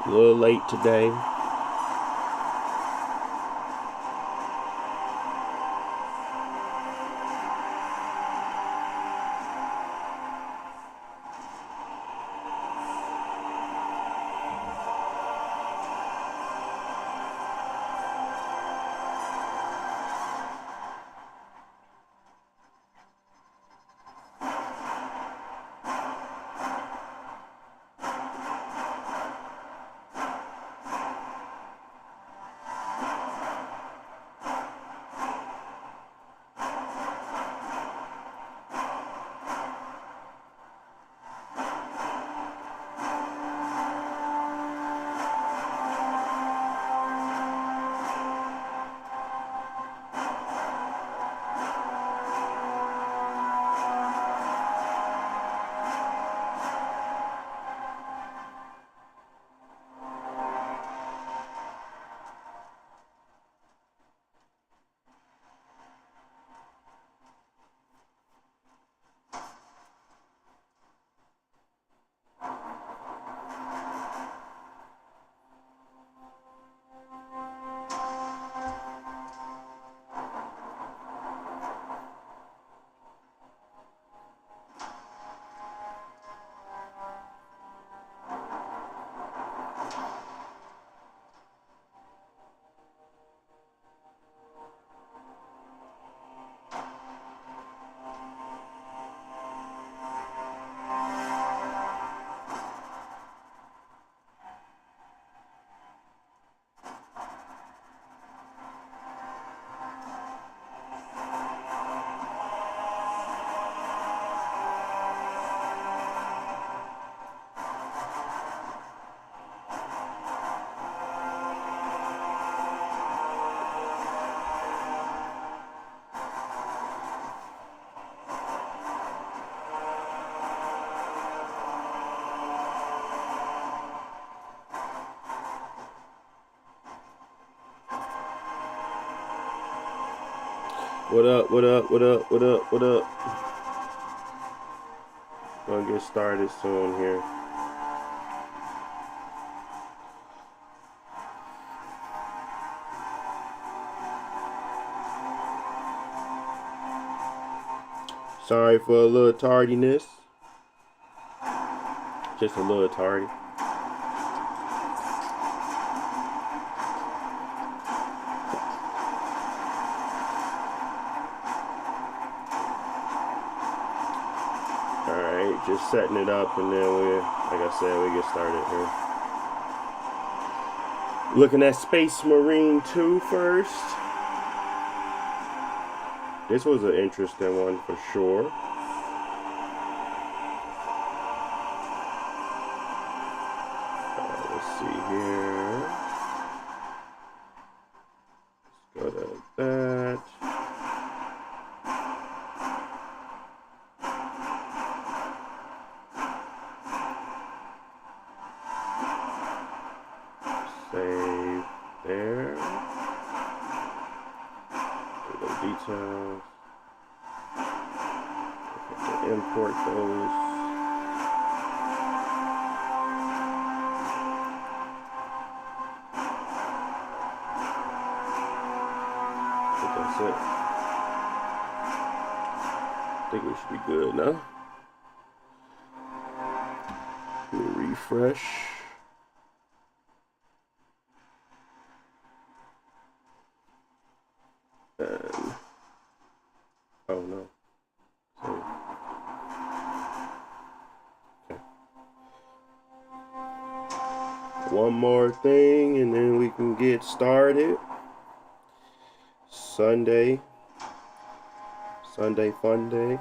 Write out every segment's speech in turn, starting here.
A little late today. What up, what up, what up, what up, what up? Gonna get started soon here. Sorry for a little tardiness. Just a little tardy. Alright, just setting it up and then like I said, we get started here. Looking at Space Marine 2 first. This was an interesting one for sure. Let's see here. Let's go to that. Save there. The details. Okay, import those. That's it. I think we should be good now. Let me refresh. And oh no. Sorry. Okay. One more thing and then we can get started. Sunday fun day.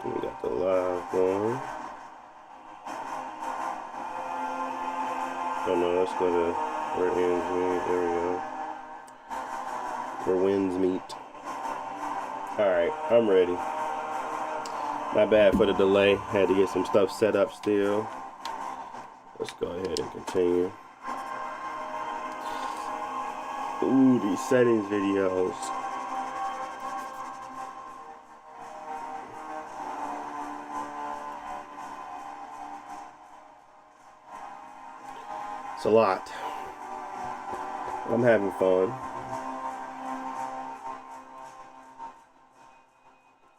We got the live going. Oh no, let's go to Where ends meet. There we go. Where winds meet. Alright, I'm ready. My bad for the delay. Had to get some stuff set up still. Let's go ahead and continue. Ooh, these settings videos. It's a lot. I'm having fun.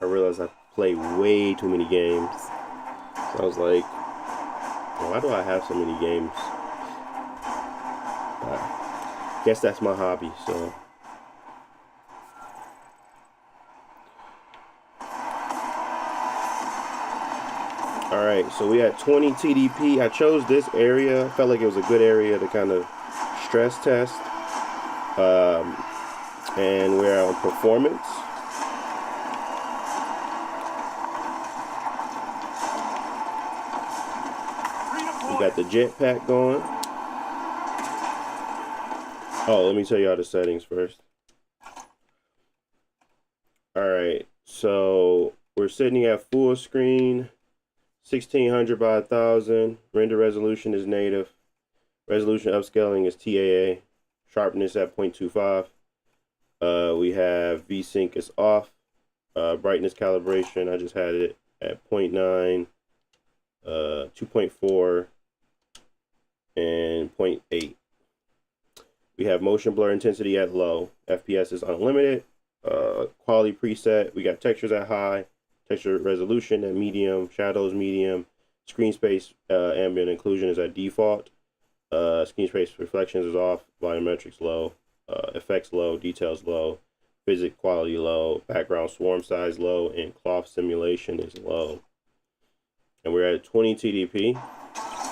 I realized I play way too many games. So I was like, why do I have so many games? I guess that's my hobby, so. Alright, so we had 20 TDP. I chose this area. Felt like it was a good area to kind of stress test. And we're on performance. We got the jetpack going. Oh, let me tell you all the settings first. Alright, so we're sitting at full screen, 1600 by 1000. Render resolution is native. Resolution upscaling is TAA. Sharpness at 0.25. We have VSync is off. Brightness calibration, I just had it at 0.9, 2.4, and 0.8. We have motion blur intensity at low. FPS is unlimited. Quality preset. We got textures at high. Texture resolution at medium. Shadows medium. Screen space ambient inclusion is at default. Screen space reflections is off. Volumetrics low. Effects low. Details low. Physics quality low. Background swarm size low. And cloth simulation is low. And we're at 20 TDP.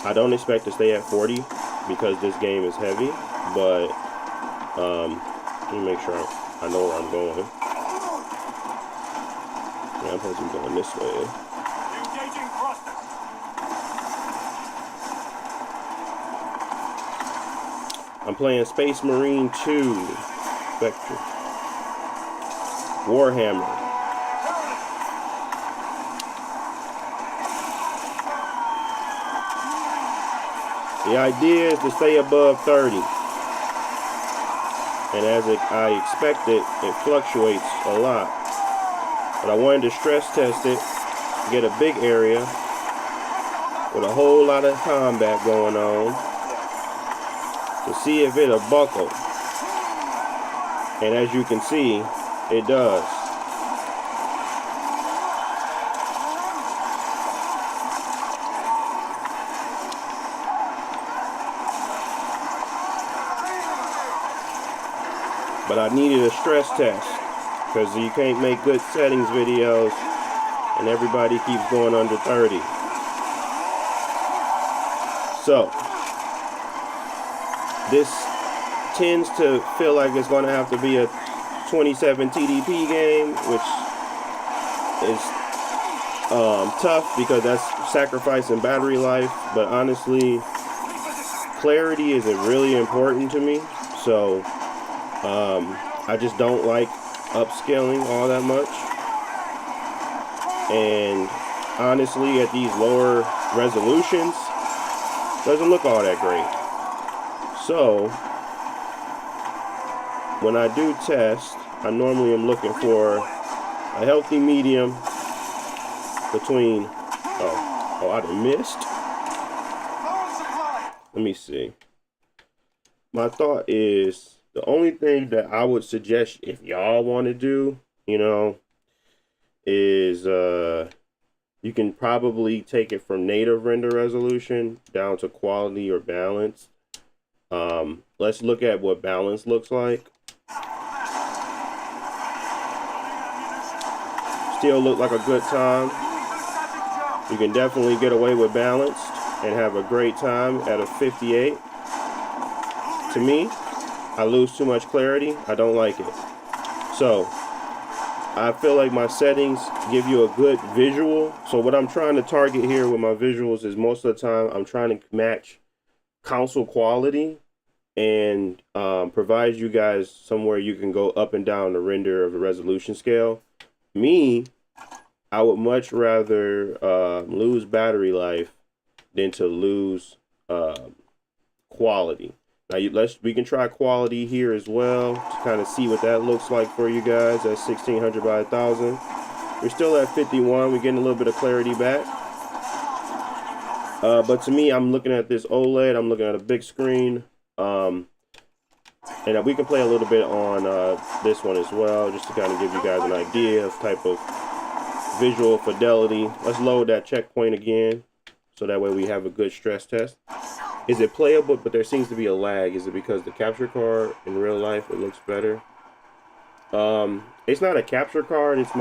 I don't expect to stay at 40 because this game is heavy, but let me make sure I know where I'm going. Yeah, I'm supposed to be going this way. Engaging thrusters. I'm playing Space Marine 2 Spectre. Warhammer. The idea is to stay above 30. And as I expected, it fluctuates a lot. But I wanted to stress test it, get a big area with a whole lot of combat going on to see if it'll buckle. And as you can see, it does. But I needed a stress test because you can't make good settings videos and everybody keeps going under 30. So this tends to feel like it's going to have to be a 27 TDP game, which is tough because that's sacrificing battery life. But honestly, clarity isn't really important to me. So I just don't like upscaling all that much. And honestly, at these lower resolutions, doesn't look all that great. So when I do test, I normally am looking for a healthy medium between, oh, I done missed. Let me see. My thought is, the only thing that I would suggest if y'all want to do, you know, is you can probably take it from native render resolution down to quality or balance. Let's look at what balance looks like. Still look like a good time. You can definitely get away with balanced and have a great time at a 58. To me, I lose too much clarity. I don't like it. So I feel like my settings give you a good visual. So what I'm trying to target here with my visuals is most of the time I'm trying to match console quality and provides you guys somewhere you can go up and down the render of the resolution scale. Me, I would much rather lose battery life than to lose quality. Now we can try quality here as well to kind of see what that looks like for you guys at 1600 by 1000. We're still at 51. We're getting a little bit of clarity back. But to me, I'm looking at this OLED. I'm looking at a big screen. And we can play a little bit on this one as well, just to kind of give you guys an idea of type of visual fidelity. Let's load that checkpoint again, so that way we have a good stress test. Is it playable? But there seems to be a lag. Is it because the capture card in real life it looks better? It's not a capture card. It's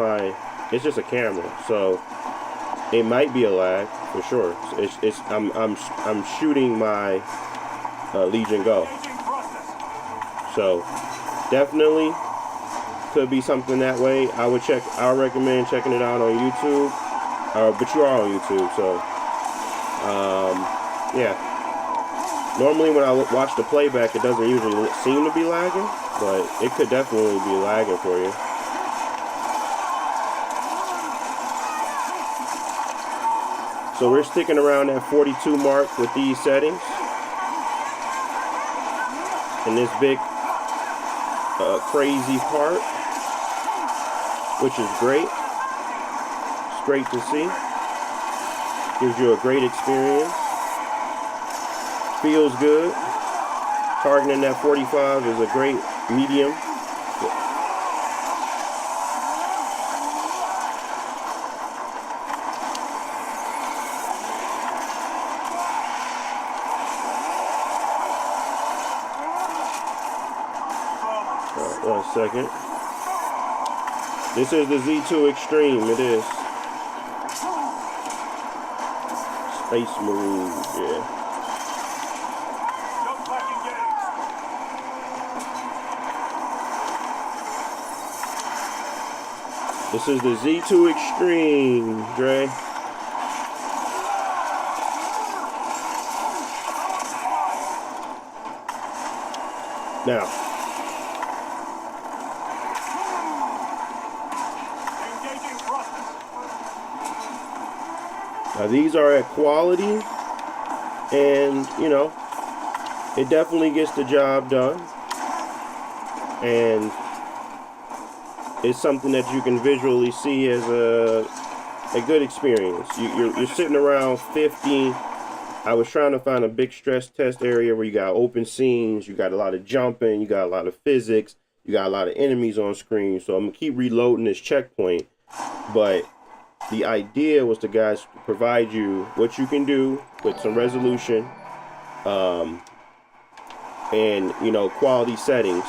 just a camera. So it might be a lag for sure. I'm shooting my Legion Go. So definitely could be something that way. I recommend checking it out on YouTube. But you are on YouTube, so yeah. Normally when I watch the playback, it doesn't usually seem to be lagging, but it could definitely be lagging for you. So we're sticking around that 42 mark with these settings. And this big crazy part, which is great. It's great to see. Gives you a great experience. Feels good. Targeting that 45 is a great medium. One second. This is the Z2 Extreme. It is. Space Marine, yeah. This is the Z2 Extreme, Dre. Now, these are at quality, and you know, it definitely gets the job done, and it's something that you can visually see as a good experience. You're sitting around 50. I was trying to find a big stress test area where you got open scenes, you got a lot of jumping, you got a lot of physics, you got a lot of enemies on screen. So I'm gonna keep reloading this checkpoint, but the idea was to guys provide you what you can do with some resolution, and you know, quality settings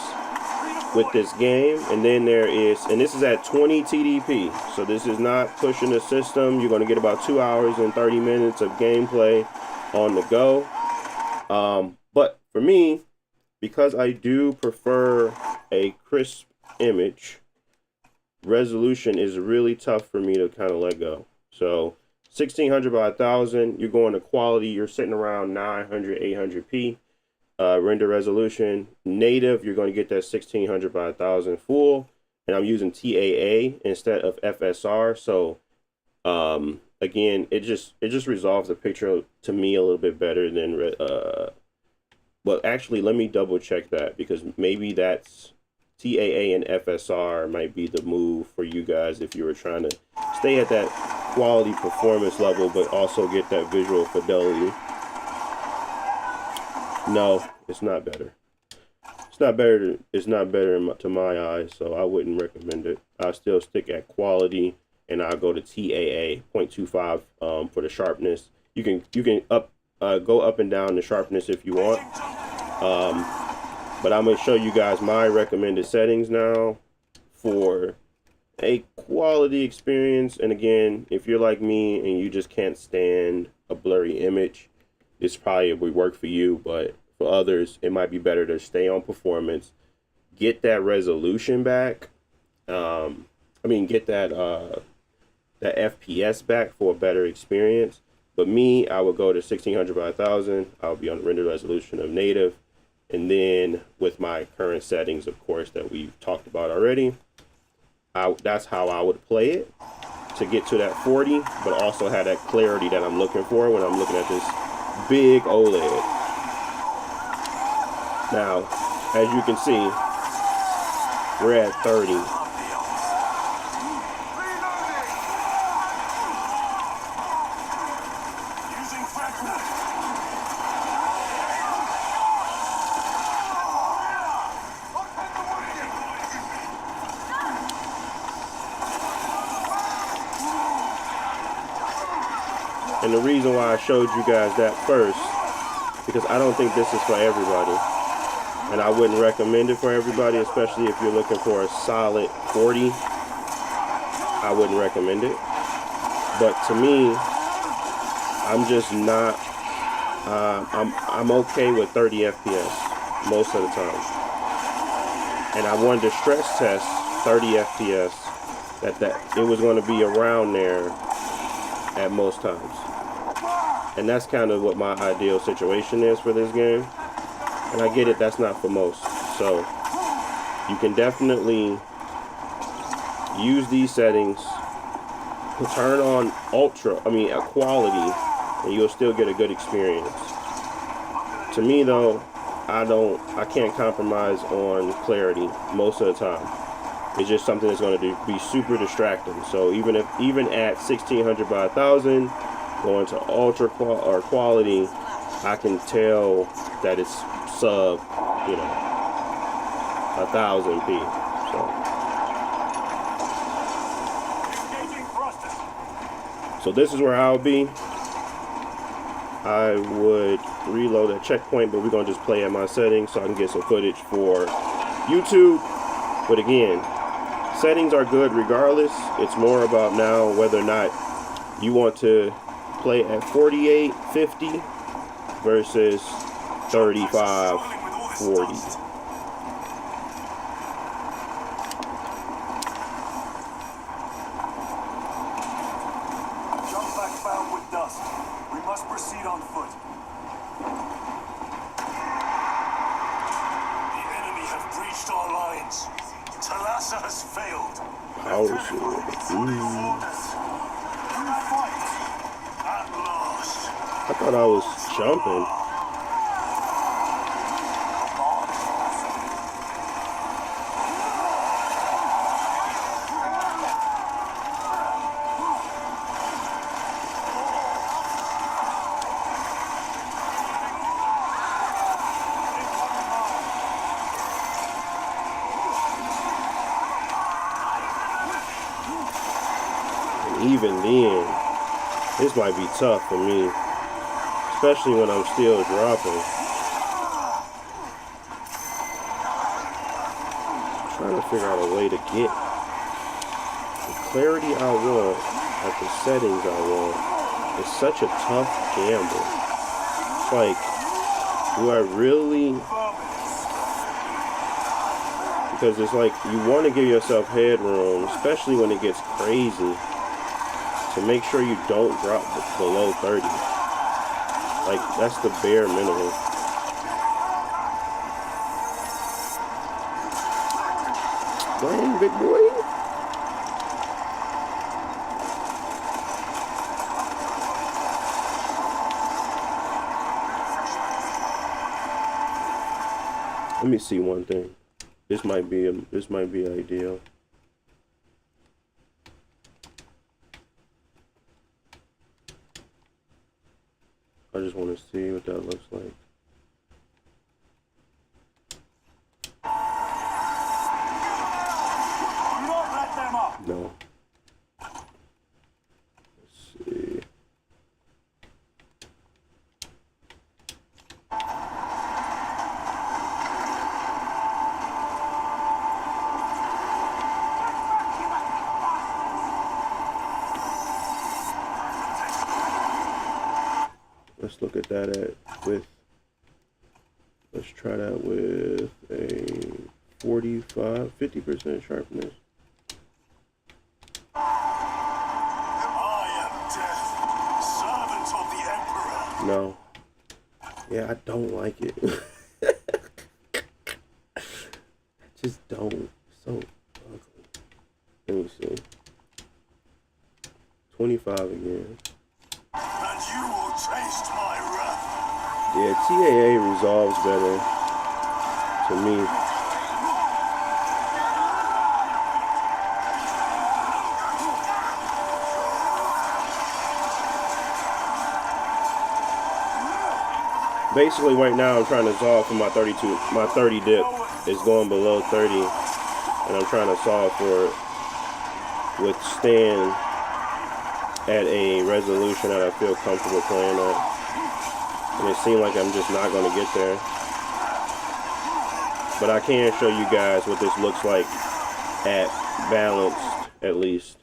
with this game. And then this is at 20 TDP, so this is not pushing the system. You're going to get about 2 hours and 30 minutes of gameplay on the go. But for me, because I do prefer a crisp image, resolution is really tough for me to kind of let go. So 1600 by 1000, you're going to quality, you're sitting around 900 800p render resolution. Native, you're going to get that 1600 by 1000 full, and I'm using TAA instead of FSR. So again, it just resolves the picture to me a little bit better than well, actually, let me double check that, because maybe that's TAA and FSR might be the move for you guys if you were trying to stay at that quality performance level but also get that visual fidelity. No, it's not better. It's not better. It's not better to my eyes, so I wouldn't recommend it. I still stick at quality, and I'll go to TAA 0.25 for the sharpness. You can go up and down the sharpness if you want. But I'm going to show you guys my recommended settings now for a quality experience. And again, if you're like me and you just can't stand a blurry image, this probably would work for you. But for others, it might be better to stay on performance, get that resolution back. Get that FPS back for a better experience. But me, I would go to 1600 by 1000. I'll be on the render resolution of native. And then with my current settings, of course, that we've talked about already, that's how I would play it to get to that 40, but also have that clarity that I'm looking for when I'm looking at this big OLED. Now, as you can see, we're at 30. Using fragment. And the reason why I showed you guys that first, because I don't think this is for everybody. And I wouldn't recommend it for everybody, especially if you're looking for a solid 40. I wouldn't recommend it. But to me, I'm just not, I'm okay with 30 FPS most of the time. And I wanted to stress test 30 FPS, that it was going to be around there at most times. And that's kind of what my ideal situation is for this game. And I get it, that's not for most. So you can definitely use these settings, turn on quality, and you'll still get a good experience. To me though, I can't compromise on clarity most of the time. It's just something that's going to be super distracting. So even at 1600 by 1000, going to ultra quality, I can tell that it's sub, 1000p. So this is where I'll be. I would reload at checkpoint, but we're gonna just play at my settings so I can get some footage for YouTube. But again, settings are good regardless. It's more about now whether or not you want to play at 48, 50 versus 35, 40. Jump back bound with dust. We must proceed on foot. The enemy have breached our lines. Talassa has failed. Oh shit. At last. I thought I was jumping. Even then, this might be tough for me, especially when I'm still dropping. I'm trying to figure out a way to get the clarity I want at the settings I want. It's such a tough gamble. It's like, do I really? Because it's like you want to give yourself headroom, especially when it gets crazy, to make sure you don't drop below 30. Like, that's the bare minimum. Dang, big boy. Let me see one thing. This might be ideal. I just want to see what that looks like. Do not let them up. No. Let's see. Let's look at that let's try that with a 50% sharpness. I am death, servant of the Emperor. No. Yeah, I don't like it. Just don't. So ugly. Let me see. 25 again. And you will taste my wrath. Yeah, TAA resolves better to me. Basically, right now I'm trying to solve for my 32. My 30 dip is going below 30, and I'm trying to solve for it with stand at a resolution that I feel comfortable playing at. And it seemed like I'm just not going to get there. But I can show you guys what this looks like at balanced, at least.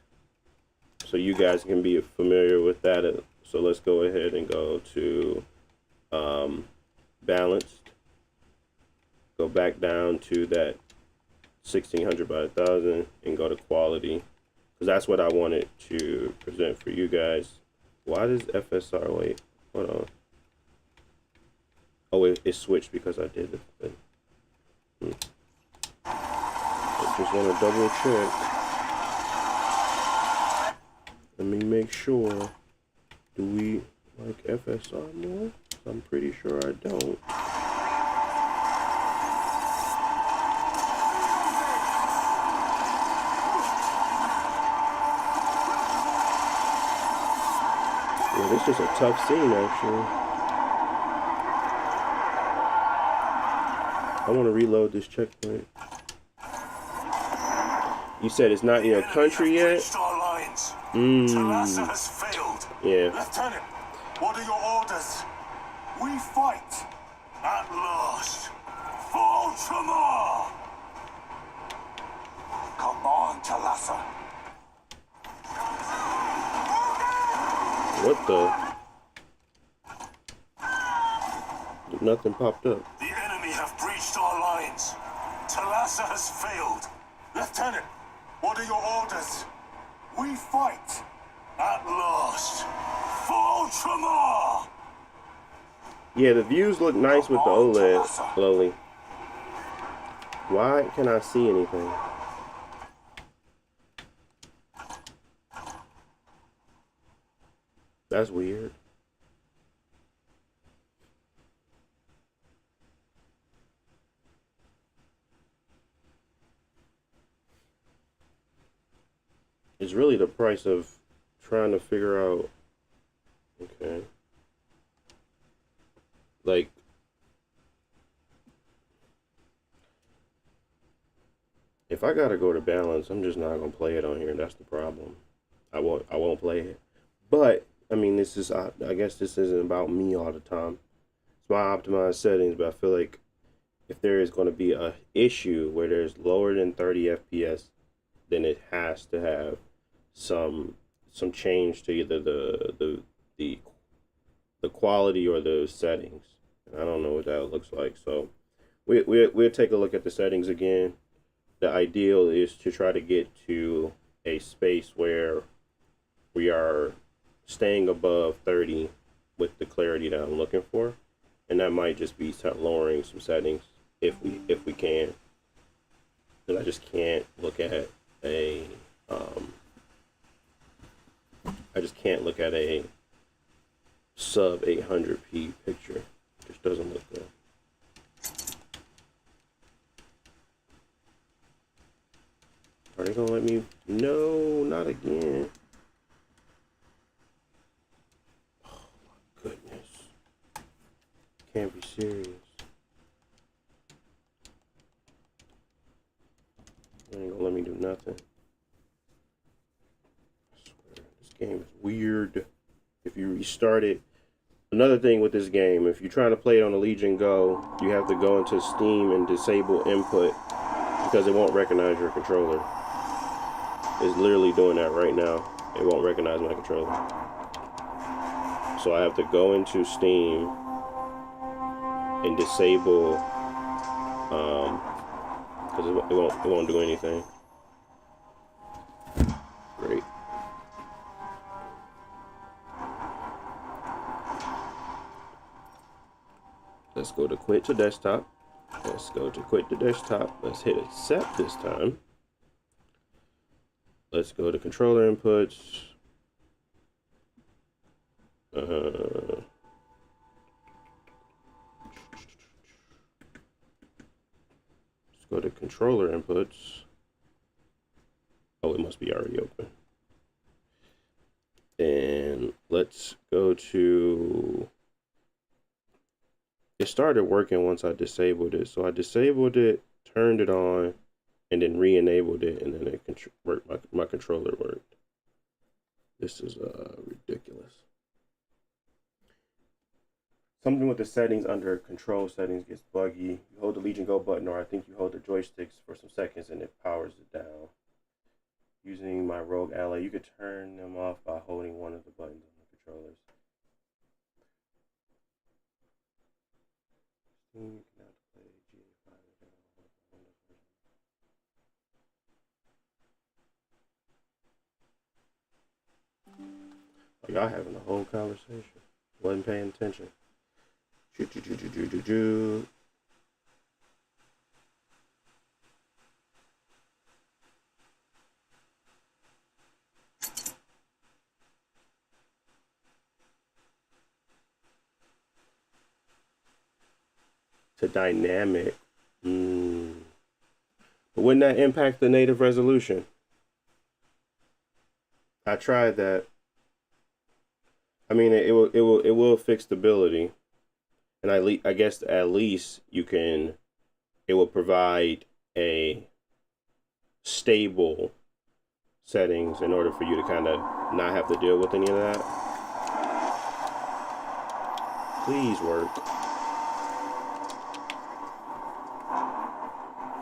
So you guys can be familiar with that. So let's go ahead and go to balanced. Go back down to that 1600 by 1000 and go to quality. Because that's what I wanted to present for you guys. Why does FSR, wait, hold on. Oh, it switched because I did it. I just want to double check. Let me make sure. Do we like FSR more? I'm pretty sure I don't. Yeah, this is a tough scene, actually. I want to reload this checkpoint. You said it's not in your country yet? Talassa has failed. Yeah. Lieutenant, what are your orders? We fight at last for Ultramar. Come on, Talassa. What the? Nothing popped up. The enemy have breached our lines. Talassa has failed. Lieutenant, what are your orders? We fight at last for Ultramar. Yeah, the views look nice with the OLED, Lowly. Why can't I see anything? That's weird. It's really the price of trying to figure out, okay, like, if I gotta go to balance, I'm just not gonna play it on here. That's the problem. I won't play it. But I mean, this is, I guess this isn't about me all the time. It's my optimized settings, but I feel like if there is going to be a issue where there's lower than 30 FPS, then it has to have some change to either the quality or the settings. I don't know what that looks like. So we'll take a look at the settings again. The ideal is to try to get to a space where we are staying above 30 with the clarity that I'm looking for, and that might just be lowering some settings if we can. Because I just can't look at a sub 800p picture. It just doesn't look good. Are they gonna let me? No, not again. Oh my goodness. Can't be serious. They ain't gonna let me do nothing. I swear, this game is weird. If you restart it. Another thing with this game, if you're trying to play it on a Legion Go, you have to go into Steam and disable input because it won't recognize your controller. It's literally doing that right now. It won't recognize my controller. So I have to go into Steam and disable, because it won't do anything. Great. Let's go to quit to desktop. Let's go to quit the desktop. Let's hit accept this time. Let's go to controller inputs. Let's go to controller inputs. Oh, it must be already open. And let's go to, it started working once I disabled it. So I disabled it, turned it on, and then re-enabled it, and then it worked. My controller worked. This is ridiculous. Something with the settings under control settings gets buggy. You hold the Legion Go button, or I think you hold the joysticks for some seconds, and it powers it down. Using my rogue ally, you could turn them off by holding one of the buttons on the controllers. Oh, y'all having a whole conversation. Wasn't paying attention. To dynamic. But wouldn't that impact the native resolution? I tried that. I mean, it will fix stability, and I guess at least it will provide a stable settings in order for you to kind of not have to deal with any of that. Please work.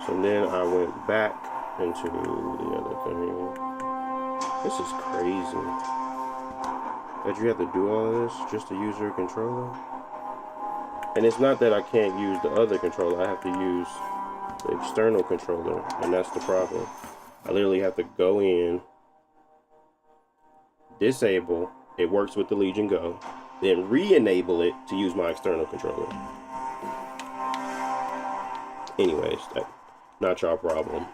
So then I went back into the other thing. This is crazy. That you have to do all of this just to use your controller? And it's not that I can't use the other controller. I have to use the external controller, and that's the problem. I literally have to go in, disable, it works with the Legion Go, then re-enable it to use my external controller. Anyways, that's not your problem.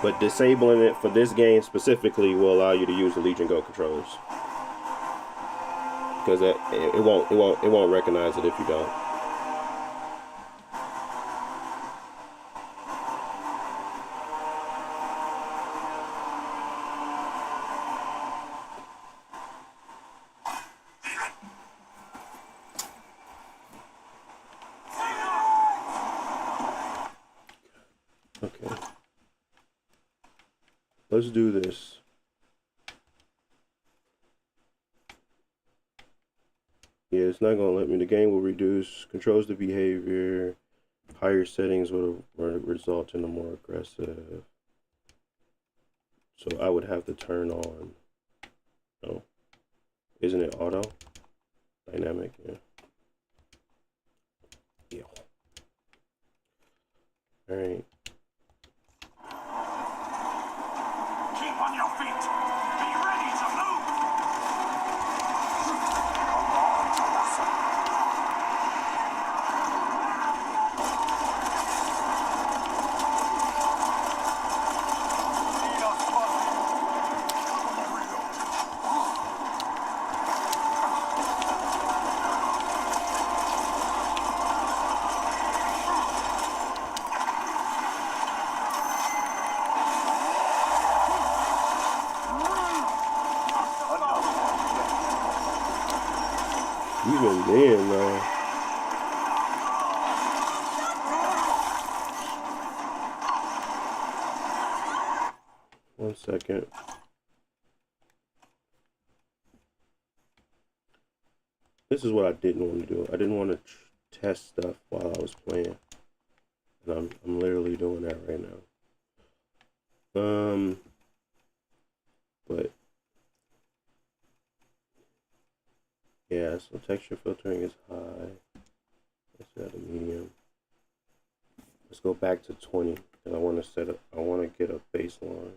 But disabling it for this game specifically will allow you to use the Legion Go controllers, because it won't recognize it if you don't. Okay. Let's do this. Yeah, it's not gonna let me. The game will reduce, controls the behavior. Higher settings will result in a more aggressive. So I would have to turn on. No, isn't it auto? Dynamic, yeah. Yeah. All right. Keep on your feet. Be ready to move. Even then, though. 1 second. This is what I didn't want to do. I didn't want to test stuff while I was playing, and I'm literally doing that right now. But yeah, so texture filtering is high. Let's set a medium. Let's go back to 20, and I want to get a baseline.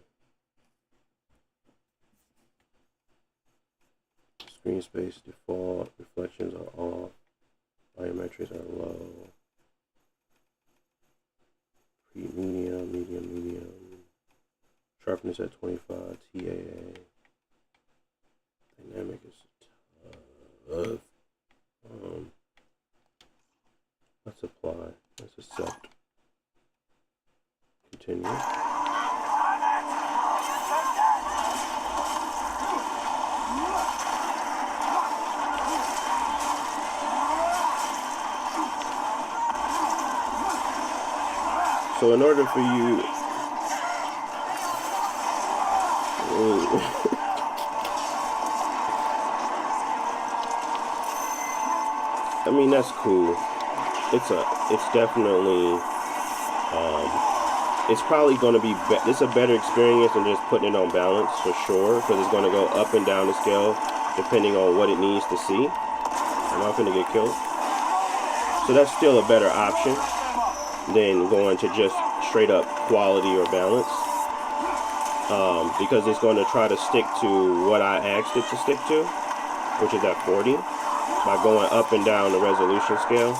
Screen space default. Reflections are off. Biometrics are low. Medium, medium, medium. Sharpness at 25. TAA. Dynamic is tough. Let's apply. Let's accept. Continue. So in order for you, I mean, that's cool. It's definitely, it's probably going to be, it's a better experience than just putting it on balance for sure, because it's going to go up and down the scale depending on what it needs to see. I'm not going to get killed. So that's still a better option than going to just straight up quality or balance, because it's going to try to stick to what I asked it to stick to, which is at 40, by going up and down the resolution scale.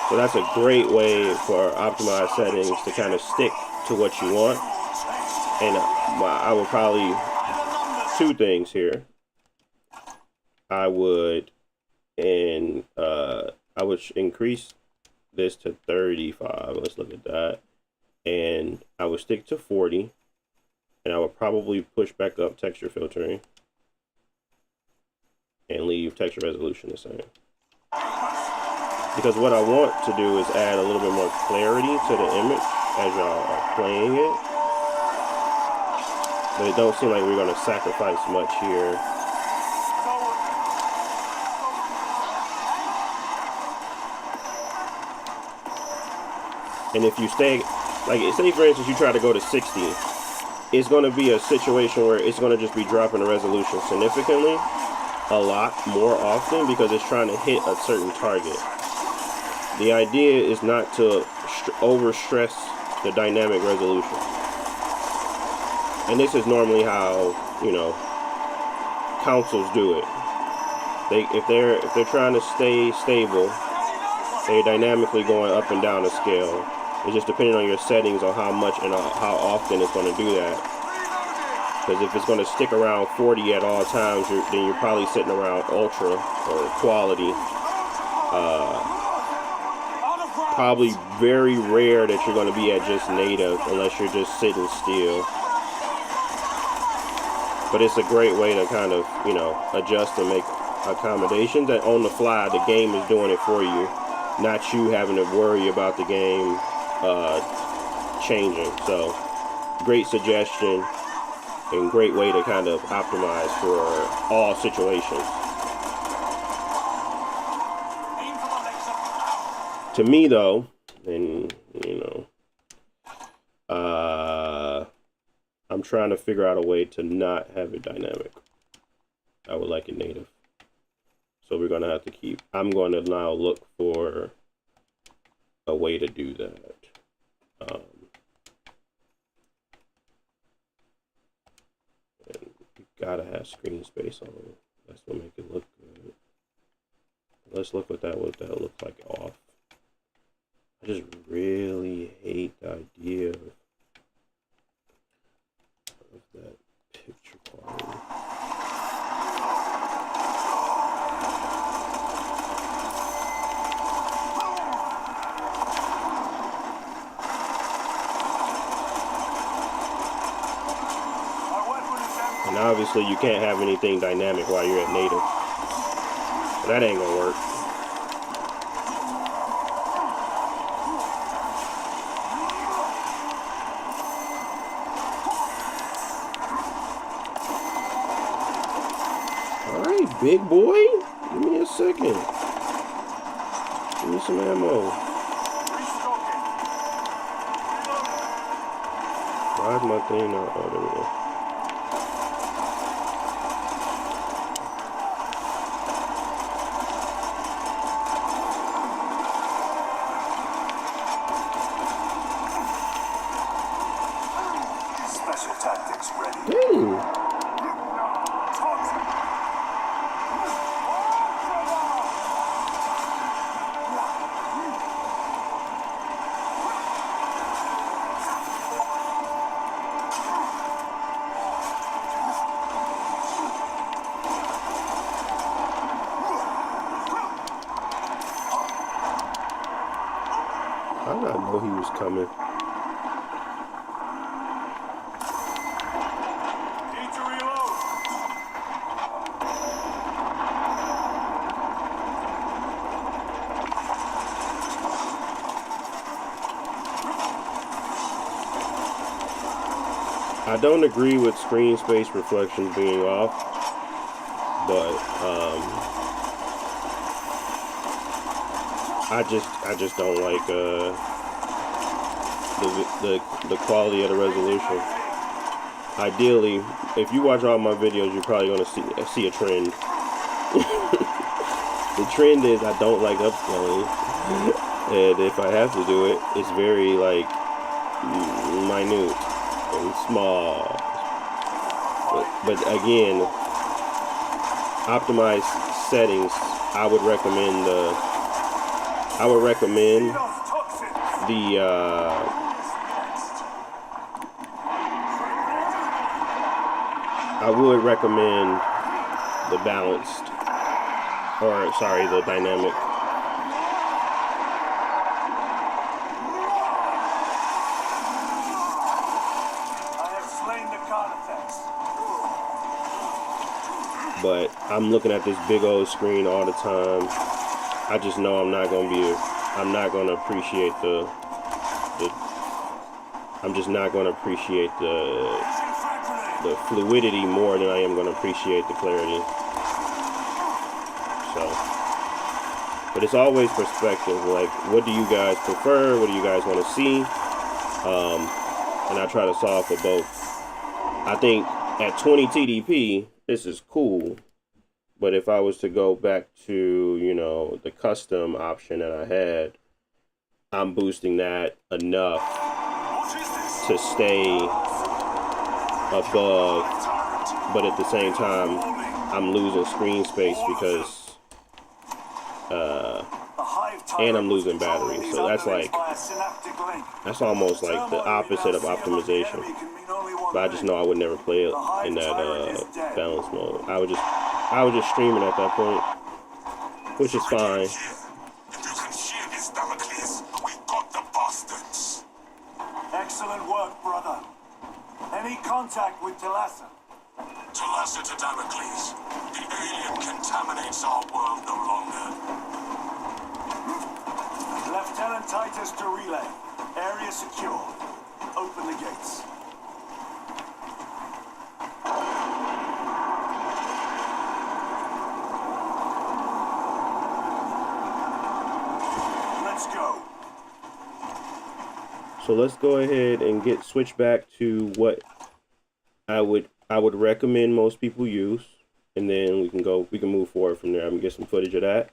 So that's a great way for optimized settings to kind of stick to what you want. And I would probably, two things here. I would increase this to 35. Let's look at that. And I would stick to 40. And I would probably push back up texture filtering and leave texture resolution the same. Because what I want to do is add a little bit more clarity to the image as y'all are playing it. But it don't seem like we're going to sacrifice much here. And if you stay, like, say for instance you try to go to 60, it's going to be a situation where it's going to just be dropping the resolution significantly a lot more often because it's trying to hit a certain target. The idea is not to overstress the dynamic resolution. And this is normally how, you know, consoles do it. If they're trying to stay stable, they're dynamically going up and down the scale. It's just depending on your settings on how much and how often it's going to do that. Because if it's going to stick around 40 at all times, then you're probably sitting around ultra or quality. Probably very rare that you're going to be at just native unless you're just sitting still. But it's a great way to kind of, you know, adjust and make accommodations. And on the fly, the game is doing it for you, not you having to worry about the game changing. So great suggestion and great way to kind of optimize for all situations. To me though, and you know, I'm trying to figure out a way to not have it dynamic. I would like it native. So we're gonna have to keep, I'm going to now look for a way to do that. And you gotta have screen space on it. That's what make it look good. Let's look what that looks like off. I just really hate the idea of that picture quality. And obviously you can't have anything dynamic while you're at native. So that ain't gonna work. Alright, big boy. Give me a second. Give me some ammo. Why is my thing not? Oh, there we go. know he was coming. Need to reload. I don't agree with screen space reflection being off, but I just don't like the quality of the resolution. Ideally, if you watch all my videos, you're probably gonna see a trend. The trend is I don't like upscaling, and if I have to do it, it's very like minute and small. But again, optimized settings. I would recommend the I would recommend the balanced, or sorry, the dynamic. I have slain the Carnifex. But I'm looking at this big old screen all the time. I just know I'm not gonna appreciate I'm just not gonna appreciate the fluidity more than I am gonna appreciate the clarity. So, but it's always perspective. Like, what do you guys prefer? What do you guys want to see? And I try to solve for both. I think at 20 TDP, this is cool. But if I was to go back to, you know, the custom option that I had, I'm boosting that enough to stay above, but at the same time, I'm losing screen space because, and I'm losing battery. So that's like, that's almost like the opposite of optimization. But I just know I would never play it in that balance mode. I would just stream it at that point, which is fine. Excellent work, brother. Any contact with Talassa? Talassa to Damocles. The alien contaminates our world no longer. Lieutenant Titus to relay. Area secure. Open the gates. Let's go. So let's go ahead and switch back to what I would recommend most people use, and then we can move forward from there. I'm gonna get some footage of that,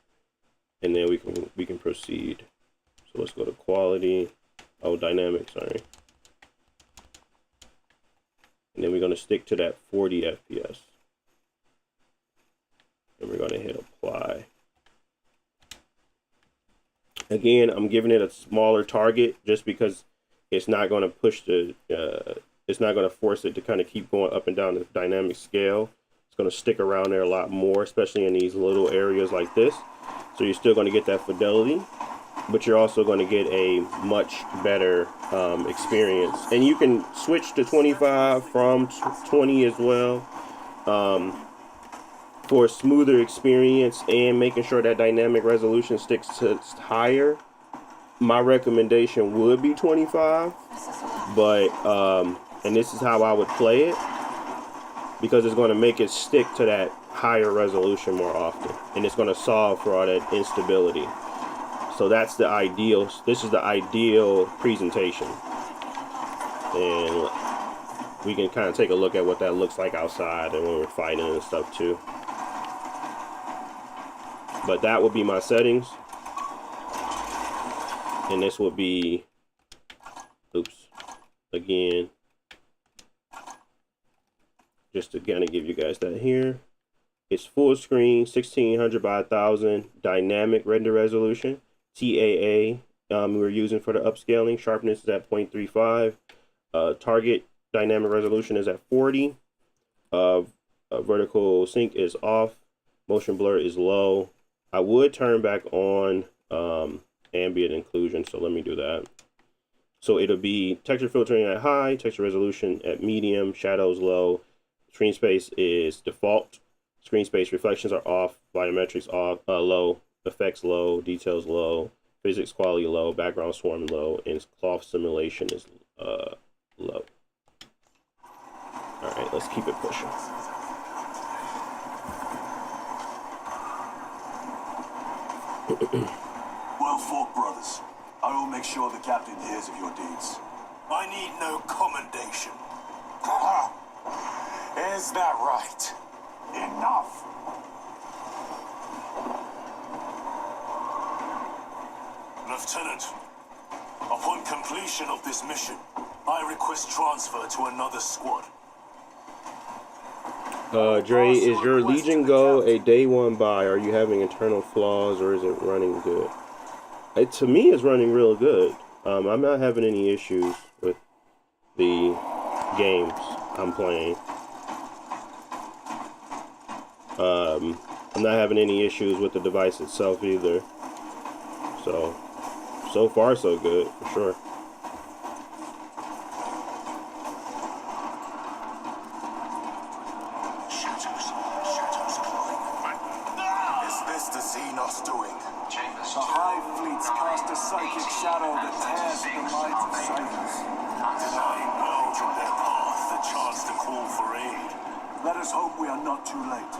and then we can proceed. So let's go to quality. Oh, dynamic, sorry. And then we're gonna stick to that 40 FPS. And we're gonna hit apply. Again, I'm giving it a smaller target just because it's not going to push it's not going to force it to kind of keep going up and down the dynamic scale. It's going to stick around there a lot more, especially in these little areas like this. So you're still going to get that fidelity, but you're also going to get a much better experience. And you can switch to 25 from 20 as well, for a smoother experience and making sure that dynamic resolution sticks to higher. My recommendation would be 25, but and this is how I would play it, because it's going to make it stick to that higher resolution more often, and it's going to solve for all that instability. So that's the ideal. This is the ideal presentation, and we can kind of take a look at what that looks like outside and when we're fighting and stuff too. But that would be my settings. And this would be, oops, again, just to kind of give you guys that here. It's full screen, 1600 by 1000, dynamic render resolution, TAA. We're using for the upscaling. Sharpness is at 0.35. Target dynamic resolution is at 40. Vertical sync is off. Motion blur is low. I would turn back on ambient inclusion, so let me do that. So it'll be texture filtering at high, texture resolution at medium, shadows low, screen space is default, screen space reflections are off, volumetrics off, low, effects low, details low, physics quality low, background swarm low, and cloth simulation is low. All right, let's keep it pushing. Well fought, brothers. I will make sure the captain hears of your deeds. I need no commendation. Is that right? Enough! Lieutenant, upon completion of this mission, I request transfer to another squad. Dre, is your Legion Go a day one buy? Are you having internal flaws or is it running good? To me, it's running real good. I'm not having any issues with the games I'm playing. I'm not having any issues with the device itself either. So far so good, for sure. Shadows glowing. Is this the Xenos doing? The Hive fleets cast a psychic shadow that tears at the minds of sailors. Denying well from their path the chance to call for aid. Let us hope we are not too late.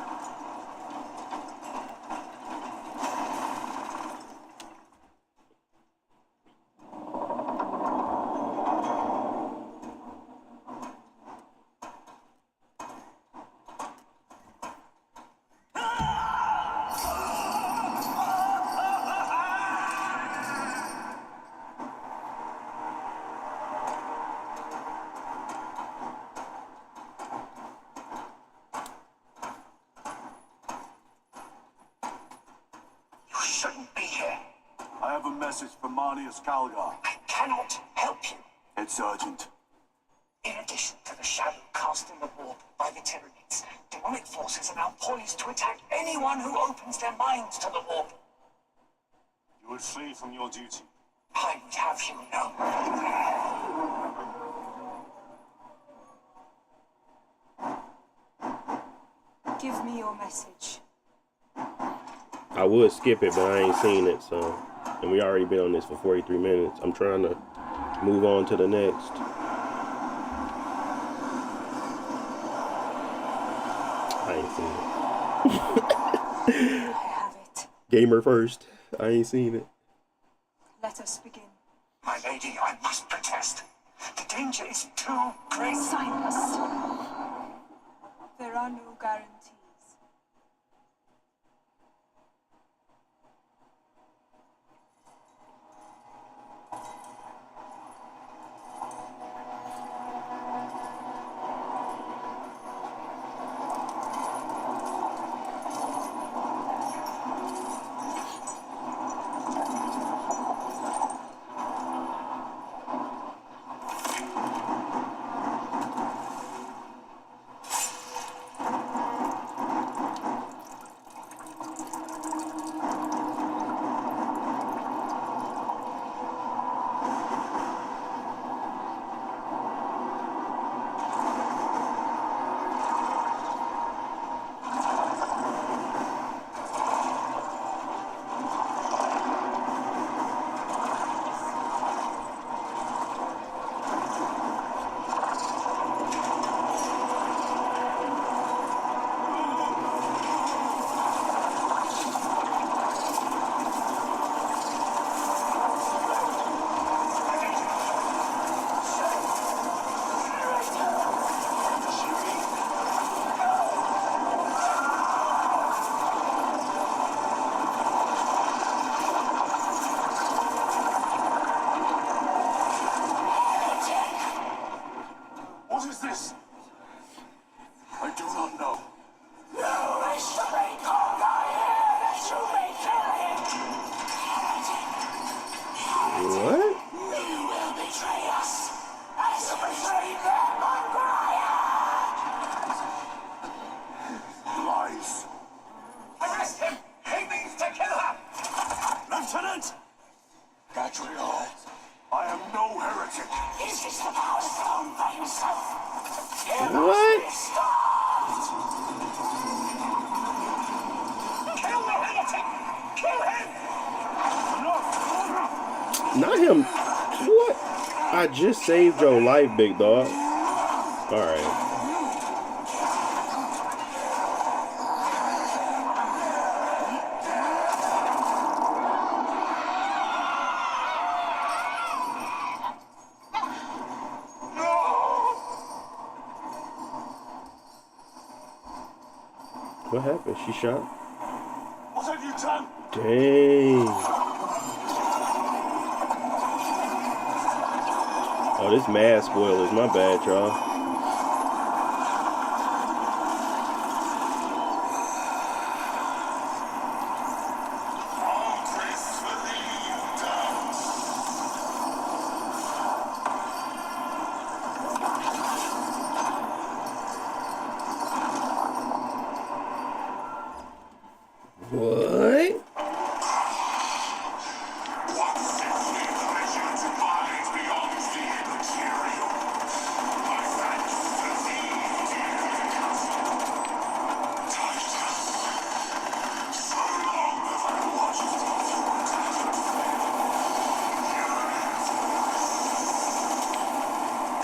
Shouldn't be here. I have a message from Marnius Calgar. I cannot help you. It's urgent. In addition to the shadow cast in the warp by the Tyranids, demonic forces are now poised to attack anyone who opens their minds to the warp. You would flee from your duty. I would have you know. Give me your message. I would skip it, but I ain't seen it, so. And we already been on this for 43 minutes. I'm trying to move on to the next. I ain't seen it. I have it. Gamer first. I ain't seen it. Let us begin. My lady, I must protest. The danger is too great. Silence. There are no guarantees. What is this? I do not know. What? Lies. Arrest him! He means to kill her! Lieutenant! Gatriel, I am no heretic. What? Kill the heretic! Kill him! Not him. What? I just saved your life, big dog. Alright. What happened? She shot? What have you done? Dang. Oh, this mad spoilers. My bad, y'all. What?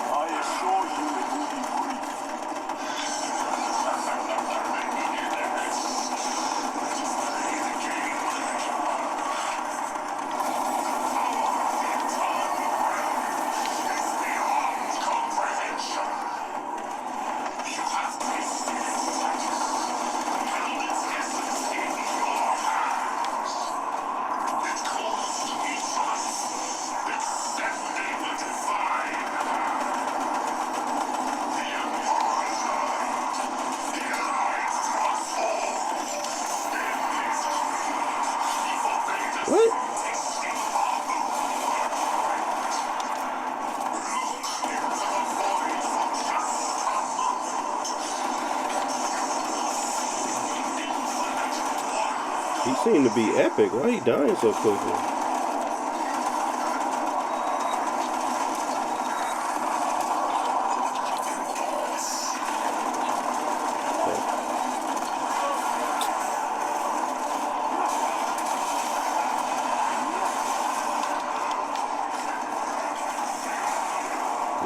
I assure you it will be brief. What? He seemed to be epic. Why he dying so quickly?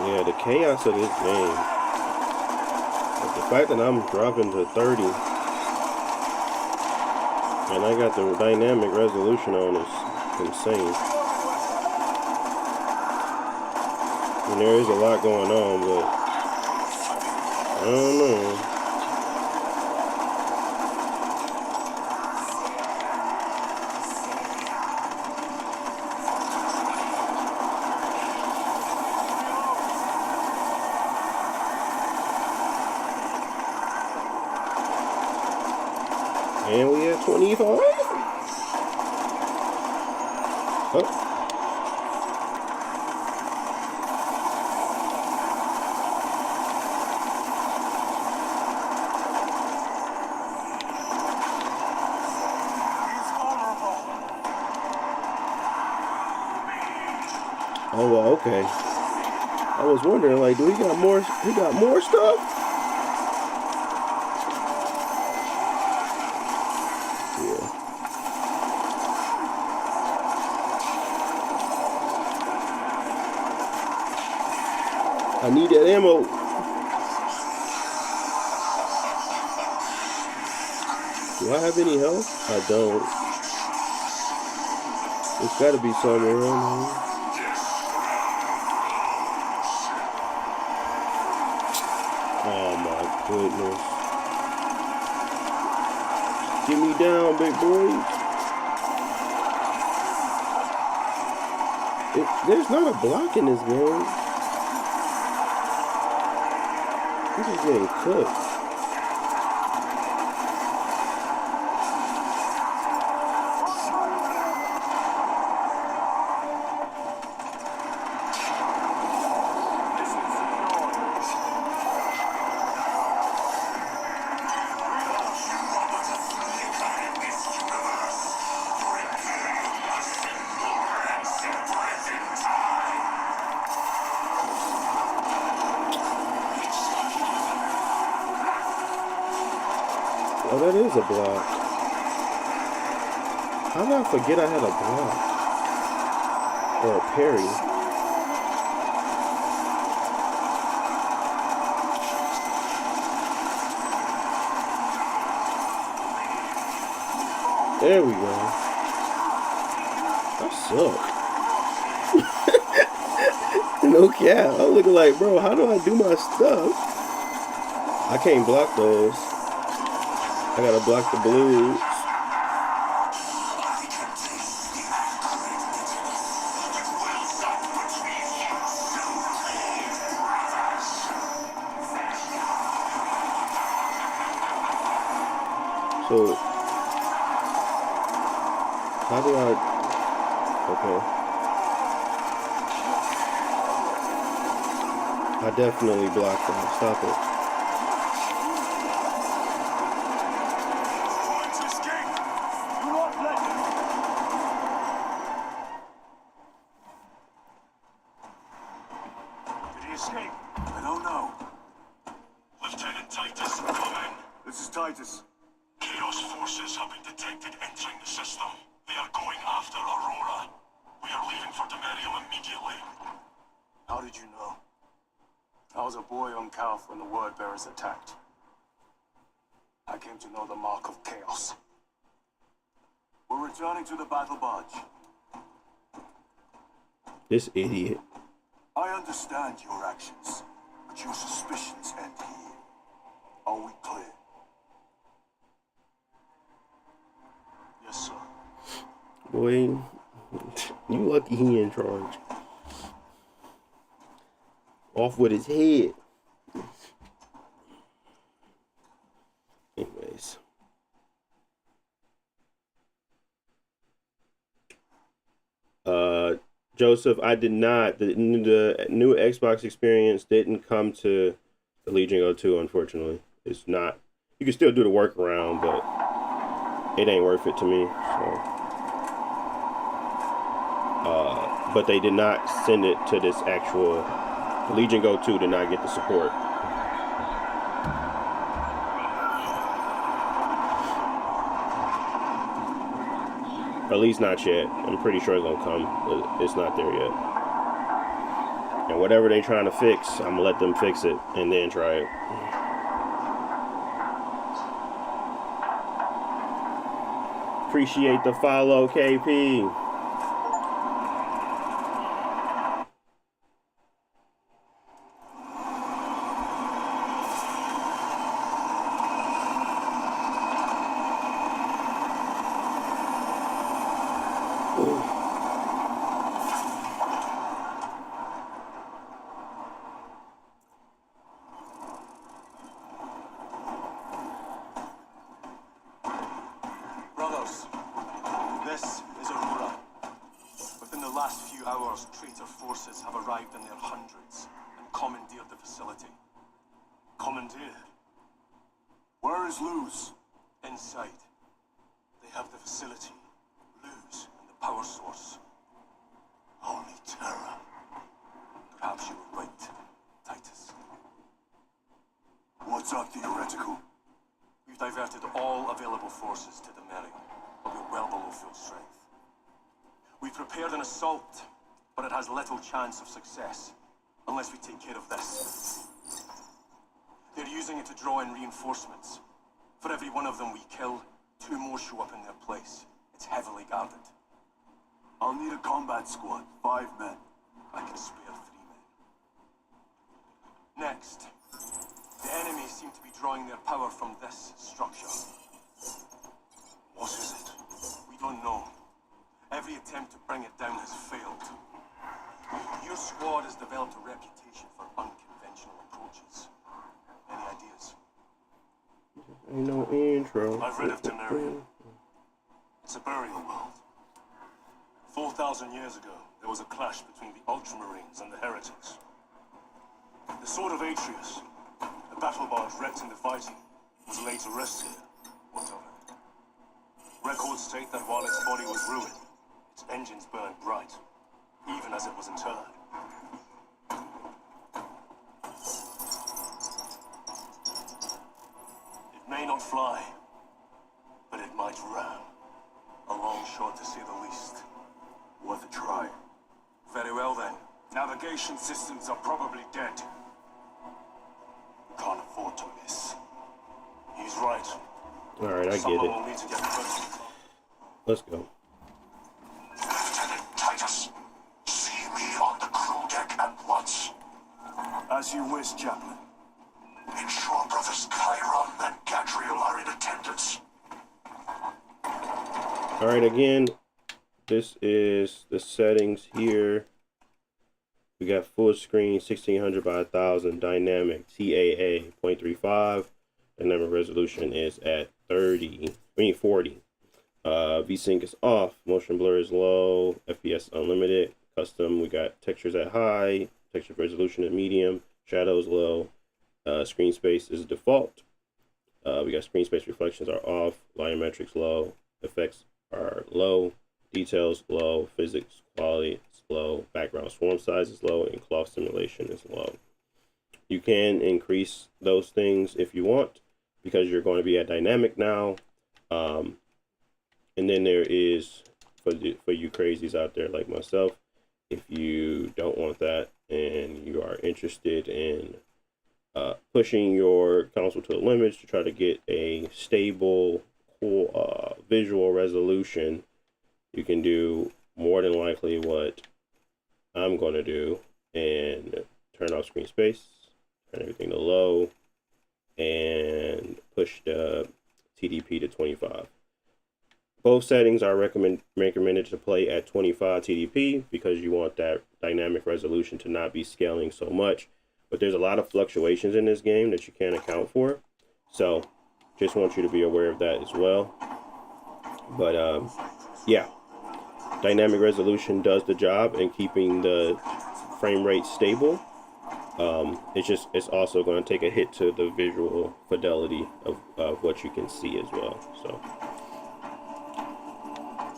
Yeah, the chaos of this game. Like the fact that I'm dropping to 30 and I got the dynamic resolution on is insane. And there is a lot going on, but I don't know. And we at 25? Oh. Oh, well, okay. I was wondering, like, do he got more? He got more stuff? I need that ammo. Do I have any health? I don't. It's gotta be somewhere around here. Oh my goodness. Get me down, big boy. There's not a block in this game. This is getting cooked. Oh, that is a block. How did I forget I had a block? Or a parry? There we go. I suck. No cap. I'm looking like, bro, how do I do my stuff? I can't block those. I gotta block the blues. So, how do I... Okay. I definitely blocked that. Stop it. Trying to escape. Do not let him. Did he escape? I don't know. Lieutenant Titus, come in. This is Titus. Chaos forces have been detected entering the system. They are going after Aurora. We are leaving for Demerium immediately. How did you know? I was a boy on Calf when the word bearers attacked. I came to know the mark of chaos. We're returning to the battle barge. This idiot. I understand your actions, but your suspicions end here. Are we clear? Yes, sir. Boy, you lucky he in charge. Off with his head. Anyways. Joseph, I did not. The new Xbox experience didn't come to the Legion 2, unfortunately. It's not. You can still do the workaround, but it ain't worth it to me. So. But they did not send it to this actual. Legion 2 did not get the support. At least not yet. I'm pretty sure it's gonna come, but it's not there yet. And whatever they trying to fix, I'm gonna let them fix it and then try it. Appreciate the follow, KP. Brothers, this is Aurora. Within the last few hours, traitor forces have arrived in their hundreds and commandeered the facility. Commandeered? Where is Luz? Inside. They have the facility, Luz, and the power source. Holy terror. Perhaps you were right, Titus. What's our theoretical? We've diverted all available forces to the Demerium, but we're well below full strength. We've prepared an assault, but it has little chance of success, unless we take care of this. They're using it to draw in reinforcements. For every one of them we kill, 2 more show up in their place. It's heavily guarded. I'll need a combat squad, 5 men. I can spare 3 men. Next, the enemy seem to be drawing their power from this structure. What is it? We don't know. Every attempt to bring it down has failed. Your squad has developed a reputation for unconventional approaches. Any ideas? Ain't no intro. I've read of Demerium. It's a burial world. 4,000 years ago, there was a clash between the Ultramarines and the Heretics. The Sword of Atreus, the battle barge wrecked in the fighting, was laid to rest here. What of it? Records state that while its body was ruined, its engines burned bright, even as it was interred. It may not fly, might ram. A long shot to say the least. Worth a try. Very well then. Navigation systems are probably dead. We can't afford to miss. He's right. All right, I get Someone it. will need to get first. Let's go. Lieutenant Titus, see me on the crew deck at once. As you wish, Chaplain. Ensure brothers Chiron and Gadriel are in attendance. All right, again, this is the settings here. We got full screen 1600 by 1000 dynamic TAA 0.35. Dynamic resolution is at 40. VSync is off. Motion blur is low. FPS unlimited. Custom, we got textures at high. Texture resolution at medium. Shadows low. Screen space is default. We got screen space reflections are off. Volumetrics low. Effects are low. Details low. Physics quality is low. Background swarm size is low. And cloth simulation is low. You can increase those things if you want, because you're going to be at dynamic now. And then there is, for you crazies out there like myself, if you don't want that and you are interested in pushing your console to the limits to try to get a stable, cool visual resolution, you can do more than likely what I'm going to do and turn off screen space, turn everything to low, and push the TDP to 25. Both settings are recommended to play at 25 TDP because you want that dynamic resolution to not be scaling so much. But there's a lot of fluctuations in this game that you can't account for. So just want you to be aware of that as well. But yeah, dynamic resolution does the job in keeping the frame rate stable. It's also going to take a hit to the visual fidelity of what you can see as well. So.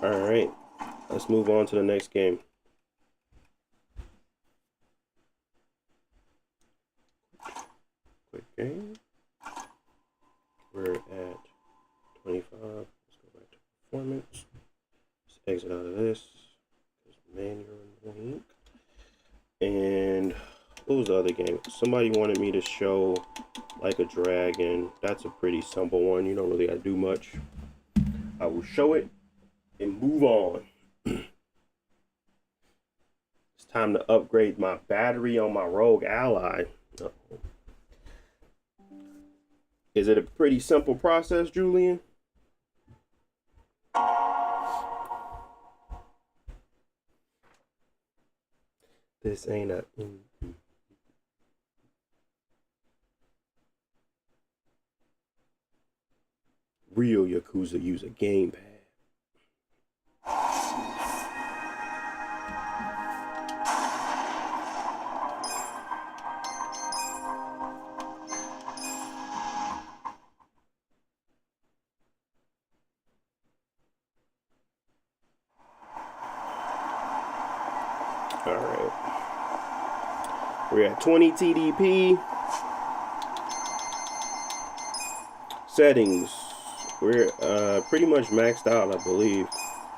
All right, let's move on to the next game. Quick game. We're at 25. Let's go back to performance. Let's exit out of this. Man, you're annoying. And what was the other game? Somebody wanted me to show Like a Dragon. That's a pretty simple one. You don't really got to do much. I will show it and move on. It's time to upgrade my battery on my Rogue Ally. Uh-oh. Is it a pretty simple process, Julian? This ain't a... Real Yakuza use a gamepad. All right. We're at 20 TDP. Settings. We're pretty much maxed out, I believe.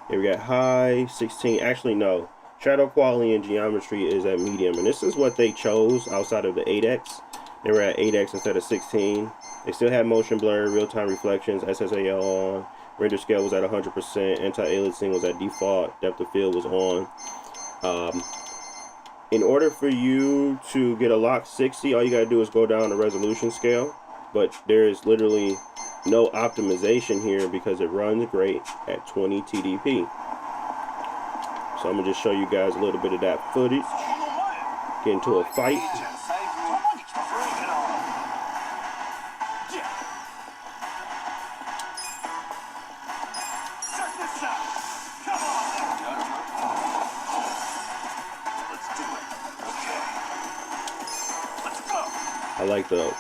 Here we got high, 16. Actually, no. Shadow quality and geometry is at medium. And this is what they chose outside of the 8X. They were at 8X instead of 16. They still had motion blur, real-time reflections, SSAL on. Render scale was at 100%. Anti-aliasing was at default. Depth of field was on. In order for you to get a lock 60, all you gotta do is go down the resolution scale. But there is literally no optimization here because it runs great at 20 TDP. So I'm gonna just show you guys a little bit of that footage. Get into a fight.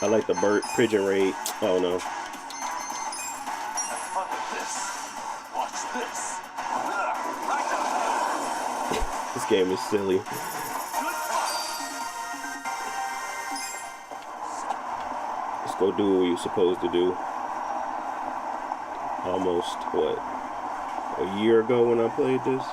I like the bird pigeon rate. Oh no. This game is silly. Let's go do what you're supposed to do. almost, what, a year ago when I played this.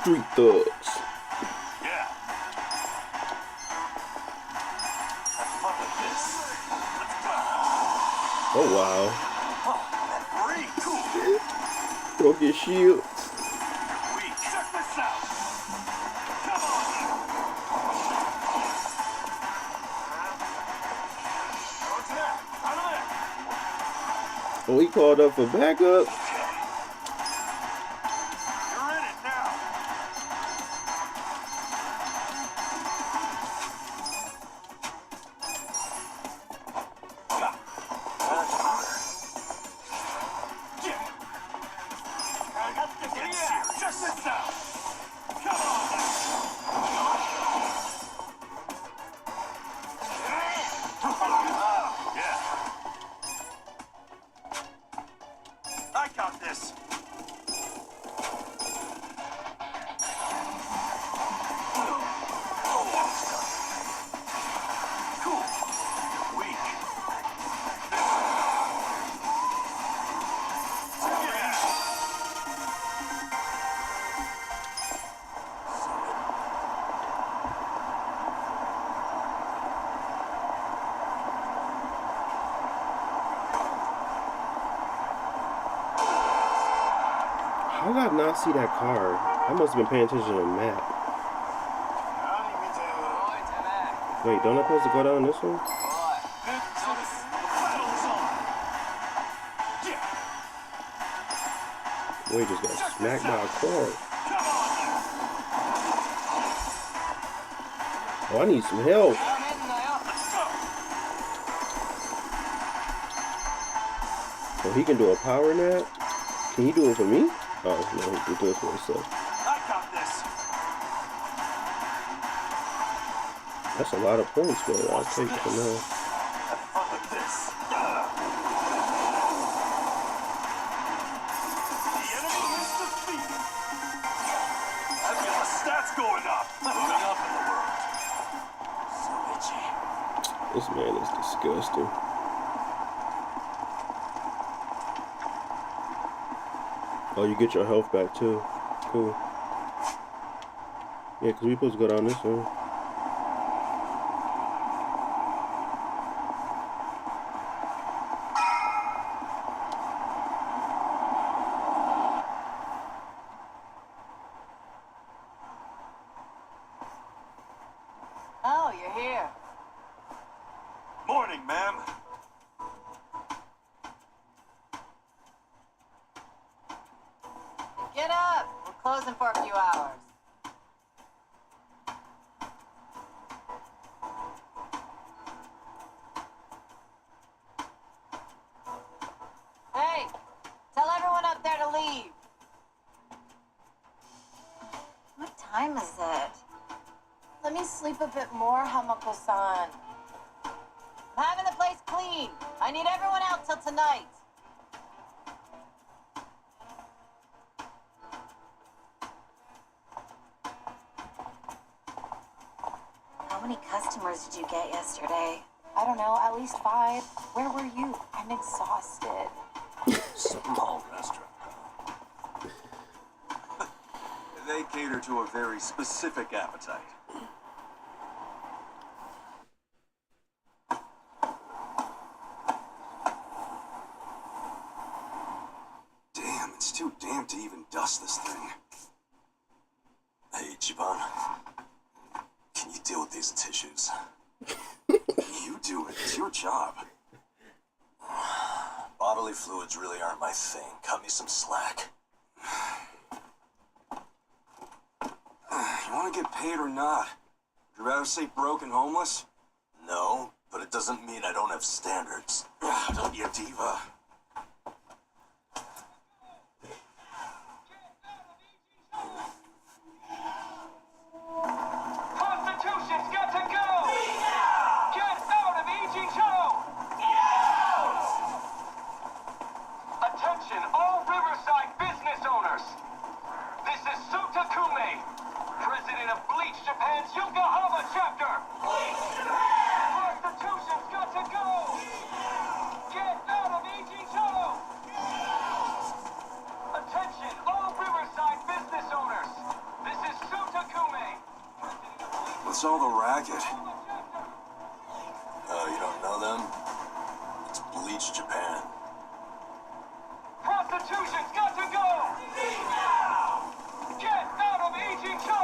Street thugs. Yeah. Have fun with this. Let's go. Oh wow. Free. Cool. Throw your shields. Weak. Check this out. Come on. What's that? Out of there. Oh, he called up for backup. You're in it now. Check this out. Come on. Yeah. I got this. Cool. Weak. Yeah. How did I not see that car? I must have been paying attention to the map. Wait, don't I supposed to go down this one? Wait, just got smacked by a car. Oh, I need some help. Oh, he can do a power nap? Can he do it for me? Oh, no, he can do it for himself. I got this. That's a lot of points, but I'll take it for now. Have fun with this. The enemy is defeated. I feel the stats going up. Moving up in the world. So itchy. This man is disgusting. Oh, you get your health back too. Cool. Yeah, because we supposed to go down this one. Oh, you're here. Morning, ma'am. Get up. We're closing for a few hours. Hey, tell everyone up there to leave. What time is it? Let me sleep a bit more, Hamako-san. I'm having the place clean. I need everyone out till tonight. How many customers did you get yesterday? I don't know, at least 5. Where were you? I'm exhausted. Small restaurant. They cater to a very specific appetite. Damn, it's too damp to even dust this thing. Hey, Chiban. Can you deal with these tissues? You do it. It's your job. Bodily fluids really aren't my thing. Cut me some slack. You want to get paid or not? Would you rather say broke and homeless? No, but it doesn't mean I don't have standards. Don't be a diva. Constitution's got to go! Get out of Ichicho! Attention, all Riverside business owners! This is Sutakume, president of Bleach Japan's Yokohama chapter. Prostitution's got to go. Get out of Ichicho. Attention, all Riverside business owners. This is Sutakume. What's all the racket? You don't know them? It's Bleach Japan. Prostitution's got to go. Get out of Ichicho.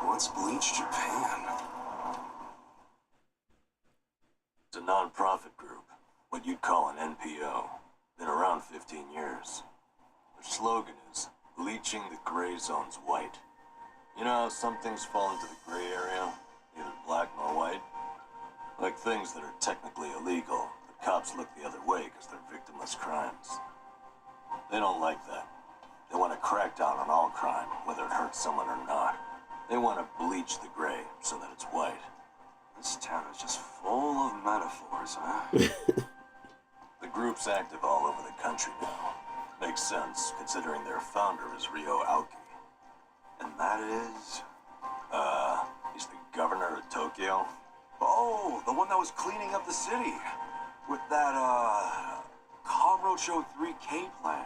What's Bleach Japan? It's a non-profit group, what you'd call an NPO. Been around 15 years. Their slogan is, bleaching the gray zones white. You know how some things fall into the gray area, neither black nor white? Like things that are technically illegal, but cops look the other way because they're victimless crimes. They don't like that. They want to crack down on all crime, whether it hurts someone or not. They want to bleach the gray so that it's white. This town is just full of metaphors, huh? The group's active all over the country now. Makes sense, considering their founder is Ryo Aoki. And that is... he's the governor of Tokyo? Oh, the one that was cleaning up the city. With that, Kamurocho 3K plan.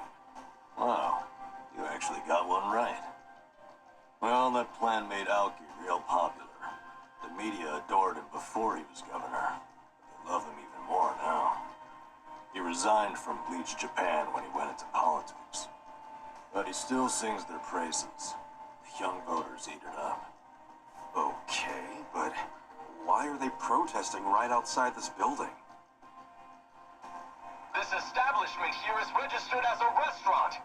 Wow, you actually got one right. Well, that plan made Aoki real popular. The media adored him before he was governor. They love him even more now. He resigned from Bleach Japan when he went into politics. But he still sings their praises. The young voters eat it up. Okay, but why are they protesting right outside this building? This establishment here is registered as a restaurant.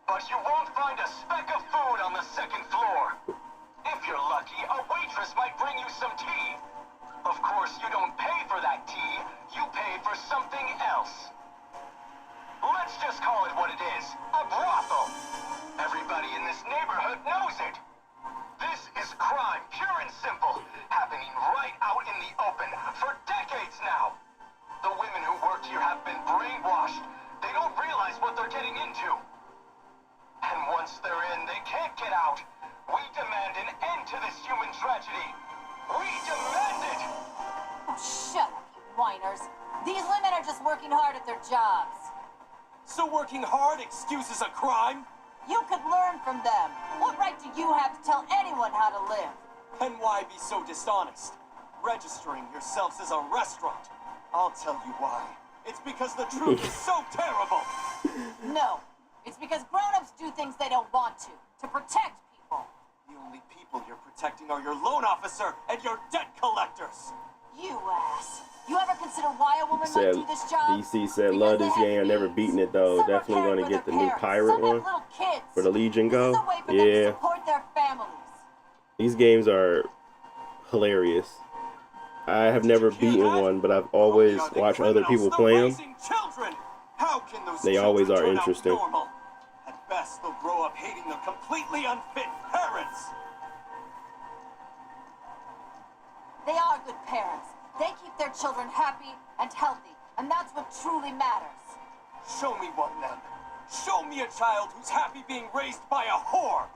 But you won't find a speck of food on the second floor. If you're lucky, a waitress might bring you some tea. Of course, you don't pay for that tea. You pay for something else. Let's just call it what it is, a brothel. Everybody in this neighborhood knows it. This is crime, pure and simple, happening right out in the open for decades now. The women who work here have been brainwashed. They don't realize what they're getting into. And once they're in, they can't get out. We demand an end to this human tragedy. We demand it! Oh, shut up, you whiners. These women are just working hard at their jobs. So working hard excuses a crime? You could learn from them. What right do you have to tell anyone how to live? And why be so dishonest? Registering yourselves as a restaurant. I'll tell you why. It's because the truth is so terrible. No. It's because grown-ups do things they don't want to protect people. The only people you're protecting are your loan officer and your debt collectors. You ass. You ever consider why a woman might Said do this job? DC said, Because love they this have game. I never needs. beaten it though. Some are Definitely caring gonna for get the their new parents. pirate Some have one little kids. for the Legion This is Go. a way for them to Yeah, support their families. these games are hilarious. I have never beaten one, but I've always watched other people play them. How can those They always children are turn out interesting. normal? At best, they'll grow up hating their completely unfit parents. They are good parents. They keep their children happy and healthy, and that's what truly matters. Show me one then. Show me a child who's happy being raised by a whore.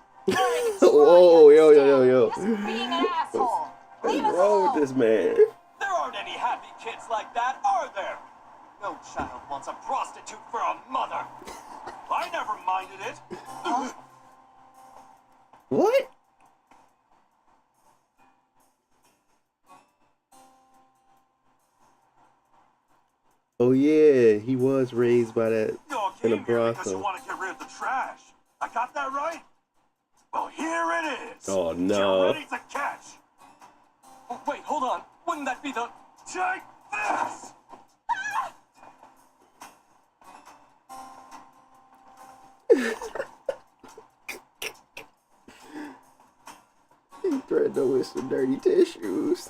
Whoa, yo. Just being an asshole. Leave What's us wrong alone. with this man? There aren't any happy kids like that, are there? No child wants a prostitute for a mother. I never minded it. What? Oh yeah, he was raised by that You all in a came here because you brothel. want to get rid of the trash. I got that right? Well, here it is. Oh You're no. ready to catch. Oh, wait, hold on. Wouldn't that be the... Take this! He threatened her with some dirty tissues.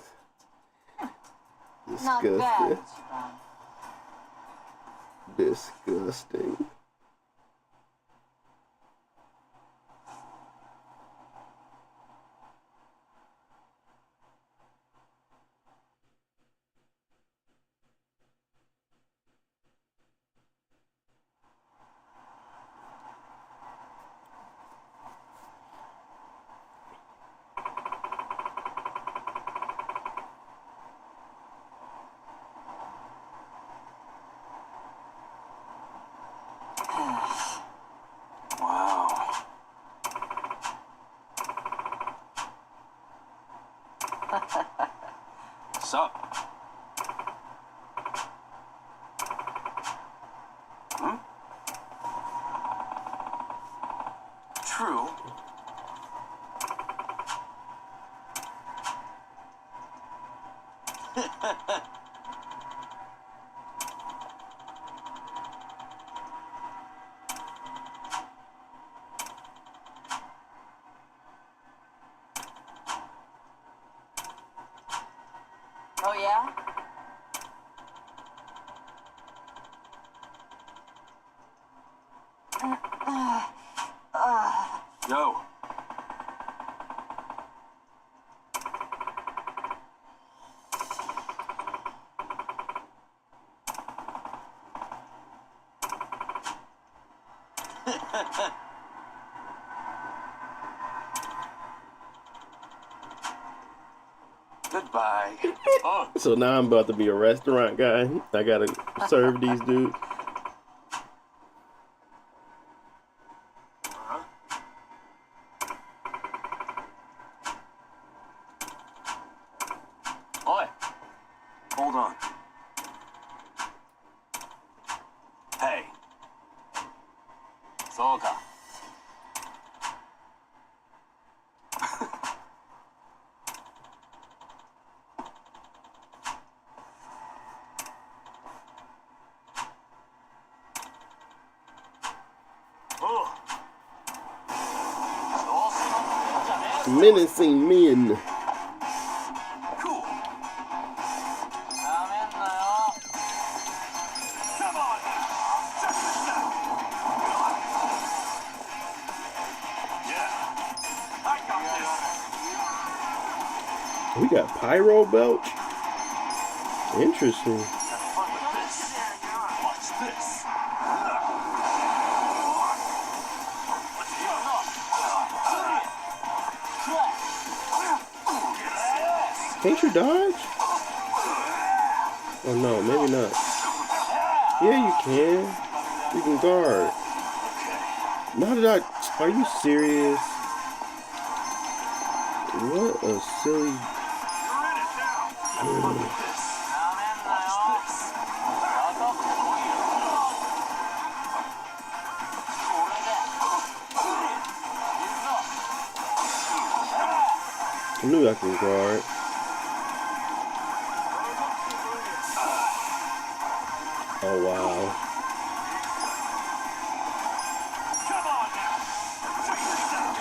Not bad, Disgusting. Disgusting. True. Oh, yeah? Yo. Goodbye. Oh. So now I'm about to be a restaurant guy. I gotta serve these dudes. Oi. Hold on. Hey. Soka. Menacing men. Cool. I'm in now. Come on now. Check this out. Yeah. I got this. We got pyro belch. Interesting. Have fun with this. Watch this. Can't you dodge? Oh no, maybe not. Yeah, you can. You can guard. Now that are you serious? What a silly. Have fun with this. I'm in Watch now. this. I knew I could guard. Oh wow. Come on now. Check this out.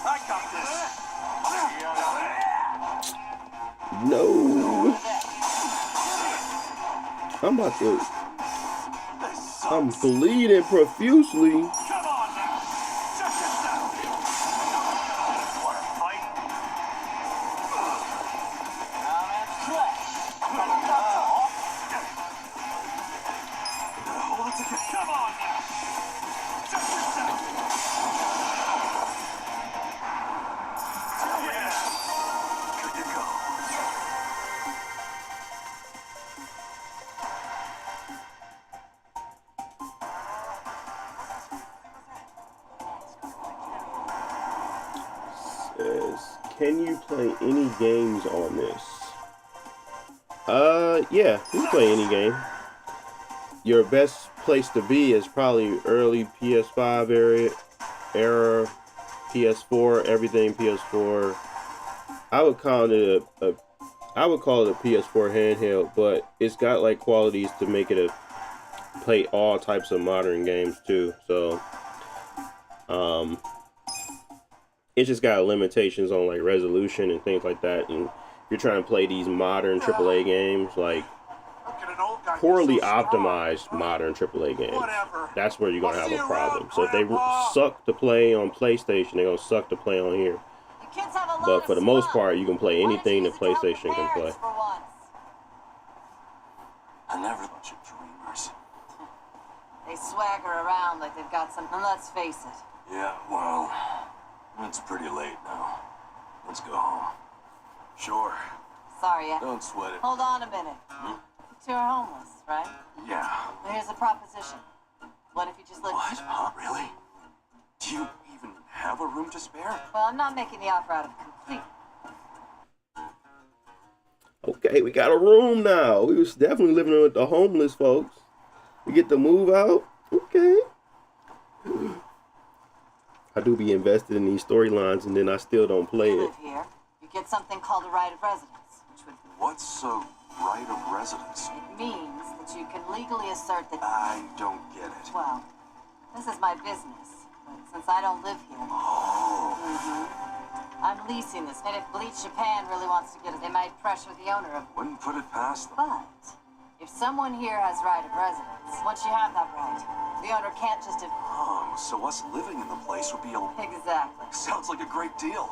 I got this. No. I'm about to. I'm bleeding profusely. Come on now. Check this out. Wanna fight? Hold it together. Come on now. Check this out. Yeah. Good to go. Says, can you play any games on this? Yeah, you can play any game. Your best place to be is probably early PS5 era, PS4, everything PS4. I would call it I would call it a PS4 handheld, but it's got like qualities to make it a play all types of modern games too. So, it's just got limitations on like resolution and things like that. And if you're trying to play these modern AAA games, like Look at an old guy poorly who's so strong. optimized modern AAA games, Whatever. that's where you're gonna I'll have see a you problem. around, So if they Grandpa. suck to play on PlayStation, they're gonna suck to play on here. You kids have a lot But of for the most spunk. part, you can play Why don't anything you that use it to help PlayStation your can play. parents for once? I never bunch of dreamers. They swagger around like they've got something. Let's face it. Yeah, well, it's pretty late now. Let's go home. Sure. Sorry, Don't sweat it. hold on a minute. You two are homeless, right? Yeah. Well, here's a proposition. What if you just live? What? Huh? Really? Do you even have a room to spare? Well, I'm not making the offer out of complete. Okay, we got a room now. We was definitely living with the homeless folks. We get to move out. Okay. I do be invested in these storylines, and then I still don't play You it. live here. You get something called a right of residence, which would What's a right of residence? it means that you can legally assert that. I don't get it. Well, this is my business, but since I don't live here, I'm leasing this. And if Bleach Japan really wants to get it, they might pressure the owner of it. Wouldn't put it past them. But if someone here has right of residence, once you have that right, the owner can't just have. Oh, so us living in the place would be a... Exactly. Sounds like a great deal.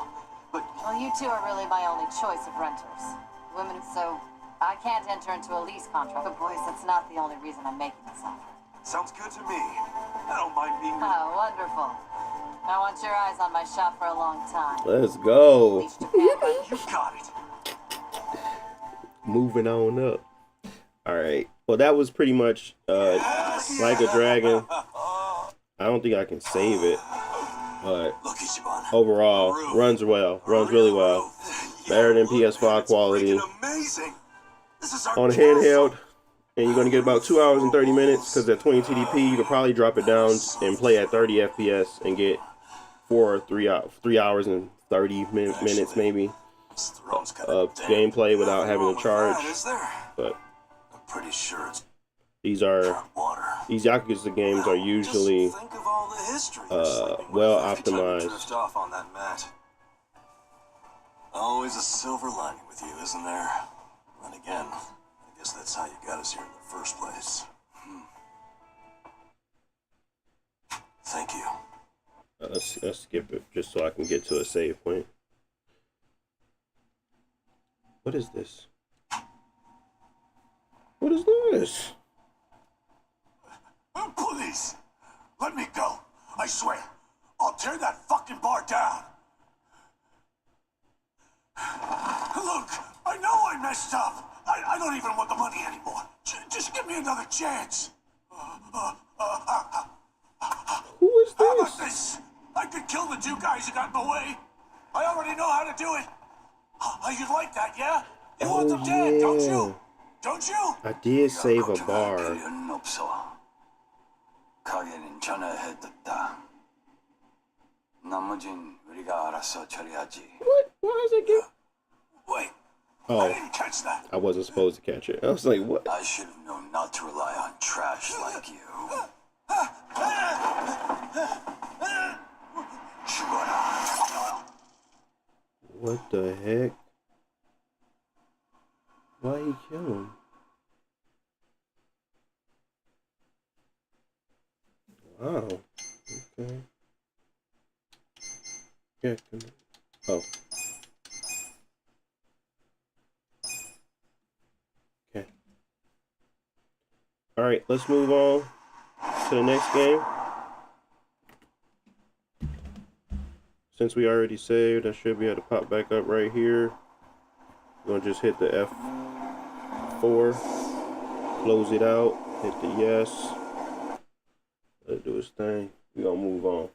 But Well, you two are really my only choice of renters. Women, so I can't enter into a lease contract. But boys, that's not the only reason I'm making this offer. sounds good to me. I don't mind being... Oh, wonderful. I want your eyes on my shop for a long time. Let's go. Bleach Japan, but You got it. Moving on up. All right. Well, that was pretty much Like a Dragon. I don't think I can save it, but Look, Ichiban. overall, runs really well. Better than PS5 quality. Amazing. This is our On handheld, and you're gonna get about 2 hours and 30 minutes because at 20 TDP, you could probably drop it down and play at 30 FPS and get 3 hours and 30 minutes maybe This throne's got of a damn gameplay without nothing having wrong to with charge. that, is there? But I'm pretty sure it's these are water. these Yakuza games are usually Just think of all the history well every time you optimized. drift off on that mat. Always a silver lining with you, isn't there? Then again, I guess that's how you got us here in the first place. Thank you. Let's skip it just so I can get to a save point. What is this? What is this? Please, let me go. I swear, I'll tear that fucking bar down. Look, I know I messed up. I don't even want the money anymore. Just give me another chance. Who is How about this? this? I could kill the two guys who got in the way. I already know how to do it. You'd like that, yeah? You want them dead, don't you? Don't you? I did save a bar. 가게는 전화해뒀다. 나머진 우리가 알아서 처리하지. What? Why is it get? Wait, I Oh, didn't catch that. I wasn't supposed to catch it. I was like, what? I should have known not to rely on trash like you. 죽어라. What the heck? Why he kill him? Wow. Okay. Yeah. Oh. Okay. All right. Let's move on to the next game. Since we already saved, I should be able to pop back up right here. We're gonna just hit the F4, close it out, hit the yes. Let it do its thing. We're gonna move on.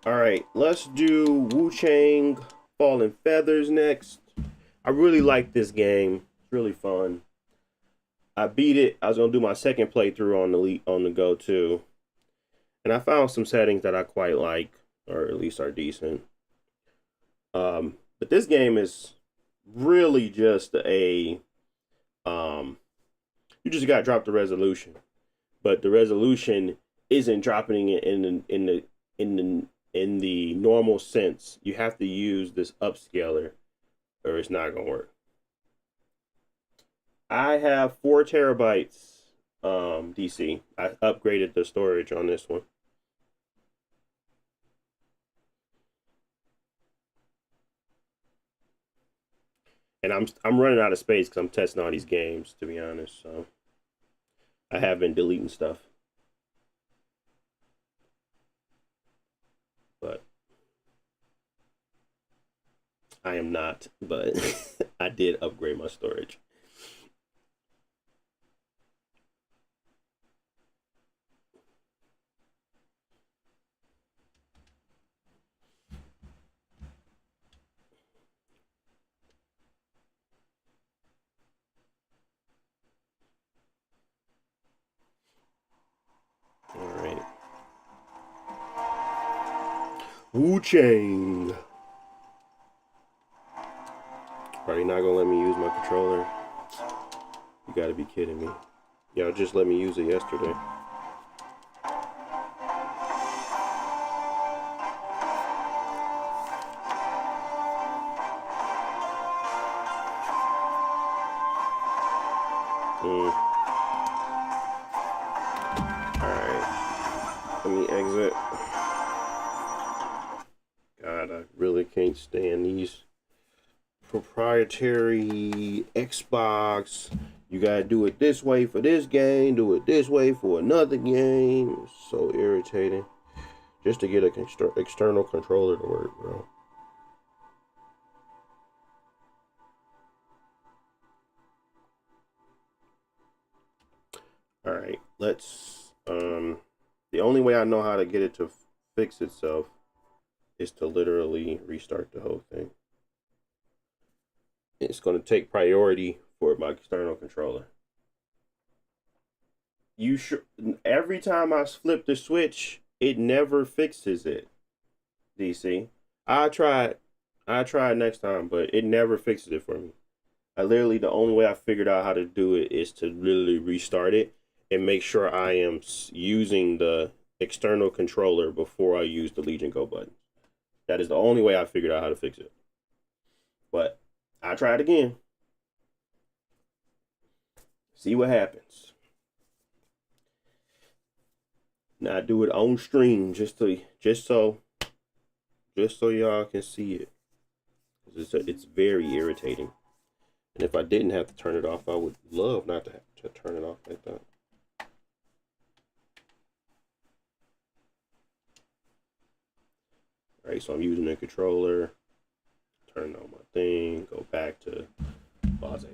Alright, let's do Wu Chang Fallen Feathers next. I really like this game. It's really fun. I beat it. I was gonna do my second playthrough on the go too. And I found some settings that I quite like, or at least are decent. But this game is really just a you just gotta drop the resolution, but the resolution isn't dropping it in the normal sense. You have to use this upscaler, or it's not gonna work. I have 4 terabytes DC. I upgraded the storage on this one. And I'm running out of space because I'm testing all these games, to be honest. So I have been deleting stuff. But I am not, but I did upgrade my storage. Wu Chang. Are you not gonna let me use my controller? You gotta be kidding me. Y'all just let me use it yesterday. Alright. Let me exit. God, I really can't stand these proprietary Xbox. You gotta do it this way for this game, do it this way for another game. It's so irritating. Just to get an external controller to work, bro. Alright, let's, the only way I know how to get it to fix itself is to literally restart the whole thing. It's going to take priority for my external controller. Every time I flip the switch, it never fixes it. DC. I tried next time, but it never fixes it for me. The only way I figured out how to do it is to literally restart it and make sure I am using the external controller before I use the Legion Go button. That is the only way I figured out how to fix it. But I tried again. See what happens. Now I do it on stream just so y'all can see it. It's very irritating. And if I didn't have to turn it off, I would love not to have to turn it off like that. All right, so I'm using the controller. Turn on my thing. Go back to blase.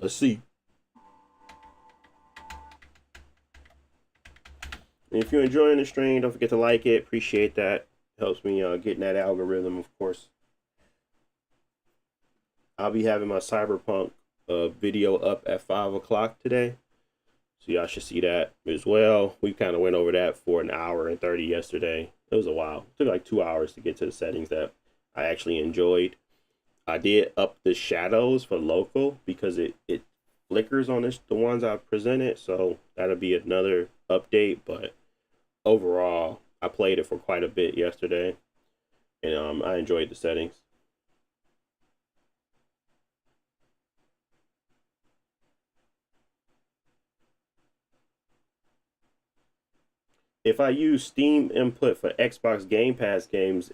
Let's see. And if you're enjoying the stream, don't forget to like it. Appreciate that. Helps me getting that algorithm, of course. I'll be having my Cyberpunk video up at 5 o'clock today. So y'all should see that as well. We kind of went over that for an hour and 30 yesterday. It was a while. It took like 2 hours to get to the settings that I actually enjoyed. I did up the shadows for local because it flickers on the ones I presented. So that'll be another update. But overall, I played it for quite a bit yesterday. And I enjoyed the settings. If I use Steam input for Xbox Game Pass games,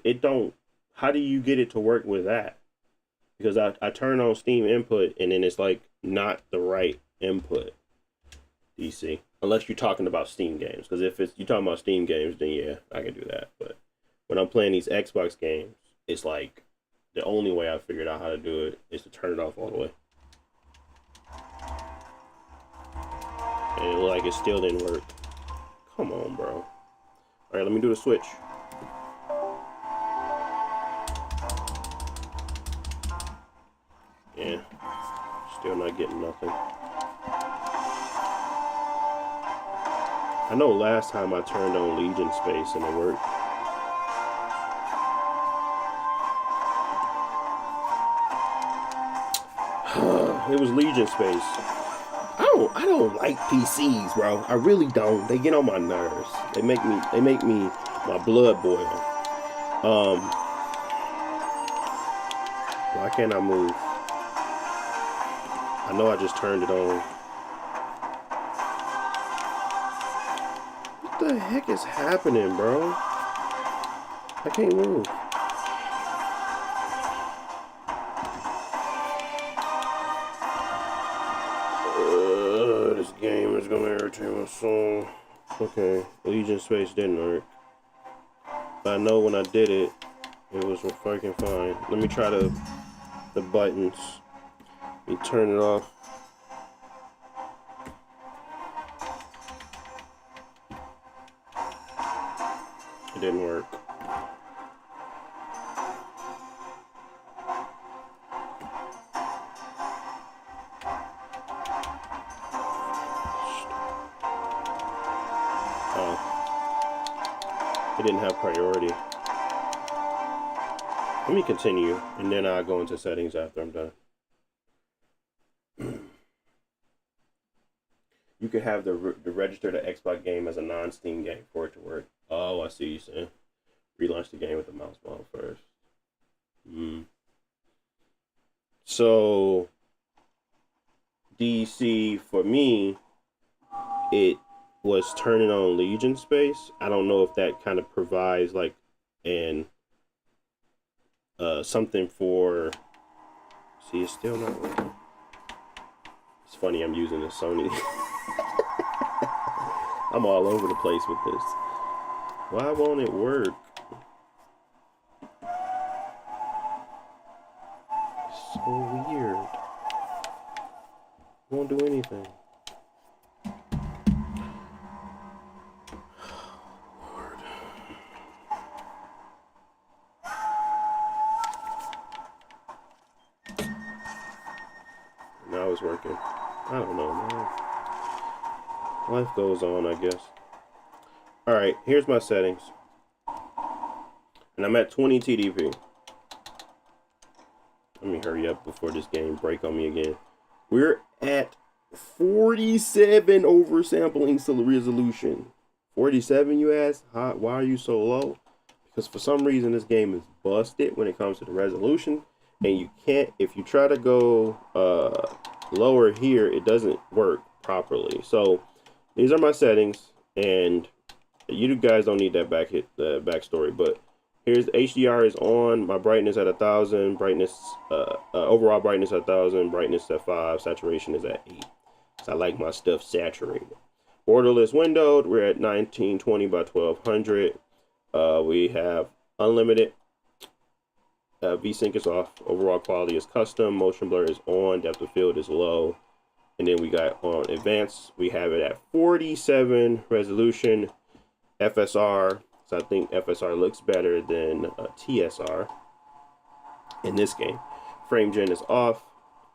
how do you get it to work with that? Because I turn on Steam input and then it's like not the right input. DC. Unless you're talking about Steam games. Because if you're talking about Steam games, then yeah, I can do that. But when I'm playing these Xbox games, it's like the only way I figured out how to do it is to turn it off all the way. And it looked like it still didn't work. Come on, bro. All right, let me do the switch. Yeah, still not getting nothing. I know last time I turned on Legion Space and it worked. It was Legion Space. I don't like PCs, bro. I really don't. They get on my nerves. They make me my blood boil. Why can't I move? I know I just turned it on. What the heck is happening, bro? I can't move. This game is gonna irritate my soul. Okay, Legion Space didn't work. But I know when I did it, it was fucking fine. Let me try the buttons. Let me turn it off. It didn't work. It didn't have priority. Let me continue, and then I'll go into settings after I'm done. You could have the register the Xbox game as a non-Steam game for it to work. Oh, I see you saying. Relaunch the game with the mouse button first. So, DC, for me, it was turning on Legion space. I don't know if that kind of provides like an something for. See, it's still not working. It's funny, I'm using a Sony. I'm all over the place with this. Why won't it work? It's so weird. It won't do anything. Lord. Now it's working. I don't know, man. Life goes on, I guess. Alright, here's my settings. And I'm at 20 TDP. Let me hurry up before this game break on me again. We're at 47 oversampling resolution. 47, you ask? Why are you so low? Because for some reason this game is busted when it comes to the resolution. And you can't, if you try to go lower here, it doesn't work properly. So these are my settings, and you guys don't need that backstory, but here's HDR is on, my brightness at 1000, brightness overall brightness at 1000, brightness at 5, saturation is at 8. So I like my stuff saturated. Borderless windowed, we're at 1920 by 1200. We have unlimited. VSync is off. Overall quality is custom. Motion blur is on. Depth of field is low. And then we got on advanced, we have it at 47 resolution. FSR, so I think FSR looks better than TSR in this game. Frame gen is off.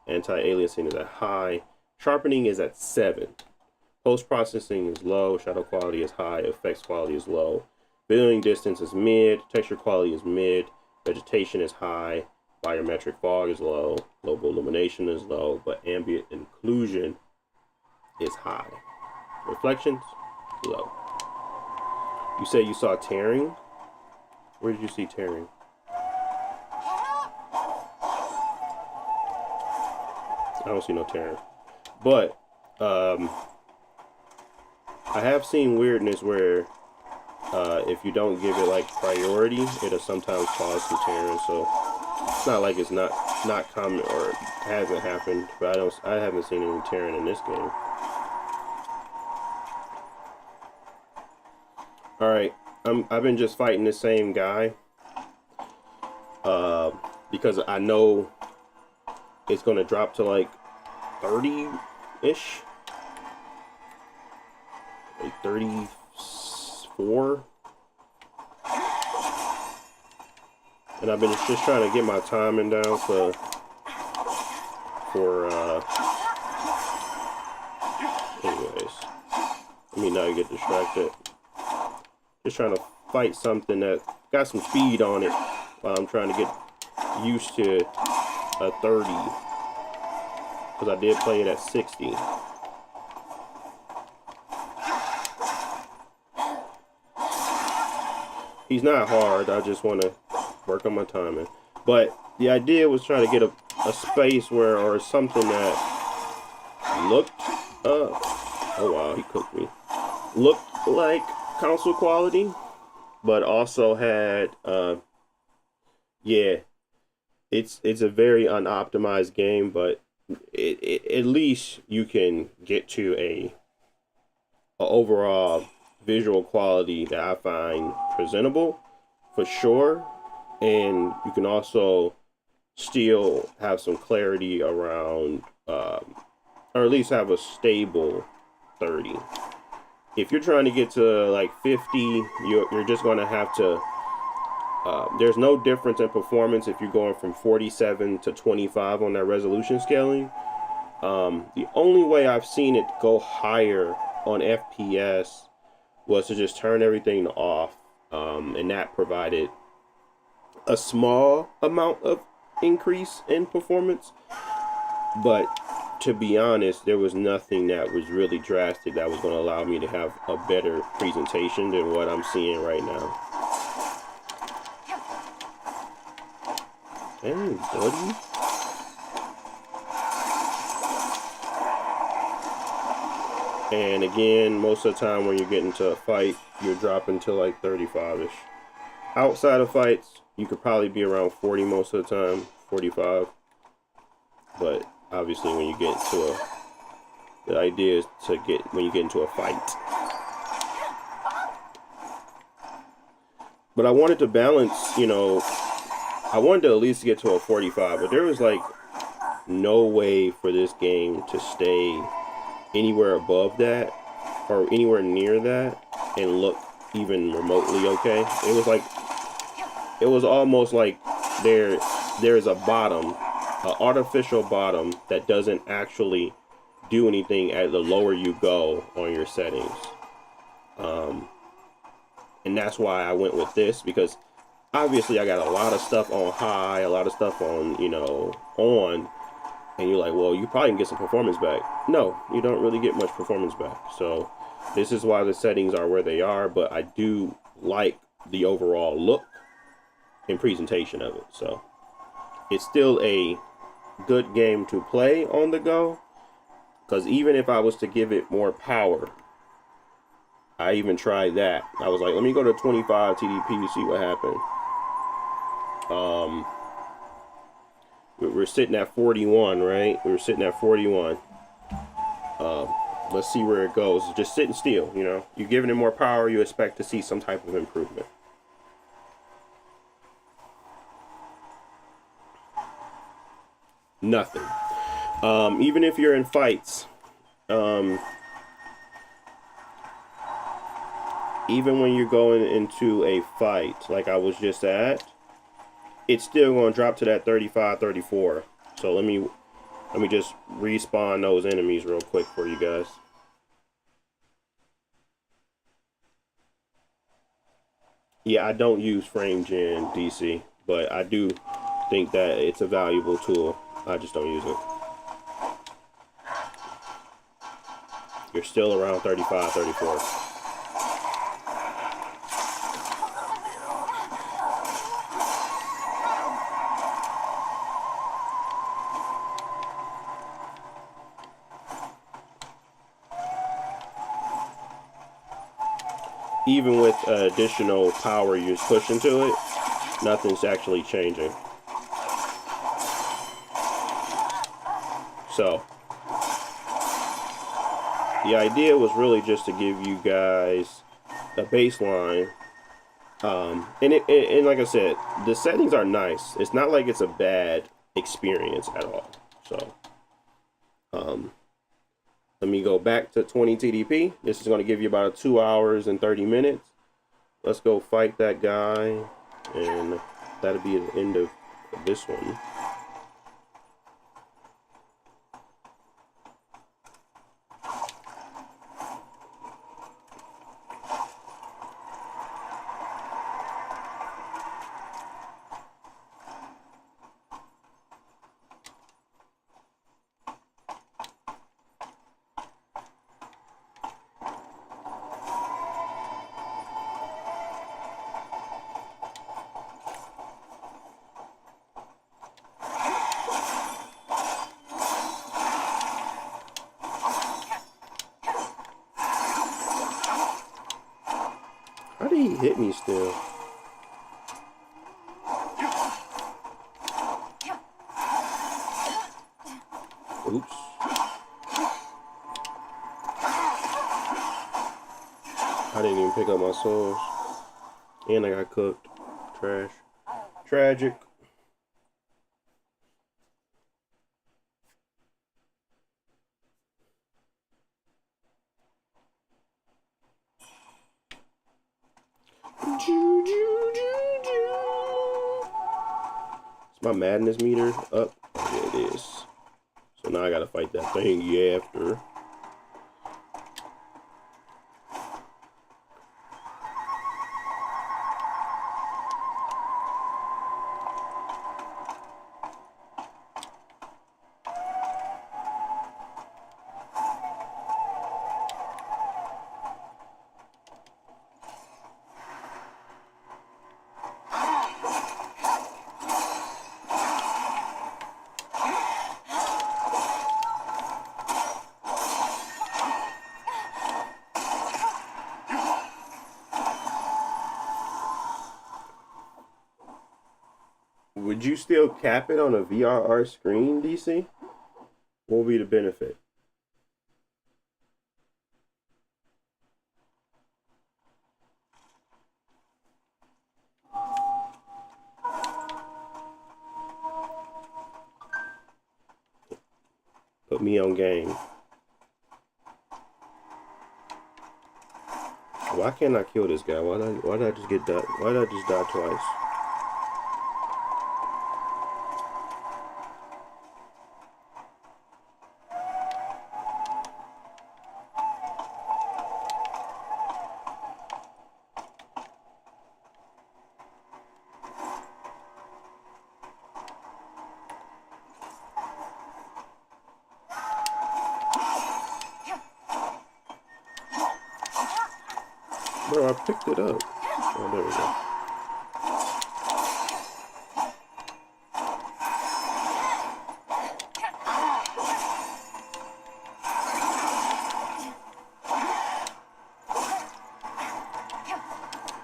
Anti-aliasing is at high. Sharpening is at 7. Post-processing is low. Shadow quality is high. Effects quality is low. Viewing distance is mid. Texture quality is mid. Vegetation is high. Biometric fog is low. Global illumination is low, but ambient inclusion is high. Reflections, low. You say you saw tearing? Where did you see tearing? I don't see no tearing. But I have seen weirdness where if you don't give it like priority, it'll sometimes cause some tearing. So it's not like it's not common or hasn't happened, but I haven't seen any tearing in this game. All right, I've been just fighting the same guy because I know it's gonna drop to like 30-ish, like 34. And I've been just trying to get my timing down for anyways, let me not get distracted. Just trying to fight something that got some speed on it while I'm trying to get used to a 30, because I did play it at 60. He's not hard, I just want to work on my timing. But the idea was trying to get a space where, or something that looked oh wow, he cooked me, looked like console quality, but also had yeah, it's a very unoptimized game, but at least you can get to a overall visual quality that I find presentable for sure. And you can also still have some clarity around, or at least have a stable 30. If you're trying to get to like 50, you're just going to have to, there's no difference in performance if you're going from 47 to 25 on that resolution scaling. The only way I've seen it go higher on FPS was to just turn everything off and that provided a small amount of increase in performance. But to be honest, there was nothing that was really drastic that was going to allow me to have a better presentation than what I'm seeing right now. Dang, buddy. And again, most of the time when you get into a fight, you're dropping to like 35-ish. Outside of fights, you could probably be around 40 most of the time, 45. But obviously when you get into the idea is to when you get into a fight. But I wanted to balance, you know, I wanted to at least get to a 45, but there was like no way for this game to stay anywhere above that or anywhere near that and look even remotely okay. It was like, it was almost like there's a bottom, an artificial bottom that doesn't actually do anything at the lower you go on your settings. And that's why I went with this, because obviously I got a lot of stuff on high, a lot of stuff on, you know, on. And you're like, well, you probably can get some performance back. No, you don't really get much performance back. So this is why the settings are where they are. But I do like the overall look and presentation of it. So it's still a good game to play on the go. Because even if I was to give it more power, I even tried that. I was like, let me go to 25 TDP to see what happened. We're sitting at 41, right? We were sitting at 41. Let's see where it goes. Just sitting still, you know. You're giving it more power, you expect to see some type of improvement. Nothing. Even if you're in fights, even when you're going into a fight, like I was just at, it's still going to drop to that 35, 34. So let me just respawn those enemies real quick for you guys. Yeah, I don't use frame gen DC, but I do think that it's a valuable tool. I just don't use it. You're still around 35, 34. Even with additional power you push into it, nothing's actually changing. So the idea was really just to give you guys a baseline. And like I said, the settings are nice. It's not like it's a bad experience at all. So let me go back to 20 TDP. This is going to give you about 2 hours and 30 minutes. Let's go fight that guy, and that'll be the end of this one. How did he hit me still? Oops. I didn't even pick up my souls. And I got cooked. Trash. Tragic. Is my madness meter up? Oh, yeah, it is. So now I gotta fight that thing after. Would you still cap it on a VRR screen, DC? What would be the benefit? Put me on game. Why can't I kill this guy? Why did I just get that? Why did I just die twice? Bro, I picked it up. Oh, there we go.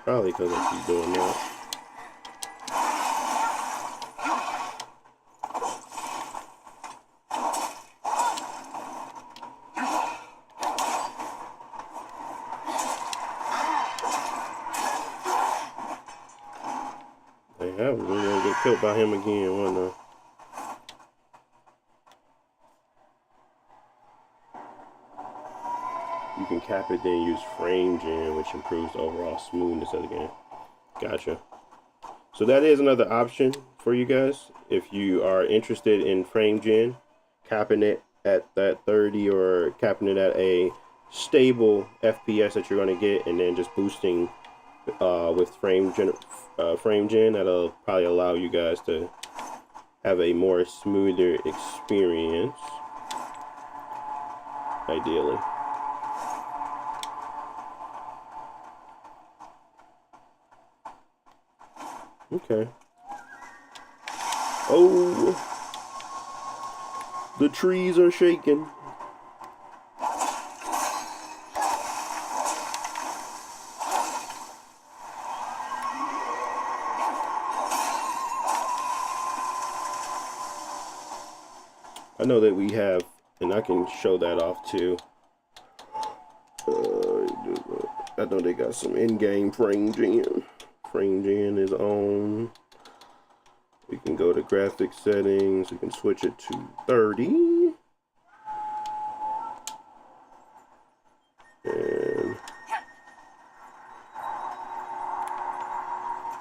Probably because I keep doing that. I was really gonna get killed by him again, wasn't I? You can cap it, then use frame gen, which improves the overall smoothness of the game. Gotcha. So that is another option for you guys. If you are interested in frame gen, capping it at that 30 or capping it at a stable FPS that you're going to get, and then just boosting with frame gen, that'll probably allow you guys to have a more smoother experience, ideally. Okay. Oh, the trees are shaking. I know that we have, and I can show that off too. I know they got some in-game frame gen. Frame gen is on. We can go to graphics settings. We can switch it to 30.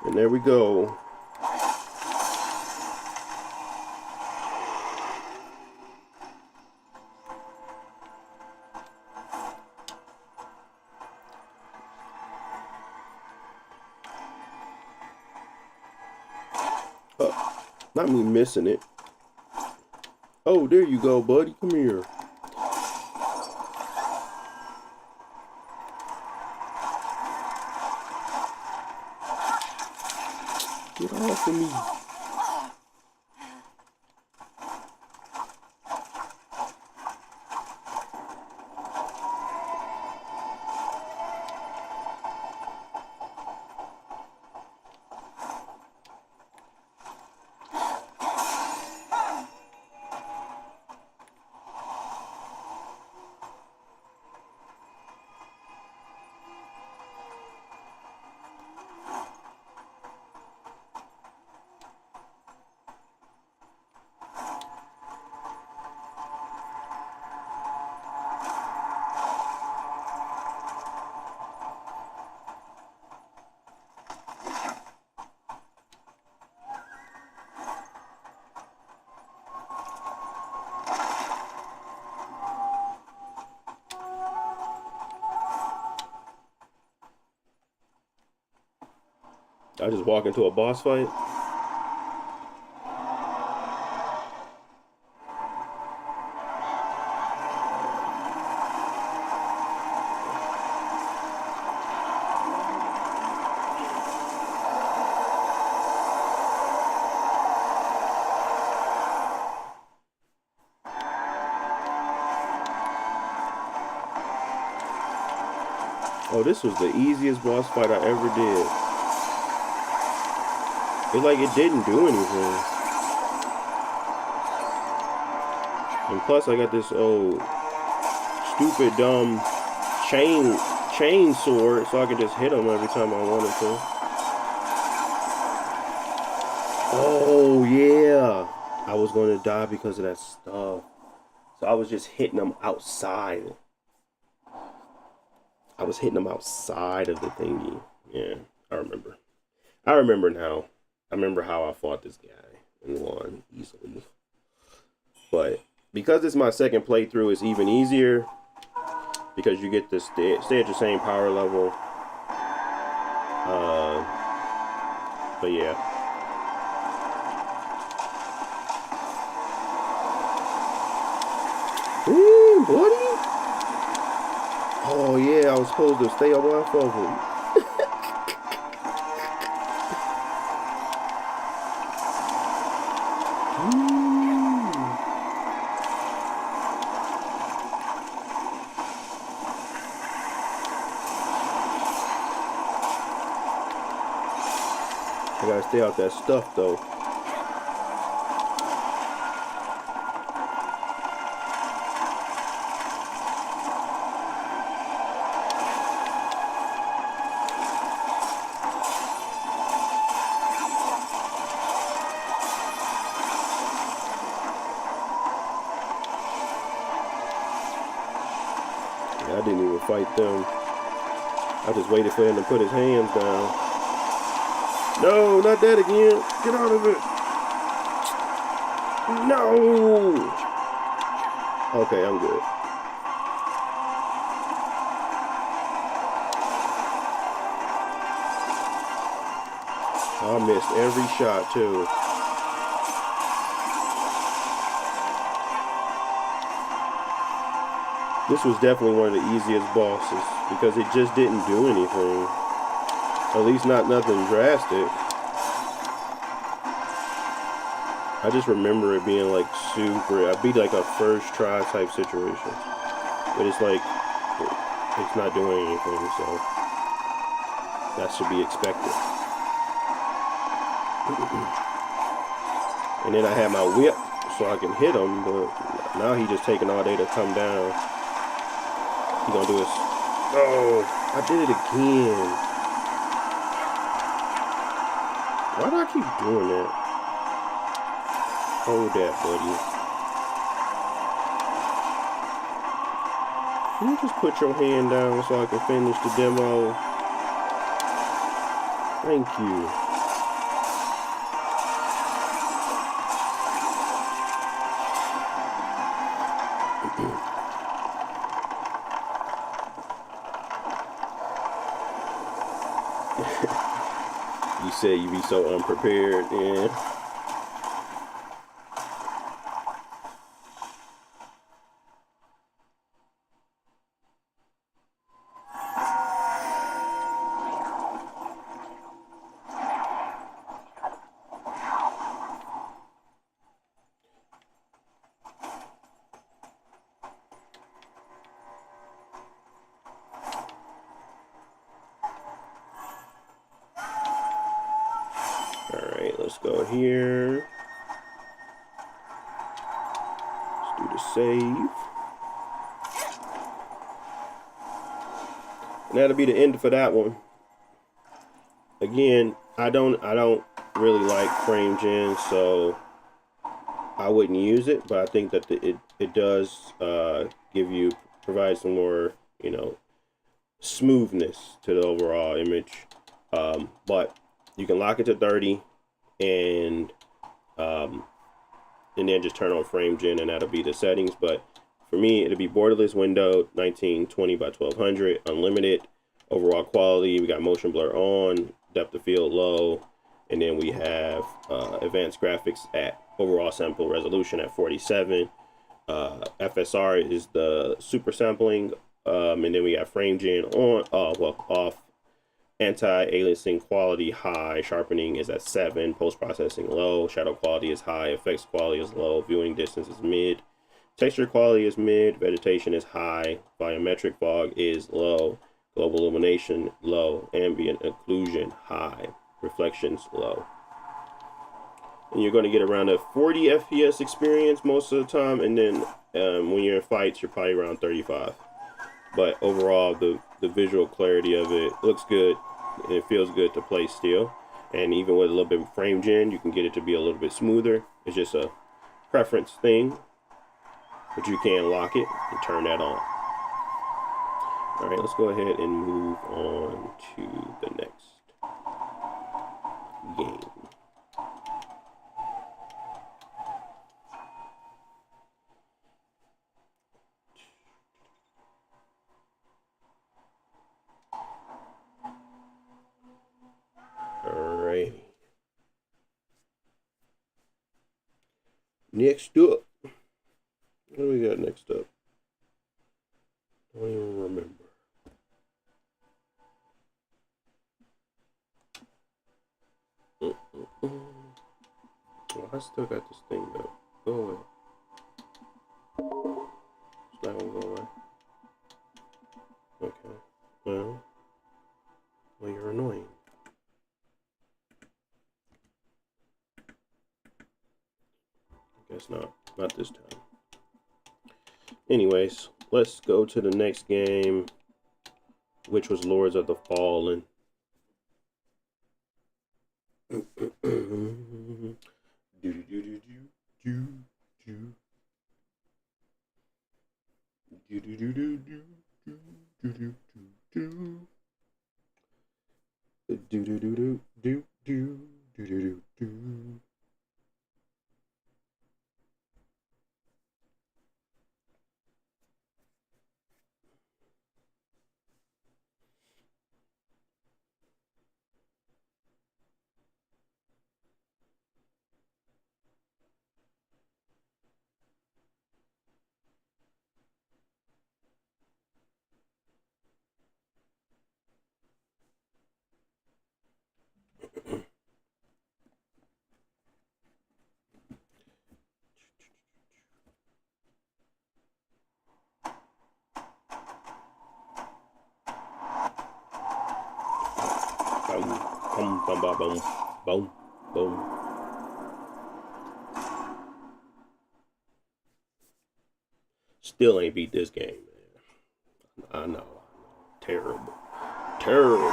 And there we go. Not me missing it. Oh, there you go, buddy. Come here. Get off of me. I just walk into a boss fight. Oh, this was the easiest boss fight I ever did. it didn't do anything. And plus I got this old stupid dumb chain sword, so I can just hit him every time I wanted to. Oh yeah, I was going to die because of that stuff. So I was just hitting them outside. I was hitting them outside of the thingy. Yeah, I remember. I remember now. I remember how I fought this guy and won easily. But because it's my second playthrough, it's even easier. Because you get to stay at the same power level. But yeah. Ooh, buddy. Oh yeah, I was supposed to stay away from him. I gotta stay out that stuff though. I didn't even fight them. I just waited for him to put his hands down. No, not that again. Get out of it. No. Okay, I'm good. I missed every shot too. This was definitely one of the easiest bosses because it just didn't do anything. At least not nothing drastic. I just remember it being like super, I'd be like a first try type situation. But it's like, it's not doing anything, so that should be expected. And then I had my whip so I can hit him, but now he just taking all day to come down. He gonna do his, oh, I did it again. Why do I keep doing that? Hold that, buddy. Can you just put your hand down so I can finish the demo? Thank you. You said you be so unprepared, yeah. Alright, let's go here. Let's do the save. And that'll be the end for that one. Again, I don't really like frame gen, so I wouldn't use it, but I think that it does provide some more, you know, smoothness to the overall image. But you can lock it to 30 and then just turn on frame gen, and that'll be the settings. But for me, it'll be borderless window, 1920 by 1200, unlimited. Overall quality, we got motion blur on, depth of field low, and then we have advanced graphics at overall sample resolution at 47. FSR is the super sampling, and then we got frame gen on, off. Anti-aliasing quality high, sharpening is at 7, post-processing low, shadow quality is high, effects quality is low, viewing distance is mid, texture quality is mid, vegetation is high, volumetric fog is low, global illumination low, ambient occlusion high, reflections low. and you're going to get around a 40 FPS experience most of the time, and then when you're in fights, you're probably around 35. But overall, the visual clarity of it looks good, and it feels good to play still. And even with a little bit of frame gen, you can get it to be a little bit smoother. It's just a preference thing, but you can lock it and turn that on. All right, let's go ahead and move on to the next game. Alrighty. Next up. What do we got next up? I don't even remember. Well, I still got this thing though. Go away. It's not gonna go away. Okay. Well, you're annoying. I guess not. Not this time. Anyways, let's go to the next game, which was Lords of the Fallen. Boom, boom, boom, boom, boom, boom. Still ain't beat this game, man. I know. Terrible. Terrible.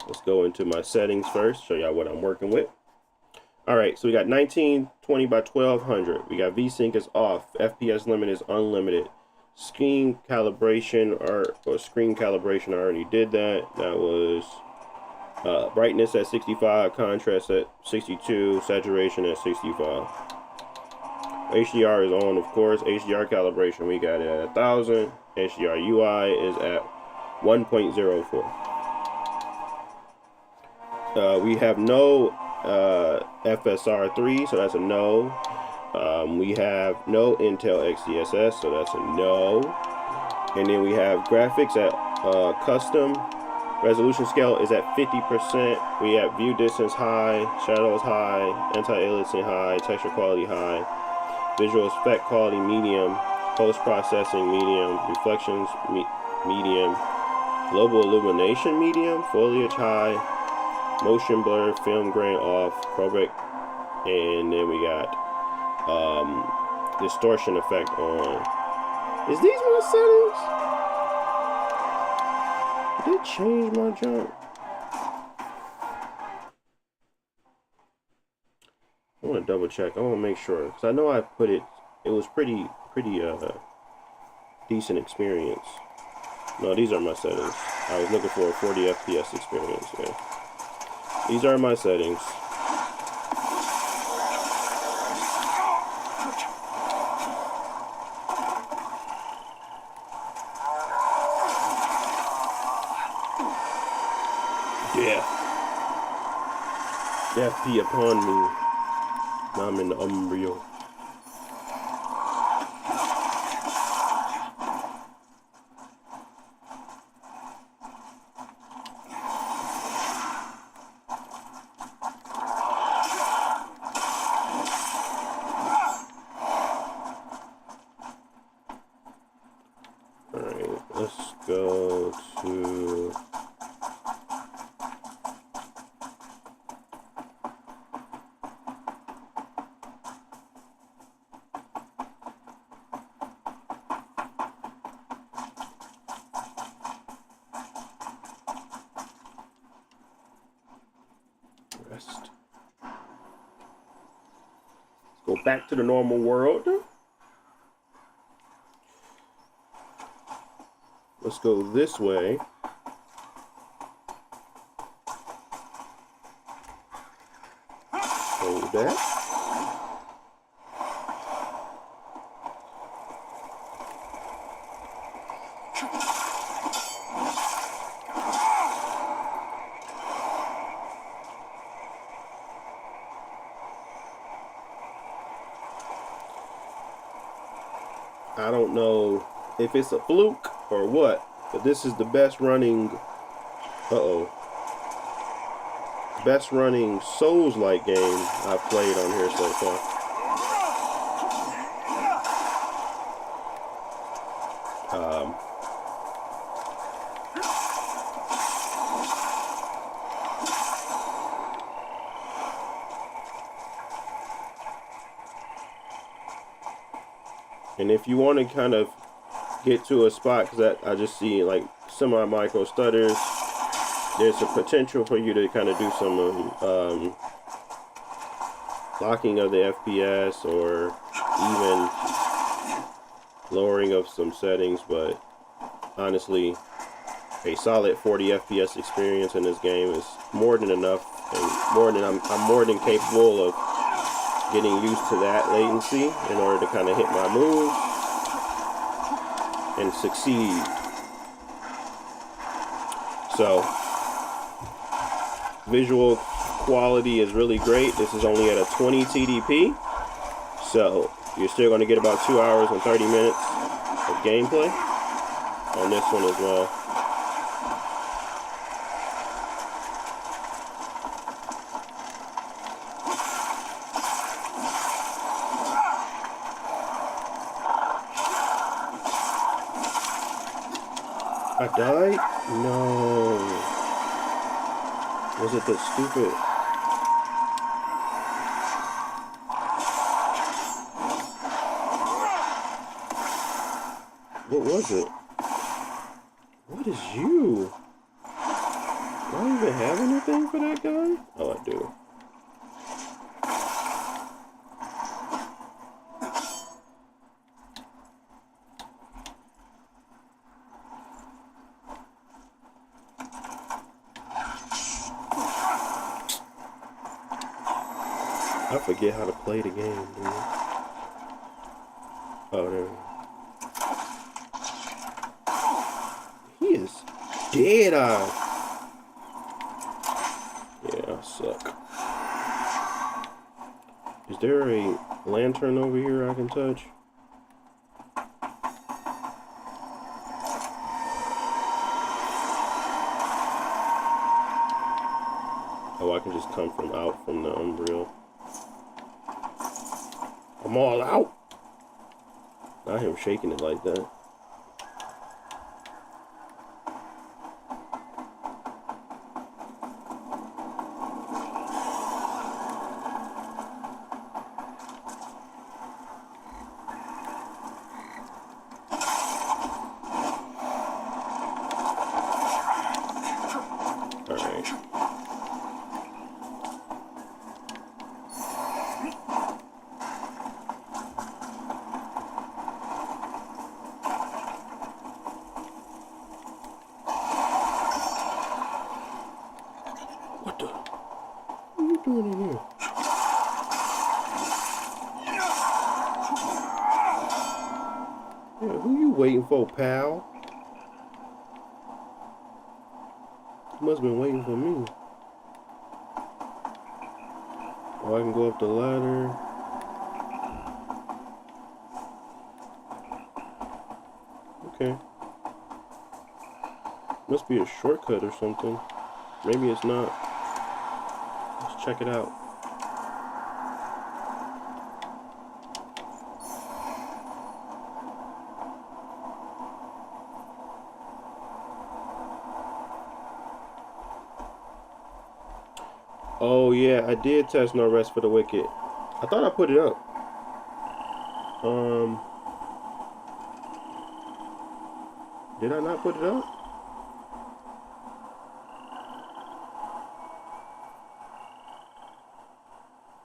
Let's go into my settings first, show y'all what I'm working with. All right, so we got 1920 by 1200. We got VSync is off. FPS limit is unlimited. Screen calibration or screen calibration, I already did that. That was brightness at 65, contrast at 62, saturation at 65. HDR is on, of course. HDR calibration, we got it at 1000. HDR UI is at 1.04. We have no FSR3, so that's a no. We have no Intel XeSS, so that's a no. And then we have graphics at custom. Resolution scale is at 50%. We have view distance high, shadows high, anti-aliasing high, texture quality high, visual effect quality medium, post-processing medium, reflections medium, global illumination medium, foliage high, motion blur, film grain off, Probec, and then we got distortion effect on. Is these my settings? Did it change my jump? I want to double check. I want to make sure, because I know I put it. It was pretty decent experience. No, these are my settings. I was looking for a 40 FPS experience. Yeah. These are my settings. Death be upon me. Now I'm in the Umbrio. Alright, let's go to go back to the normal world. Let's go this way. Hold that. I don't know if it's a fluke or what, but this is the best running, best running Souls-like game I've played on here so far. And if you want to kind of get to a spot, because I just see like semi-micro stutters, there's a potential for you to kind of do some locking of the FPS or even lowering of some settings. But honestly, a solid 40 FPS experience in this game is more than enough, and more than I'm more than capable of getting used to that latency in order to kind of hit my moves and succeed. So visual quality is really great. This is only at a 20 TDP, so you're still going to get about 2 hours and 30 minutes of gameplay on this one as well. I died? No. Was it the stupid... What was it? What is you? Do I even have anything for that guy? Oh, I do. I forget how to play the game, dude. Oh, there we go. He is dead-eyed. Yeah, I suck. Is there a lantern over here I can touch? Oh, I can just come out from the umbrella. I'm all out. Not him shaking it like that. All right. What the? What are you doing in here? Yeah, who you waiting for, pal? You must have been waiting for me. Oh, I can go up the ladder. Okay. Must be a shortcut or something. Maybe it's not. Let's check it out. Oh yeah, I did test No Rest for the Wicked. I thought I put it up. Did I not put it up?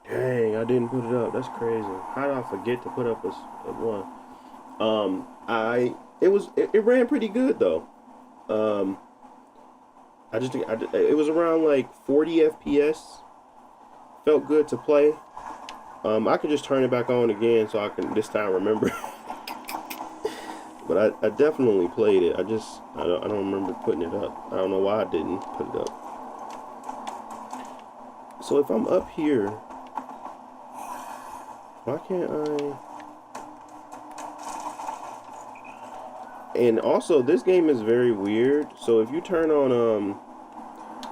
Dang, I I didn't put it up. That's crazy. How did I forget to put up a one? It ran pretty good though. It was around like 40 FPS. Felt good to play. I could just turn it back on again so I can this time remember. But I definitely played it. I don't remember putting it up. I don't know why I didn't put it up. So if I'm up here, why can't I? And also, this game is very weird. So if you turn on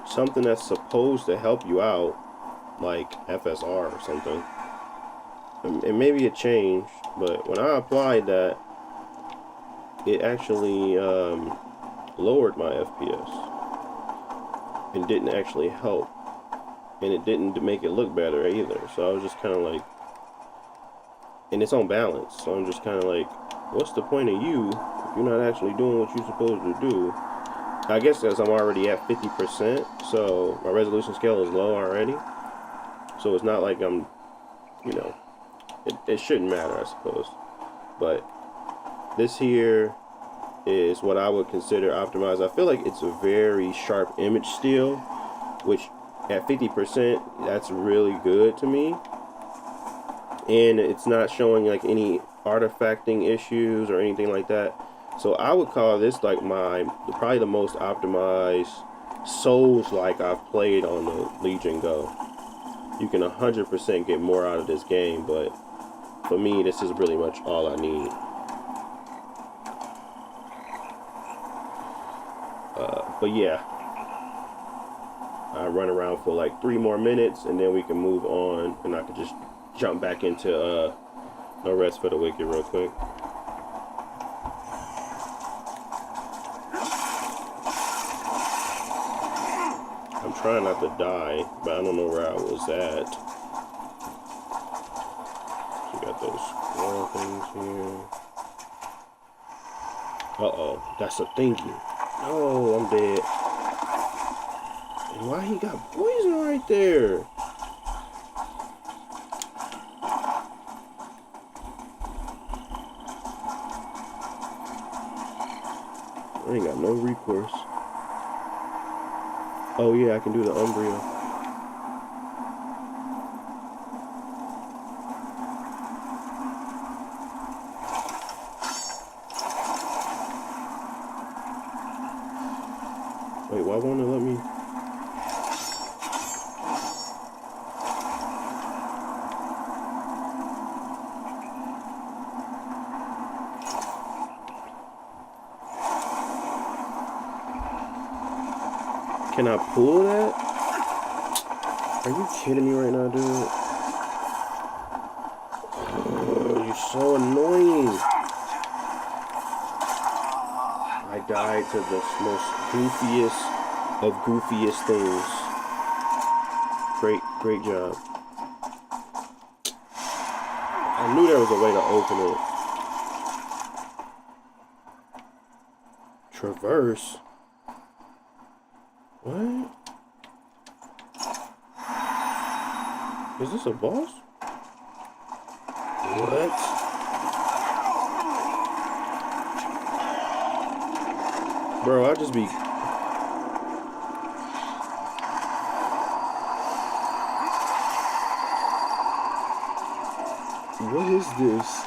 something that's supposed to help you out, like FSR or something, and maybe it changed, but when I applied that, it actually lowered my FPS and didn't actually help, and it didn't make it look better either. So I was just kind of like, and it's on balance, so I'm just kind of like, what's the point of you if you're not actually doing what you're supposed to do? I guess because I'm already at 50%, so my resolution scale is low already, so it's not like I'm, you know, it shouldn't matter, I suppose. But this here is what I would consider optimized. I feel like it's a very sharp image still, which at 50%, that's really good to me. And it's not showing like any artifacting issues or anything like that. So I would call this like probably the most optimized Souls-like I've played on the Legion Go. You can 100% get more out of this game, but for me, this is really much all I need. But yeah, I run around for like 3 more minutes, and then we can move on, and I can just jump back into No Rest for the Wicked real quick. I'm trying not to die, but I don't know where I was at. We got those small things here. Uh-oh, that's a thingy. No, I'm dead. And why he got poison right there? I ain't got no recourse. Oh yeah, I can do the Umbria. Wait, why won't it let me? Can I pull that? Are you kidding me right now, dude? Oh, you're so annoying. I died to the most goofiest of goofiest things. Great job. I knew there was a way to open it. Traverse? What? Is this a boss? What? Bro, I just be... What is this?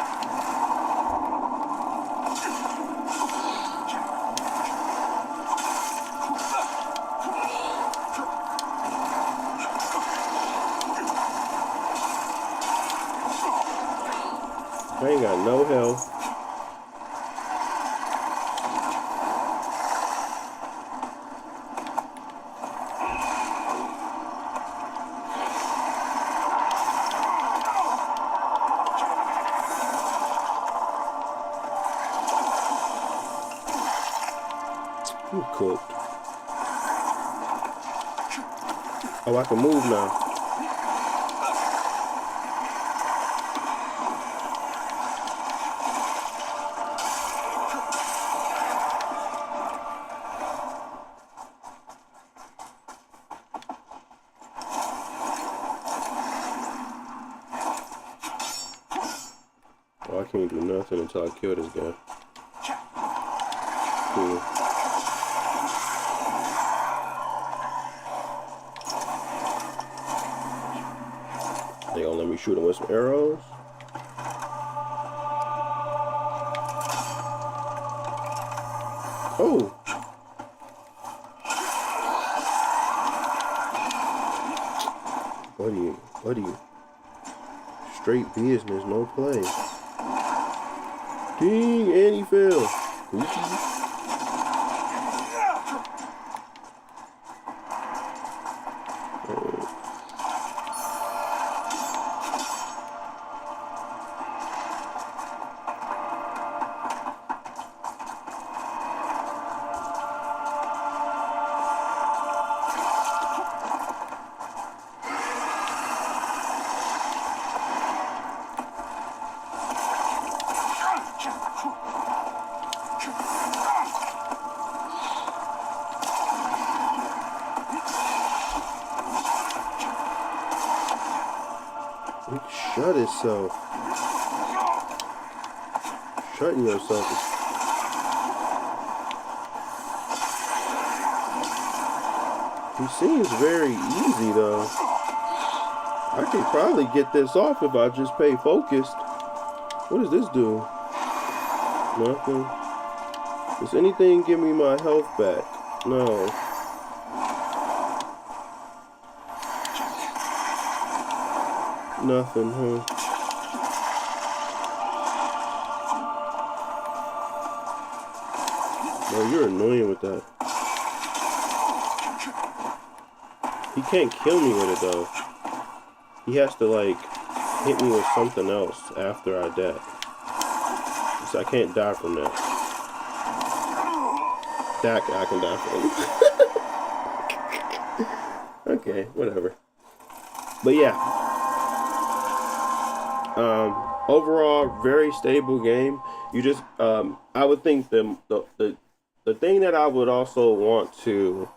I ain't got no health. I'm cooked. Oh, I can move now. Oh, I can't do nothing until I kill this guy. Cool. They gonna let me shoot him with some arrows? Oh! Buddy. Straight business, no play. Ding, and he fell. Goofy. Shut itself. Shutting yourself. He seems very easy though. I could probably get this off if I just stay focused. What does this do? Nothing. Does anything give me my health back? No. Nothing, huh? No, you're annoying with that. He can't kill me with it though. He has to like hit me with something else after I die. So I can't die from that. That I can die from. Okay, whatever. But yeah. Overall, very stable game. You just I would think the thing that I would also want to,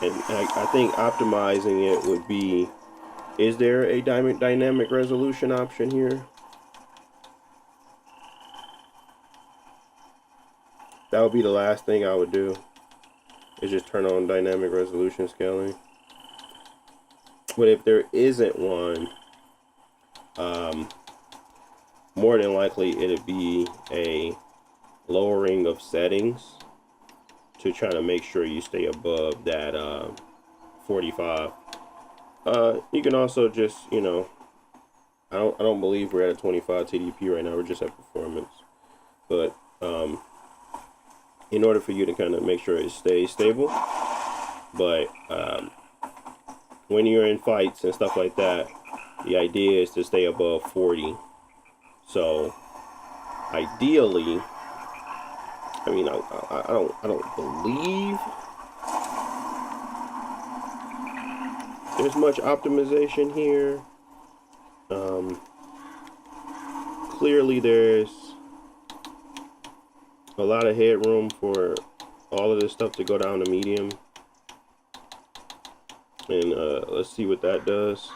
and I think optimizing it would be, is there a dynamic resolution option here? That would be the last thing I would do, is just turn on dynamic resolution scaling. But if there isn't one, more than likely it'd be a lowering of settings to try to make sure you stay above that 45. You can also just, you know, I don't believe we're at a 25 TDP right now. We're just at performance. But in order for you to kind of make sure it stays stable, but when you're in fights and stuff like that, the idea is to stay above 40. So ideally, I mean, I don't believe there's much optimization here. Clearly there's a lot of headroom for all of this stuff to go down to medium. And let's see what that does.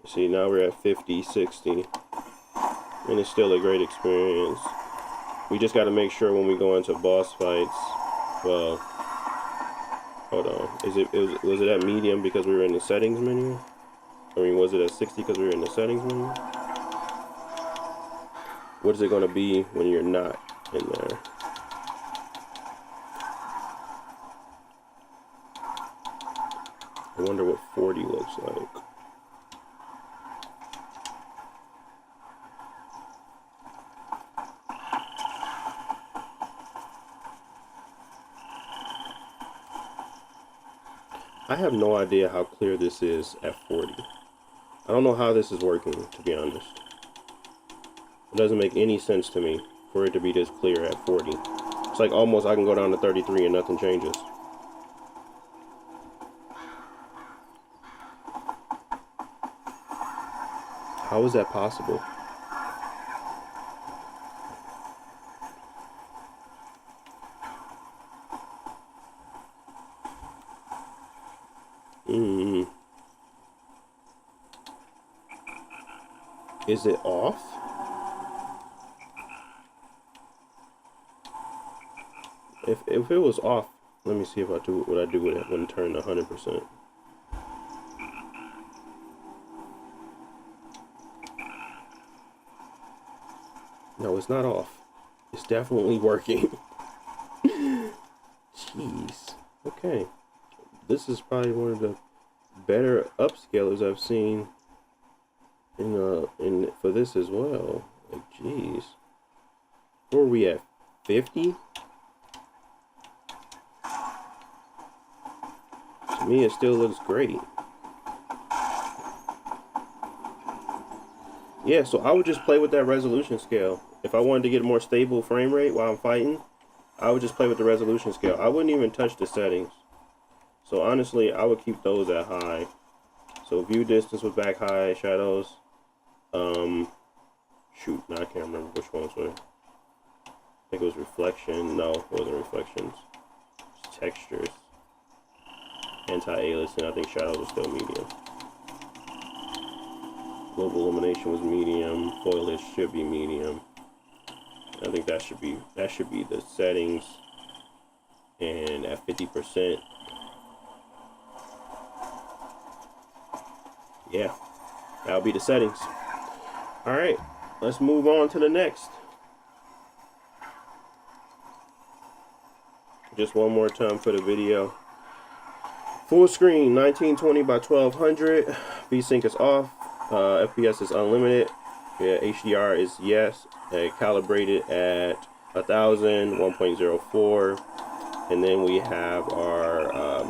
See, now we're at 50, 60. And it's still a great experience. We just got to make sure when we go into boss fights. Well, hold on. Was it at medium because we were in the settings menu? I mean, was it at 60 because we were in the settings menu? What is it going to be when you're not in there? I wonder what 40 looks like. I have no idea how clear this is at 40. I don't know how this is working, to be honest. It doesn't make any sense to me for it to be this clear at 40. It's like almost I can go down to 33 and nothing changes. How is that possible? Is it off? If it was off, let me see if I do what I do with it when it turned 100%. No, it's not off. It's definitely working. Jeez. Okay. This is probably one of the better upscalers I've seen in for this as well. Like, jeez. Where are we at? 50? To me, it still looks great. Yeah, so I would just play with that resolution scale. If I wanted to get a more stable frame rate while I'm fighting, I would just play with the resolution scale. I wouldn't even touch the settings. So honestly, I would keep those at high. So view distance was back high, shadows. Shoot, no, I can't remember which ones were. I think it was reflection. No, it wasn't reflections. It's textures. Anti-aliasing. I think shadows was still medium. Global illumination was medium. Foliage should be medium. I think that should be the settings. And at 50%. Yeah, that'll be the settings. All right, let's move on to the next. Just one more time for the video. Full screen, 1920 by 1200. VSync is off. FPS is unlimited. Yeah, HDR is yes. Calibrated at 1000, 1.04. And then we have our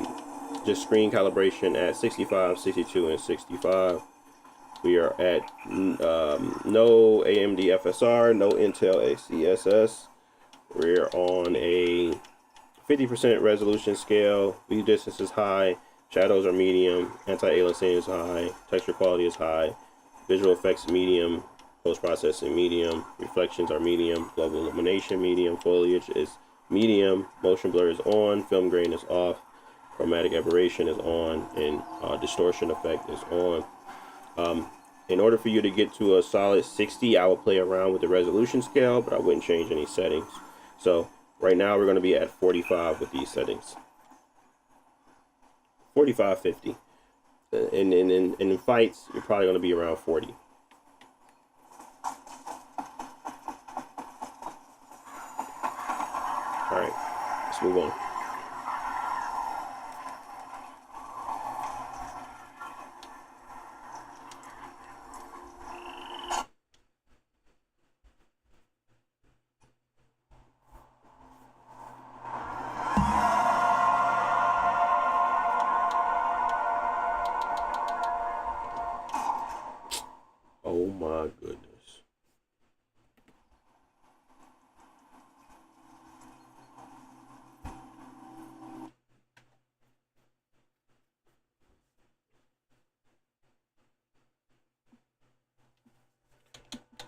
just screen calibration at 65, 62, and 65. We are at no AMD FSR, no Intel ACSS. We're on a 50% resolution scale. View distance is high. Shadows are medium. Anti-aliasing is high. Texture quality is high. Visual effects medium. Post-processing medium. Reflections are medium. Global illumination medium. Foliage is medium. Motion blur is on. Film grain is off. Chromatic aberration is on. And distortion effect is on. In order for you to get to a solid 60, I would play around with the resolution scale, but I wouldn't change any settings. So right now we're going to be at 45 with these settings. 45, 50. And in fights, you're probably going to be around 40. All right, let's move on. Oh my goodness.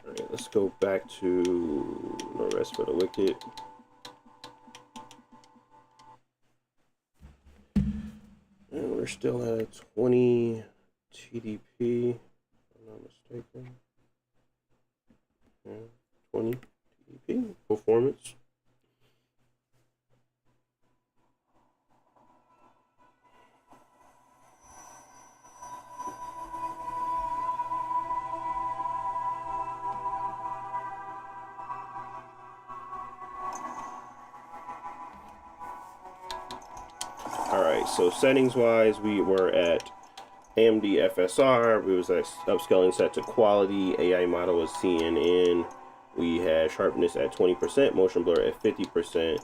All right, let's go back to No Rest for the Wicked. And we're still at 20 TDP, if I'm not mistaken. Yeah, 20 TDP performance. Alright, so settings wise, we were at AMD FSR, we was at upscaling set to quality, AI model was CNN, we had sharpness at 20%, motion blur at 50%,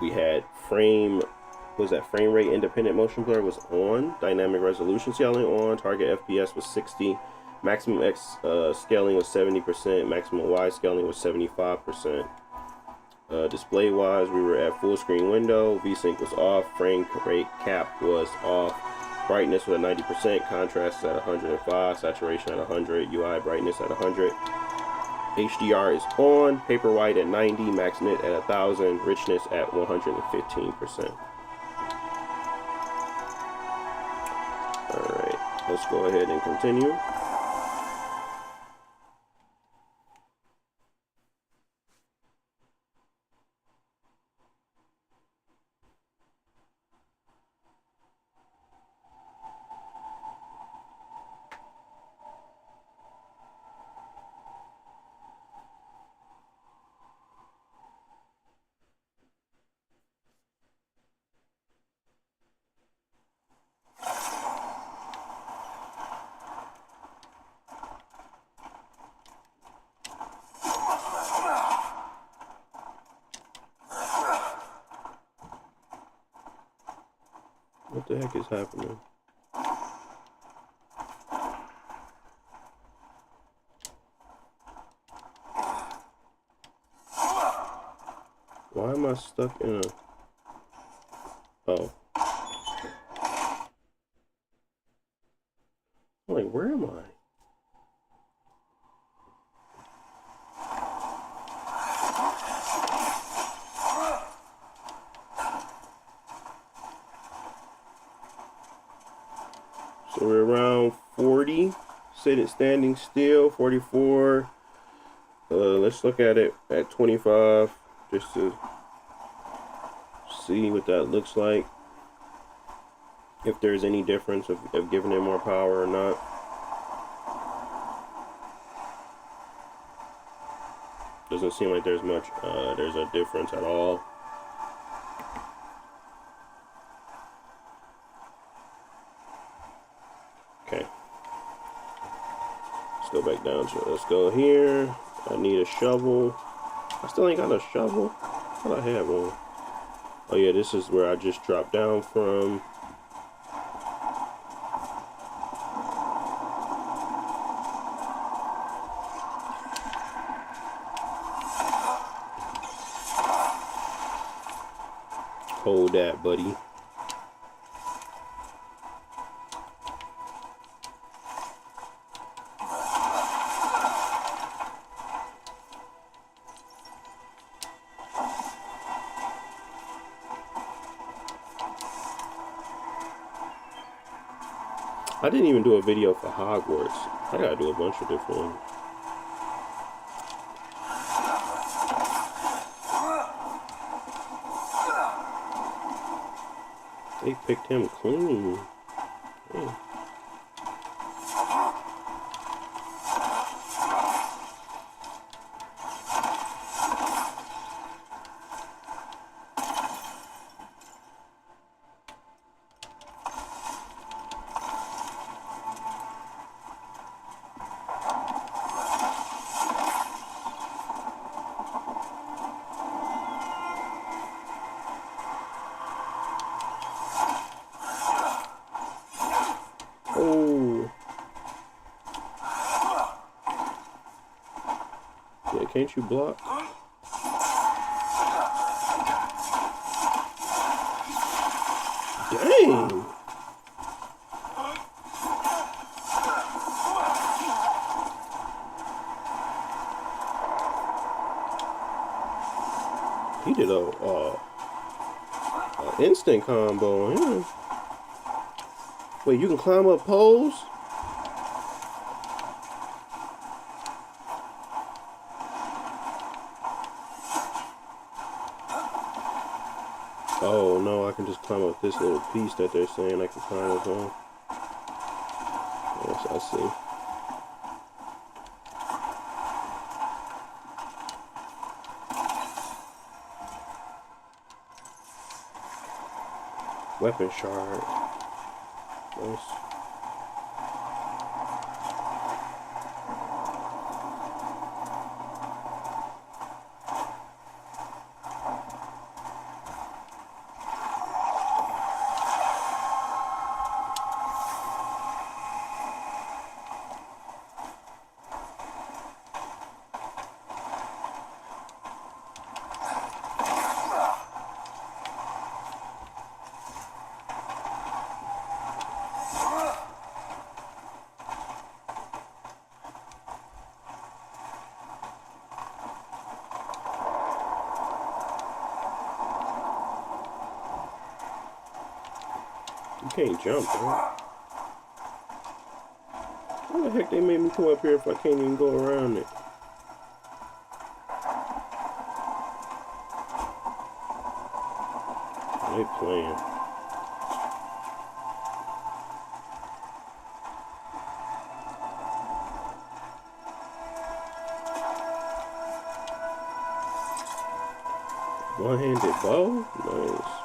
we had frame rate independent motion blur was on, dynamic resolution scaling on, target FPS was 60, maximum X scaling was 70%, maximum Y scaling was 75%. Display wise, we were at full screen window, VSync was off, frame rate cap was off, brightness was at 90%, contrast is at 105, saturation at 100, UI brightness at 100, HDR is on, paper white at 90, max nit at 1000, richness at 115%. Alright, let's go ahead and continue. the heck is happening? Why am I stuck in a... Oh. Like, where am I? So we're around 40. Standing still. 44. Let's look at it at 25 just to see what that looks like. If there's any difference of giving it more power or not. Doesn't seem like there's much, there's a difference at all. Okay. Let's go back down to it. Let's go here. I need a shovel. I still ain't got a shovel. What I have one? Oh yeah, this is where I just dropped down from. Hold that, buddy. I didn't even do a video for Hogwarts. I gotta do a bunch of different ones. They picked him clean. Yeah. Oh. Yeah, can't you block? Dang. He did a instant combo on him. Wait, you can climb up poles? Oh no, I can just climb up this little piece that they're saying I can climb up on. Yes, I see. Weapon shard. Nice. You can't jump, right? Why the heck they made me come up here if I can't even go around it? They playing. One-handed bow? Nice.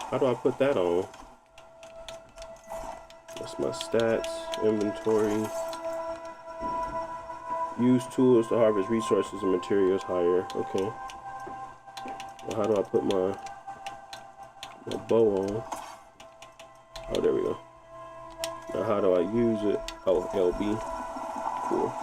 How do I put that on? That's my stats, inventory. Use tools to harvest resources and materials higher. Okay. Well, how do I put my bow on? Oh, there we go. Now how do I use it? Oh, LB. Cool.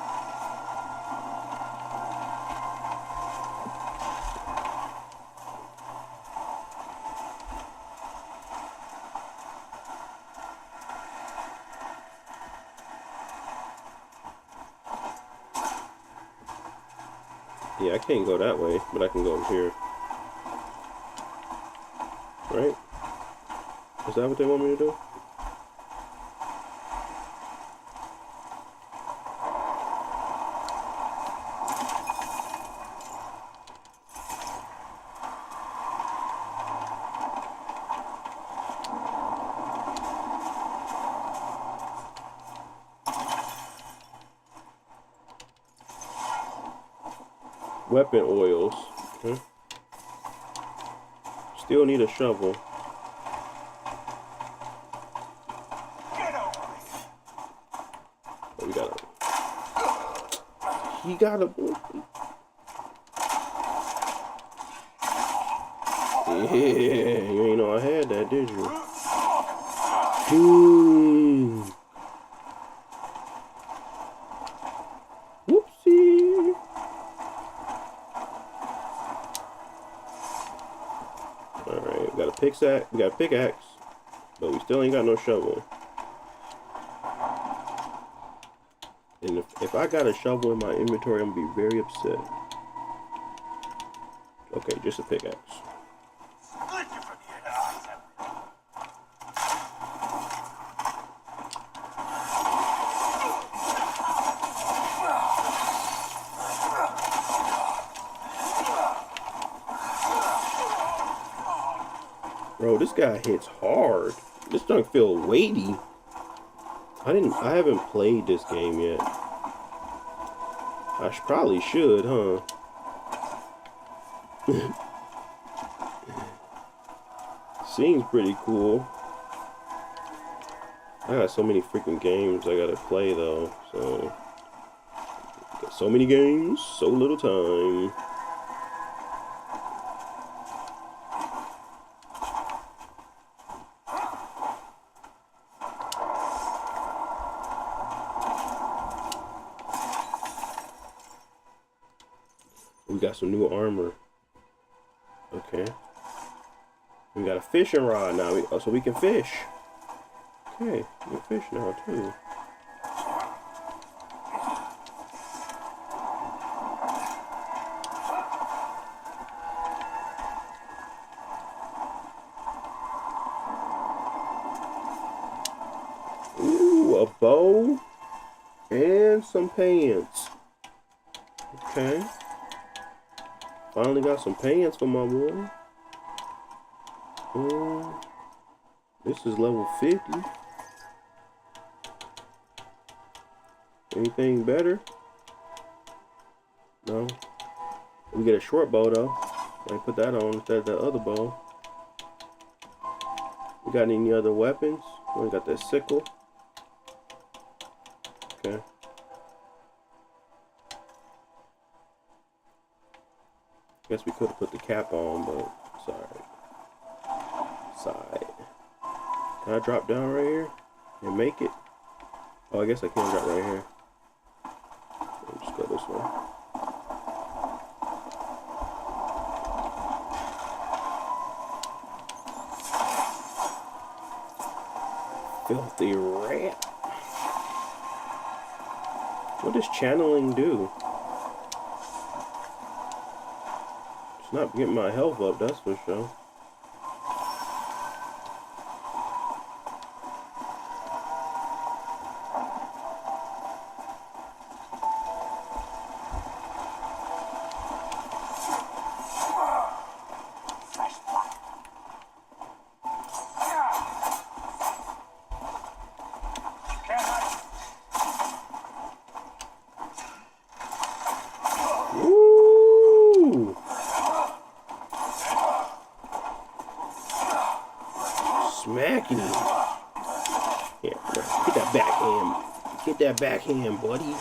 Yeah, I can't go that way, but I can go over here. Right? Is that what they want me to do? Weapon oils. Okay. Still need a shovel. Oh, we got it. He got a. Yeah, you ain't know I had that, did you? Whoopsie. Alright, we got a pickaxe. We got a pickaxe, but we still ain't got no shovel. And if I got a shovel in my inventory, I'm gonna be very upset. Okay, just a pickaxe. Bro, this guy hits hard. This don't feel weighty. I haven't played this game yet. I probably should, huh? Seems pretty cool. I got so many freaking games I gotta play though, so got so many games, so little time. We got some new armor. Okay. We got a fishing rod now, so we can fish. Okay, we can fish now too. Ooh, a bow and some pants. Okay. Finally got some pants for my boy. This is level 50. Anything better? No. We get a short bow though. I put that on instead of the other bow. We got any other weapons? We got that sickle. Okay. Guess we could have put the cap on, but sorry. Side. Can I drop down right here and make it? Oh, I guess I can drop right here. Let me just go this way. Filthy rat. What does channeling do? It's not getting my health up, that's for sure. Woo! Smacking him. Here, get that backhand. Get that backhand, buddy.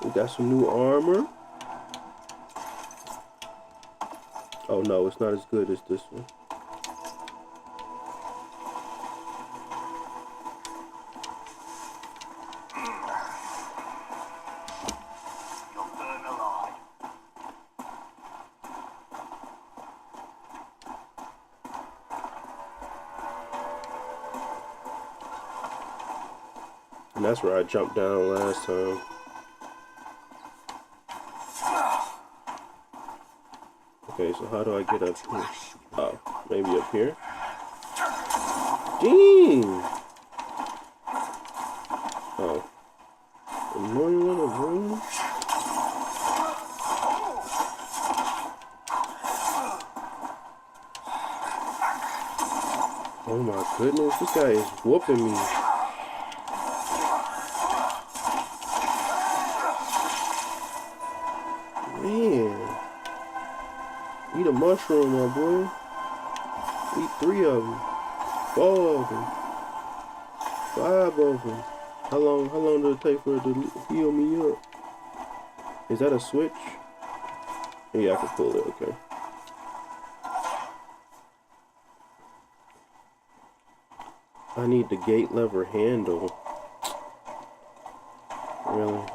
We got some new armor. Oh no, it's not as good as this one. You'll burn alive. And that's where I jumped down last time. Okay, so how do I get up here? Oh, maybe up here? Dang! Oh. Annoying little room? Oh my goodness, this guy is whooping me. Man. Eat a mushroom, my boy. Eat 3 of them. 4 of them. 5 of them. How long does it take for it to heal me up? Is that a switch? Yeah, I can pull it, okay. I need the gate lever handle. Really?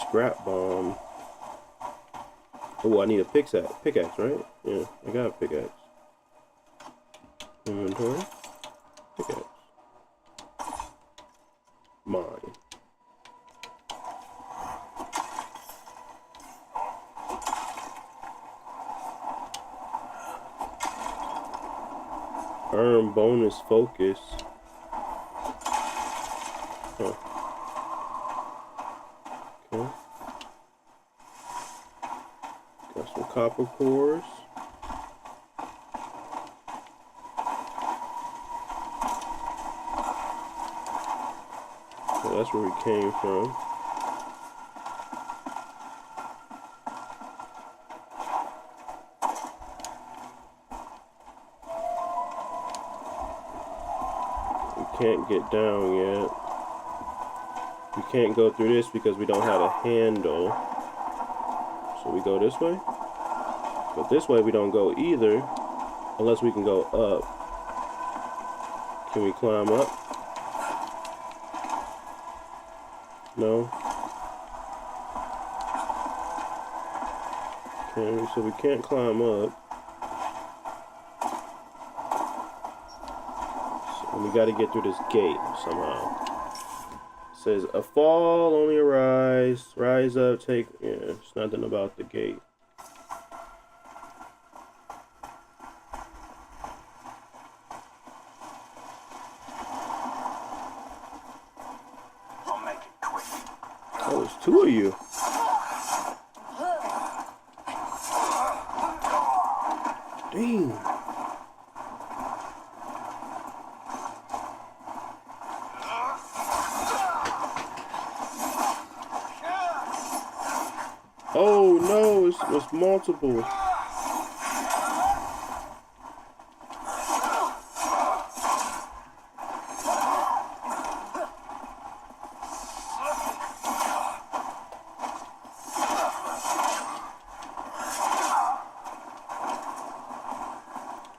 Scrap bomb. Oh, I need a pickaxe, right? Yeah, I got a pickaxe. Inventory. Pickaxe. Mine. Earn bonus focus. Huh. Okay. Got some copper cores. So that's where we came from. Can't get down yet. We can't go through this because we don't have a handle. So we go this way. But this way we don't go either. Unless we can go up. Can we climb up? No. Okay, so we can't climb up. We got to get through this gate somehow. It says a fall, only a rise. Rise up, take. Yeah, it's nothing about the gate. I'll make it quick. Oh, there's 2 of you. Dang. Oh no, it's multiple.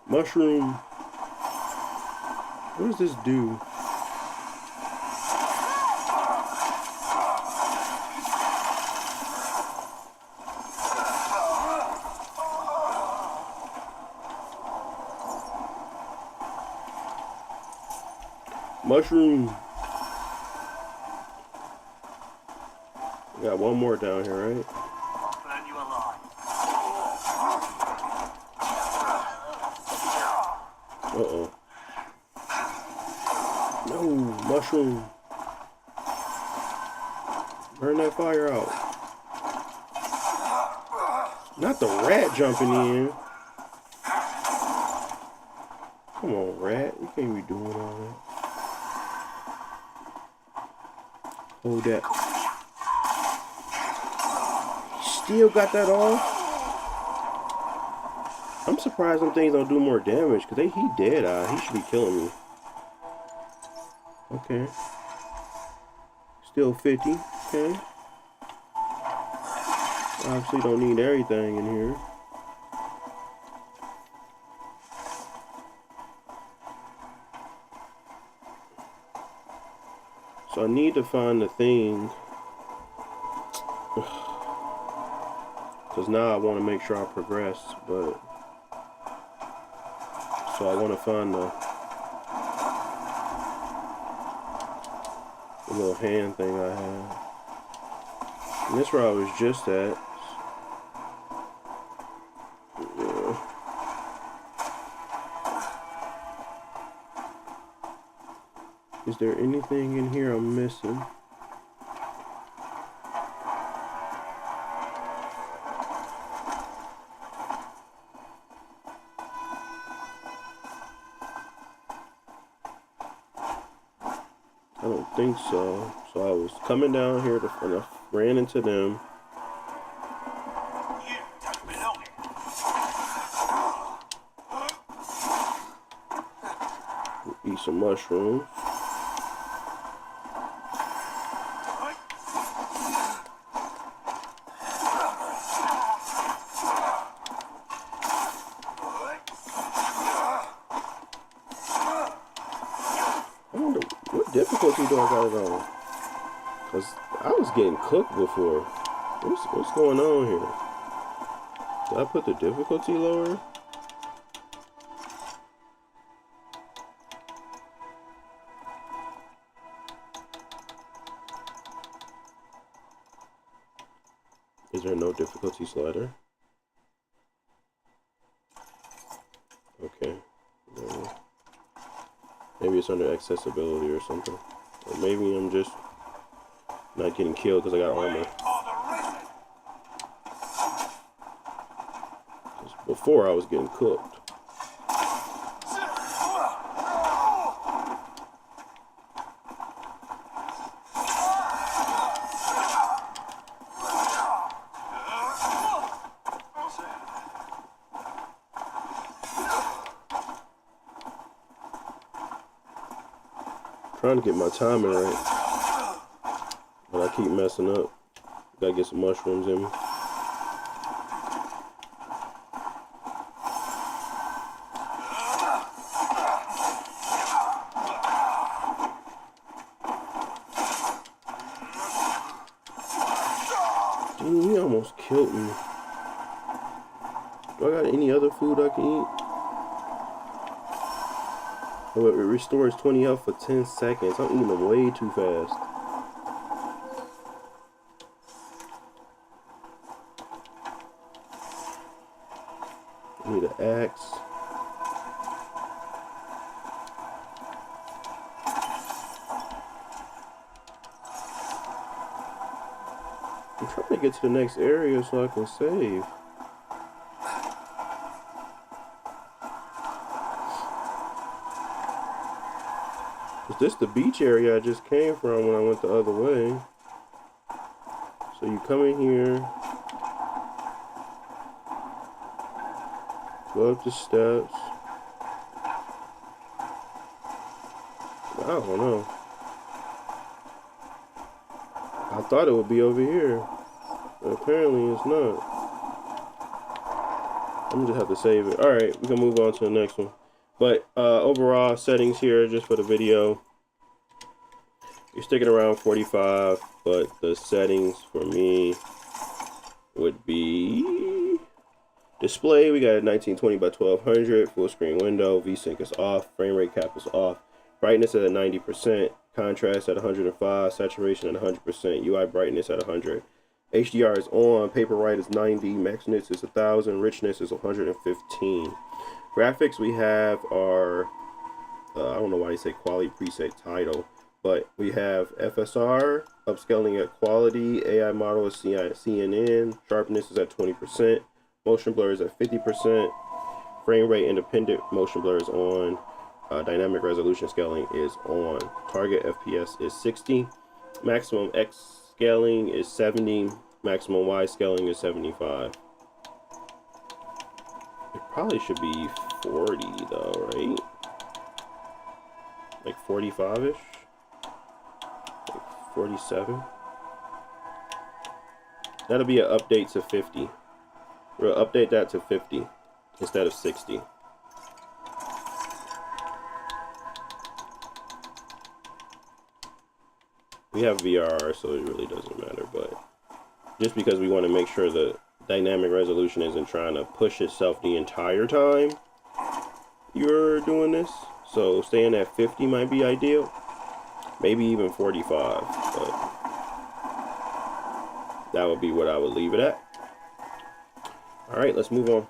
Mushroom. What does this do? Mushroom. We got one more down here, right? I'll burn you alive. Uh-oh. No, mushroom. Burn that fire out. Not the rat jumping in. Come on, rat. You can't be doing all that. Hold that. Still got that off? I'm surprised them things don't do more damage, because he dead eye. He should be killing me. Okay. Still 50. Okay. Obviously don't need everything in here. So I need to find the thing. Because now I want to make sure I progress, but so I want to find the little hand thing I had. And this where I was just at. Yeah. Is there anything in here I'm missing? I don't think so. So I was coming down here and I ran into them. You don't belong here. Eat some mushrooms. I wonder what difficulty do I got it on? Cause I was getting cooked before. What's going on here? Did I put the difficulty lower? Is there no difficulty slider? Okay. No. Maybe it's under accessibility or something. Or maybe I'm just not getting killed because I got armor. Before I was getting cooked. Trying to get my timing right, but I keep messing up. Gotta get some mushrooms in me. Dang, he almost killed me. Do I got any other food I can eat? Oh, it restores 20 health for 10 seconds. I'm eating them way too fast. I need an axe. I'm trying to get to the next area so I can save. Is this the beach area I just came from when I went the other way? So you come in here, go up the steps. I don't know. I thought it would be over here, but apparently it's not. I'm gonna just have to save it. Alright, we can move on to the next one. But overall settings here, just for the video, you're sticking around 45, but the settings for me would be display. We got a 1920 by 1200, full screen window, VSync is off, frame rate cap is off, brightness at 90%, contrast at 105, saturation at 100%, UI brightness at 100. HDR is on, Paperwhite is 90, maxness is 1000, richness is 115. Graphics we have are, I don't know why they say quality preset title, but we have FSR, upscaling at quality, AI model is CNN, sharpness is at 20%, motion blur is at 50%, frame rate independent motion blur is on, dynamic resolution scaling is on, target FPS is 60, maximum X scaling is 70, maximum Y scaling is 75. It probably should be 40 though, right? Like 45-ish? Like 47? That'll be an update to 50. We'll update that to 50 instead of 60. We have VRR, so it really doesn't matter, but just because we want to make sure the dynamic resolution isn't trying to push itself the entire time you're doing this. So staying at 50 might be ideal. Maybe even 45, but that would be what I would leave it at. All right, let's move on.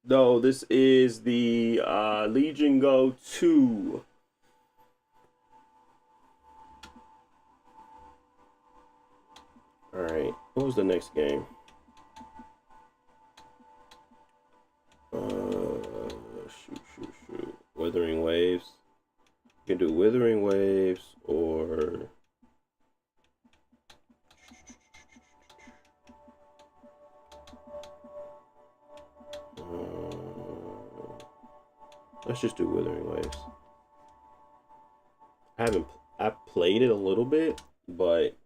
No, this is the Legion Go 2. All right, what was the next game? Shoot. Withering Waves. You can do Withering Waves or let's just do Withering Waves. I played it a little bit, but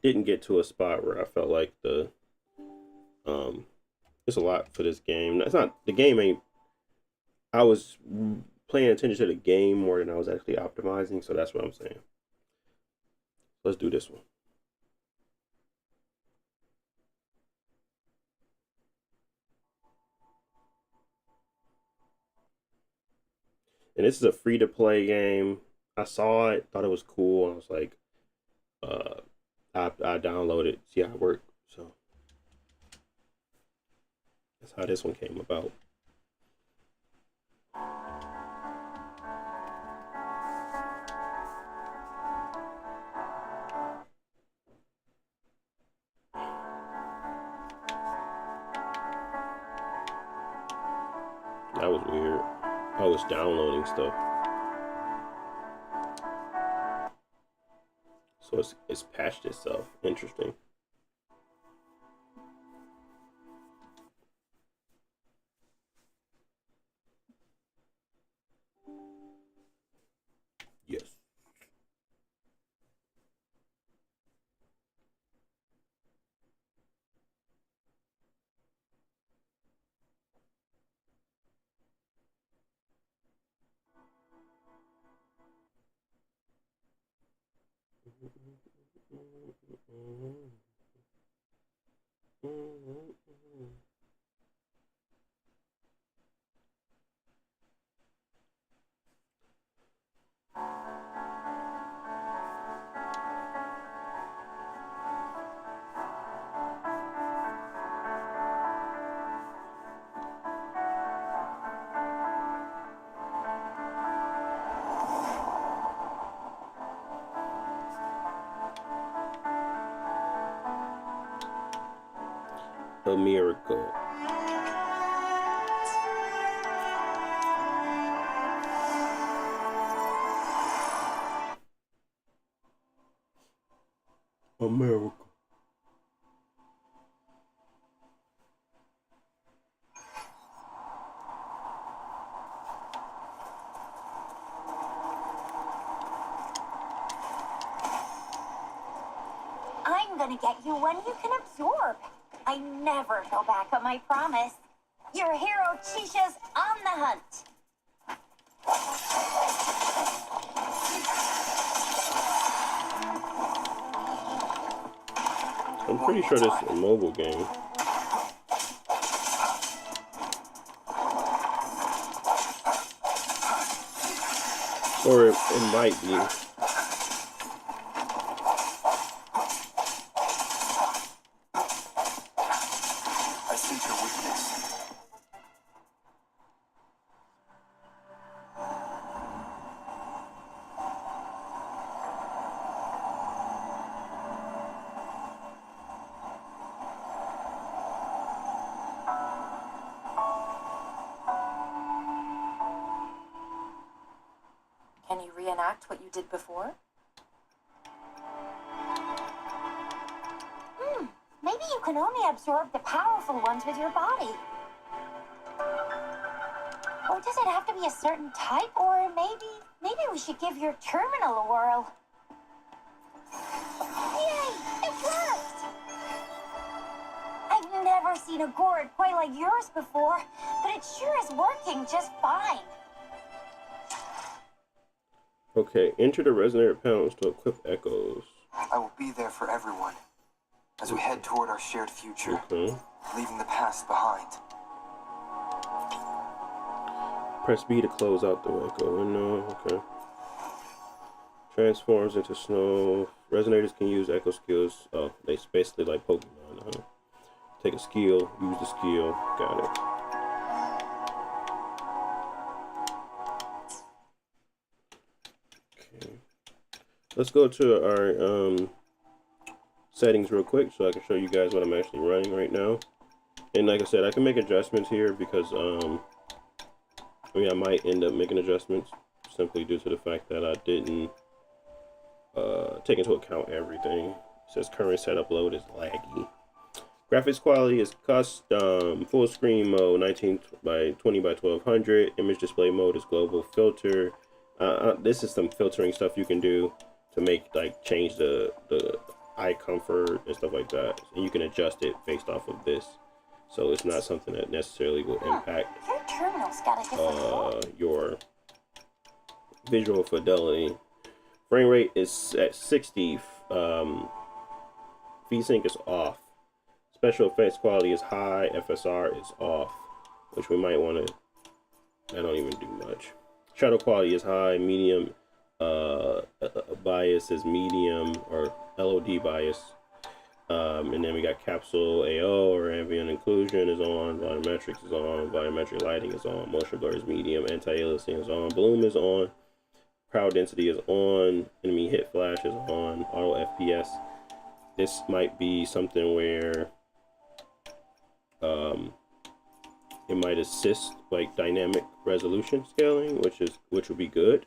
didn't get to a spot where I felt like it's a lot for this game. It's not, the game ain't, I was paying attention to the game more than I was actually optimizing, so that's what I'm saying. Let's do this one. And this is a free-to-play game. I saw it, thought it was cool. I was like, I downloaded, see how it worked. So that's how this one came about. That was weird. I was downloading stuff. So it's patched itself. Interesting. Yes. A miracle. America. I'm gonna get you when you can absorb. I never go back on my promise. Your hero Chisha's on the hunt. I'm pretty sure this is a mobile game. Or it might be. I sense your weakness. Can you reenact what you did before? Maybe you can only absorb the powerful ones with your body. does it have to be a certain type? Or maybe we should give your terminal a whirl. Yay! It worked! I've never seen a gourd quite like yours before, but it sure is working just fine. Okay, enter the resonator panels to equip echoes. I will be there for everyone as we head toward our shared future, leaving the past behind. Press B to close out the echo window. Okay. Transforms into snow. Resonators can use echo skills. Oh, they basically like Pokemon, huh? Take a skill, use the skill. Got it. Okay. Let's go to our settings real quick so I can show you guys what I'm actually running right now. And like I said, I can make adjustments here because I might end up making adjustments simply due to the fact that I didn't take into account everything. It says current setup load is laggy. Graphics quality is custom. Full screen mode 19 by 20 by 1200. Image display mode is global filter. This is some filtering stuff you can do to make change the eye comfort and stuff like that, and you can adjust it based off of this. So it's not something that necessarily will impact Your terminal's got a different your visual fidelity. Frame rate is at 60. VSync is off. Special effects quality is high. FSR is off, which we might want to. I don't even do much. Shadow quality is high. Medium. Bias is medium, or LOD bias. And then we got capsule AO or ambient occlusion is on, volumetrics is on, volumetric lighting is on, motion blur is medium, anti-aliasing is on, bloom is on, crowd density is on, enemy hit flash is on, auto FPS. This might be something where it might assist dynamic resolution scaling, which would be good.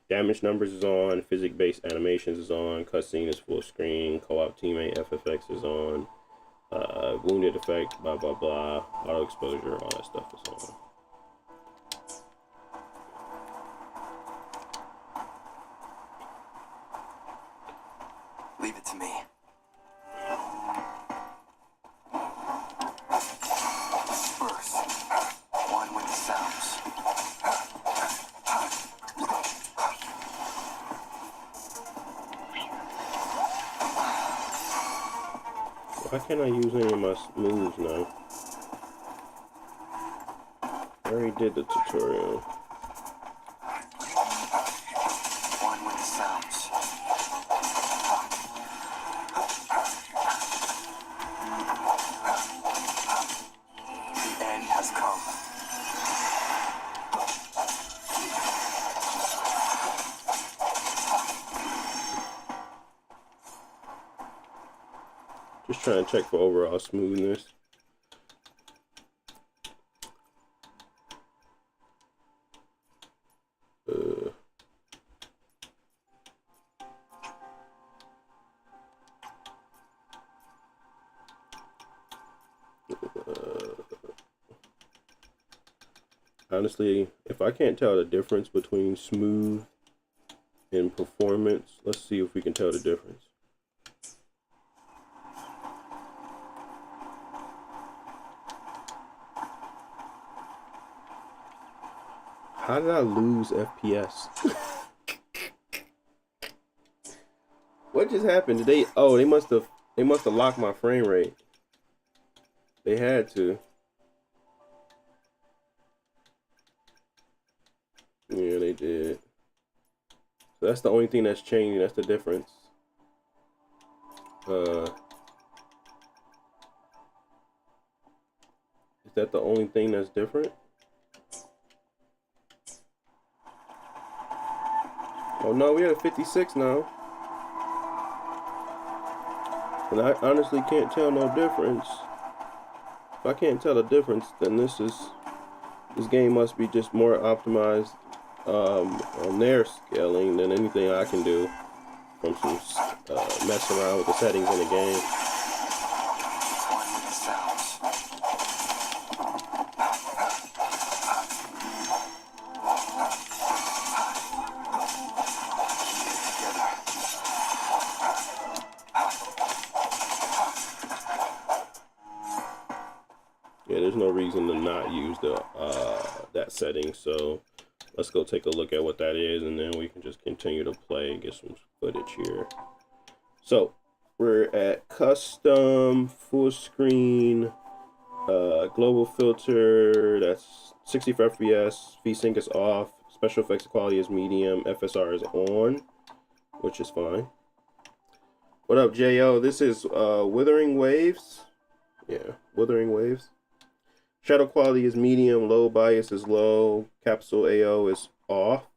Damage numbers is on, physics-based animations is on, cutscene is full screen, co-op teammate FFX is on, wounded effect, blah blah blah, auto exposure, all that stuff is on. Leave it to me. First, one with the sounds. Why can't I use any of my moves now? I already did the tutorial. One with the sounds. The end has come. Just trying to check for overall smoothness. Honestly, if I can't tell the difference between smooth and performance, let's see if we can tell the difference. How did I lose FPS? What just happened? Did they? Oh, they must have locked my frame rate. They had to. Yeah, they did. So that's the only thing that's changing. That's the difference. Is that the only thing that's different? Oh no, we're at 56 now. And I honestly can't tell no difference. If I can't tell the difference, then this game must be just more optimized on their scaling than anything I can do from some messing around with the settings in the game. One with the sounds. no reason to not use the that setting. So let's go take a look at what that is, and then we can just continue to play and get some footage here. So we're at custom full screen, global filter, that's 64 FPS, VSync is off, special effects quality is medium, FSR is on, which is fine. What up, Jo? This is Withering Waves. Yeah, Withering Waves. Shadow quality is medium, low bias is low, capsule AO is off.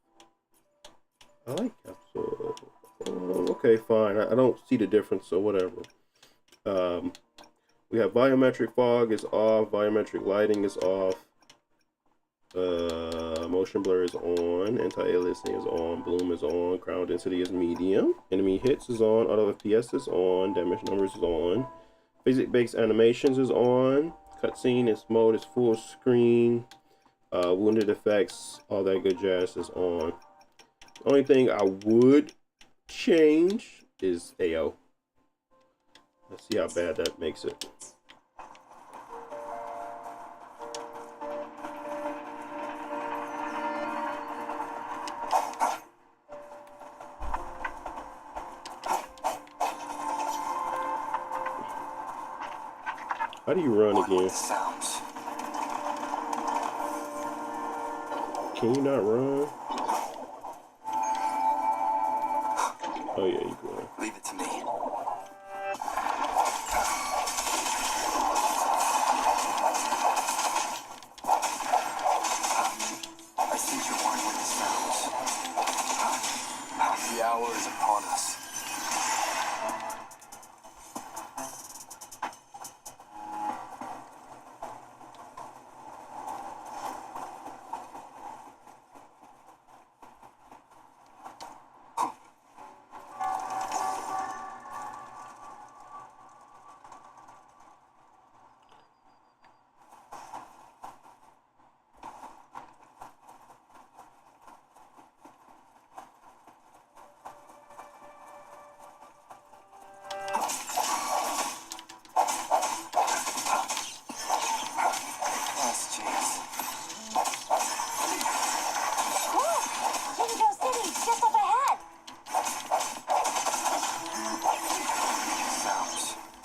I like capsule. Okay, fine. I don't see the difference, so whatever. We have volumetric fog is off, volumetric lighting is off, motion blur is on, anti-aliasing is on, bloom is on, crowd density is medium, enemy hits is on, auto FPS is on, damage numbers is on, physics-based animations is on, cutscene is mode is full screen, wounded effects, all that good jazz is on. The only thing I would change is AO. Let's see how bad that makes it. How do you run again? Sounds. Can you not run? Oh yeah, you can. Leave it to me. I think you're one with the sounds. The hour is upon us.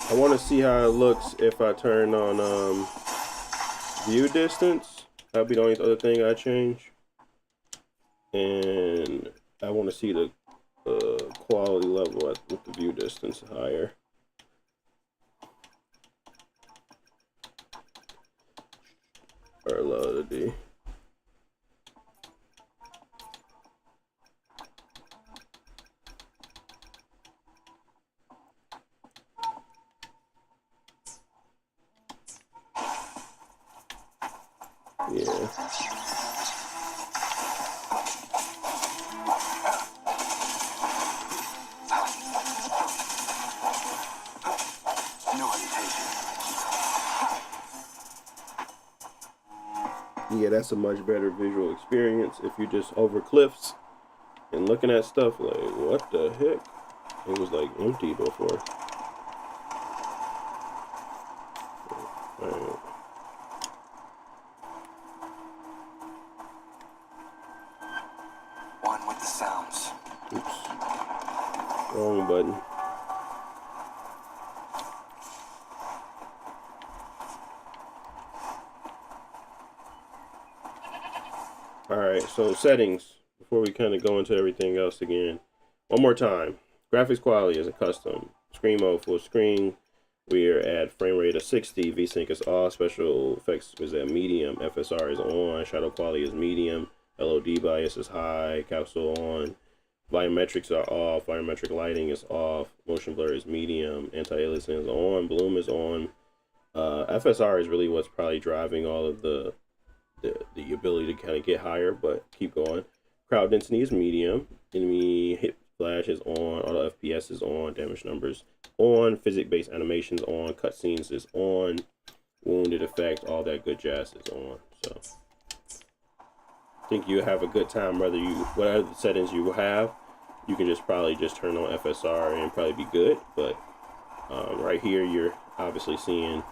I want to see how it looks if I turn on view distance. That'll be the only other thing I change. And I want to see the quality level with the view distance higher. Or low to be. Yeah. Yeah, that's a much better visual experience if you're just over cliffs and looking at stuff like, what the heck? It was like empty before. Alright. One with the sounds. Oops. Wrong button. Alright, so settings, before we kind of go into everything else again. One more time. Graphics quality is a custom. Screen mode, full screen. We are at frame rate of 60. VSync is off. Special effects is at medium. FSR is on. Shadow quality is medium. LOD bias is high. Capsule on. Volumetrics are off. Volumetric lighting is off. Motion blur is medium. Anti-aliasing is on. Bloom is on. FSR is really what's probably driving all of the ability to kind of get higher, but keep going. Crowd density is medium. Enemy hit flash is on. Auto FPS is on. Damage numbers on. Physics-based animations on. Cutscenes is on. Wounded effect, all that good jazz is on. So I think you have a good time whether you whatever settings you have. You can just probably just turn on FSR and probably be good. But right here you're obviously seeing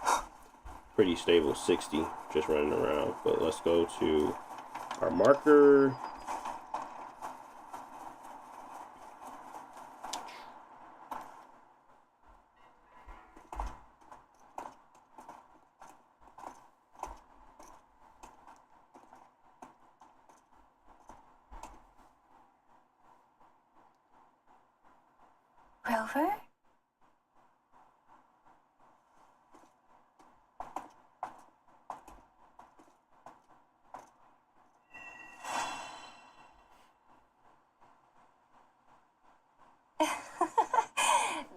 pretty stable 60 just running around. But let's go to our marker. Rover?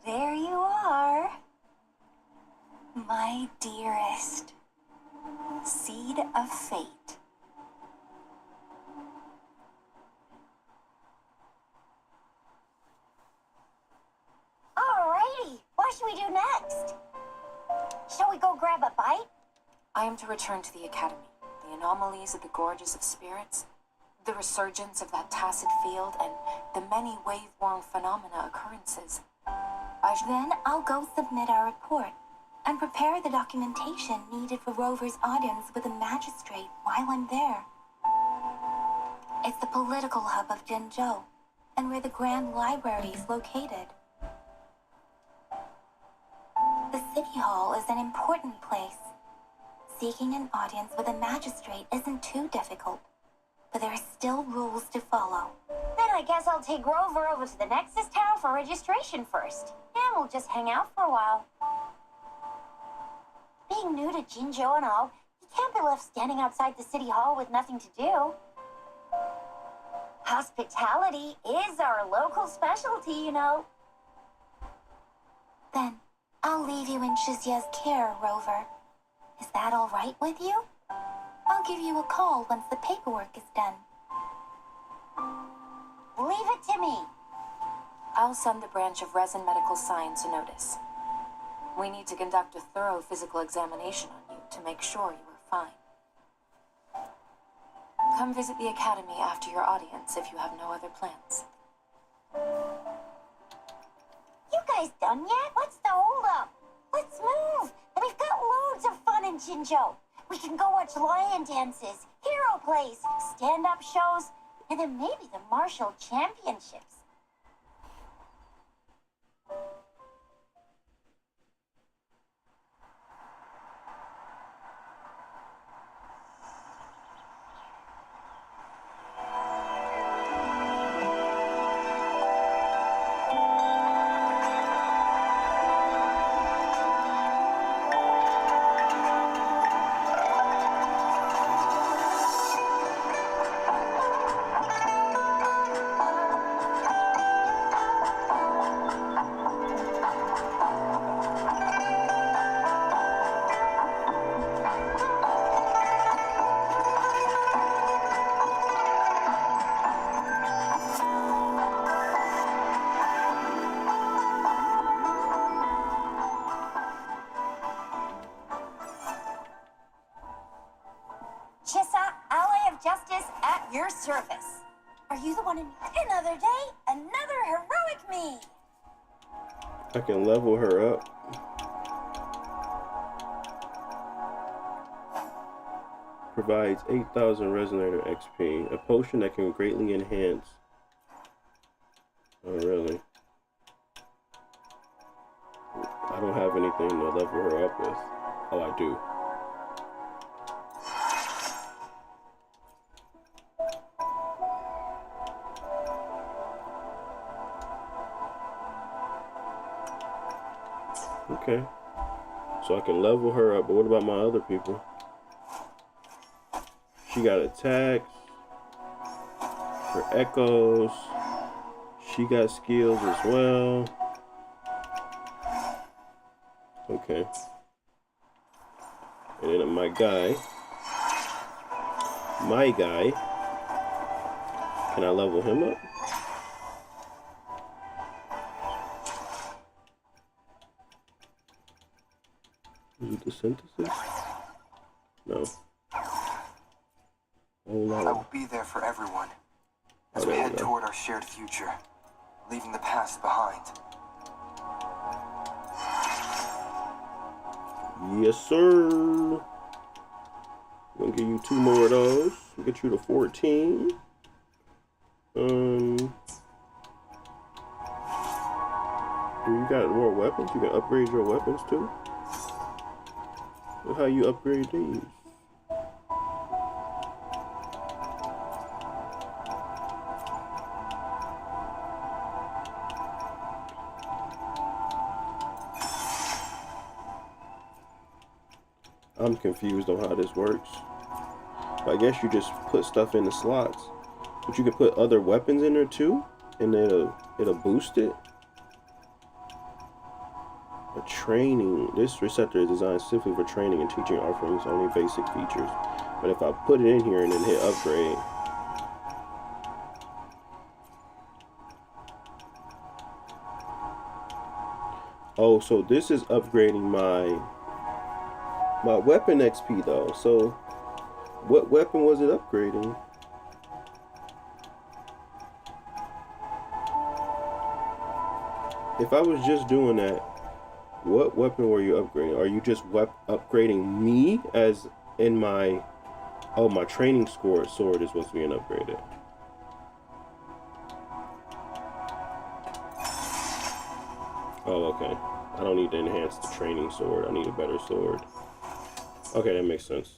There you are. My dearest. Seed of fate. Alrighty, what should we do next? Shall we go grab a bite? I am to return to the Academy. The anomalies of the Gorges of Spirits, the resurgence of that tacit field, and the many wave-worn phenomena occurrences. Then I'll go submit our report and prepare the documentation needed for Rover's audience with a magistrate while I'm there. It's the political hub of Jinzhou, and where the Grand Library is located. The City Hall is an important place. Seeking an audience with a magistrate isn't too difficult, but there are still rules to follow. Then I guess I'll take Rover over to the Nexus Tower for registration first, and we'll just hang out for a while. Being new to Jinzhou and all, he can't be left standing outside the City Hall with nothing to do. Hospitality is our local specialty, you know. Then, I'll leave you in Shizia's care, Rover. Is that all right with you? I'll give you a call once the paperwork is done. Leave it to me. I'll send the branch of Resin Medical Science a notice. We need to conduct a thorough physical examination on you to make sure you are fine. Come visit the Academy after your audience if you have no other plans. You guys done yet? What's the holdup? Let's move. We've got loads of fun in Jinzhou. We can go watch lion dances, hero plays, stand-up shows, and then maybe the martial championships. Service. Are you the one in another day, another heroic me? I can level her up. Provides 8,000 Resonator XP, a potion that can greatly enhance. Oh, really? I don't have anything to level her up with. Oh, I do. Okay, so I can level her up, but what about my other people? She got attacks, her echoes, she got skills as well. Okay, and then my guy, can I level him up? Is it the synthesis? No. I will be there for everyone as we head toward our shared future, leaving the past behind. Yes, sir. Gonna give you 2 more of those. We'll get you to 14. You got more weapons. You can upgrade your weapons too. Look how you upgrade these. I'm confused on how this works. I guess you just put stuff in the slots, but you can put other weapons in there too, and it'll boost it. A training. This receptor is designed simply for training and teaching, offering only basic features. But if I put it in here and then hit upgrade, oh, so this is upgrading my weapon XP though. So what weapon was it upgrading? If I was just doing that, what weapon were you upgrading? Are you just upgrading me as in my, oh, my training sword is what's being upgraded. Oh, okay. I don't need to enhance the training sword. I need a better sword. Okay, that makes sense.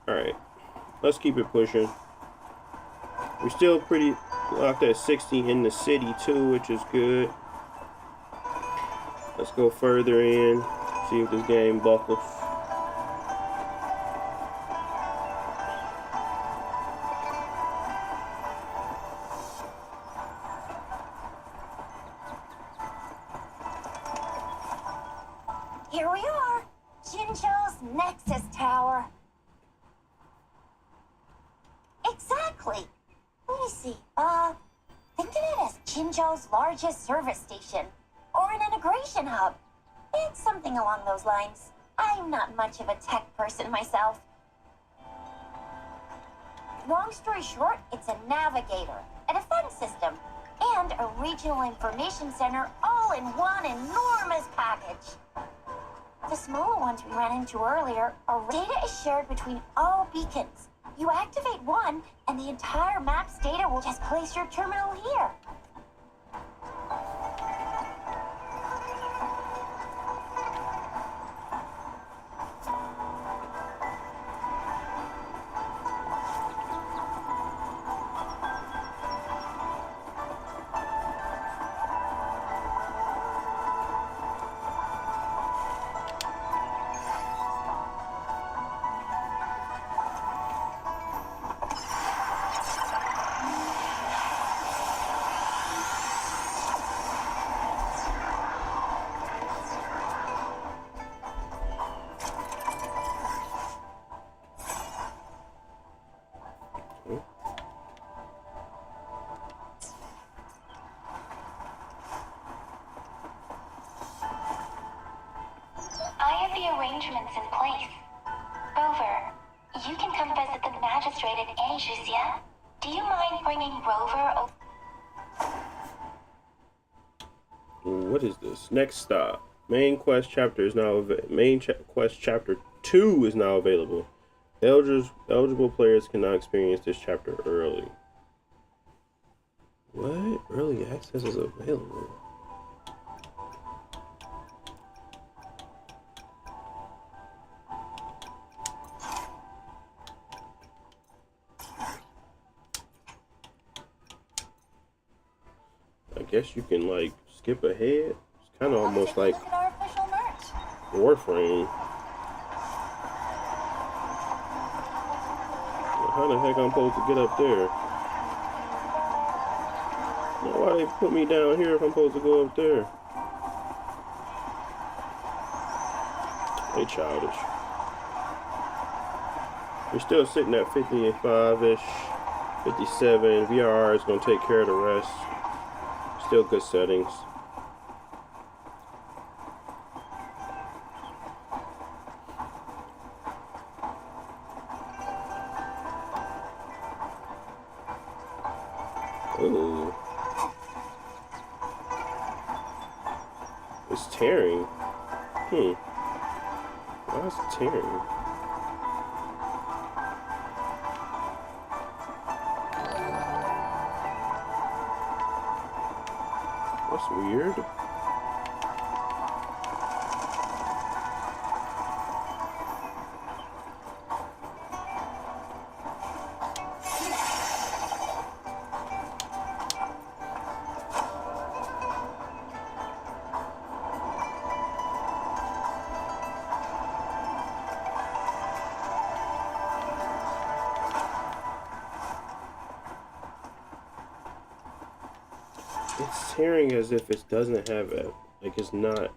Alright. Let's keep it pushing. We're still pretty locked at 60 in the city too, which is good. Let's go further in, see if this game buckles. Here we are, Jinzhou's Nexus Tower. Exactly. Let me see. Think of it as Jinzhou's largest service station, or an integration hub. It's something along those lines. I'm not much of a tech person myself. Long story short, it's a navigator, a defense system, and a regional information center all in one enormous package. The smaller ones we ran into earlier, our data is shared between all beacons. You activate one, and the entire map's data will just place your terminal here. Arrangements in place. Rover, you can come visit the magistrate in Anjus, yeah? Do you mind bringing Rover over? What is this? Next stop. Main quest chapter is now quest chapter 2 is now available. Eligible players can now experience this chapter early. What? Early access is available. I guess you can like skip ahead. It's kind of almost like Warframe. How the heck I'm supposed to get up there? Now, why they put me down here if I'm supposed to go up there? They childish. We're still sitting at 55-ish, 57. VRR is going to take care of the rest. Still good settings. Ooh. It's tearing. Why is it tearing? That's weird. It's tearing as if it doesn't have it. Like it's not.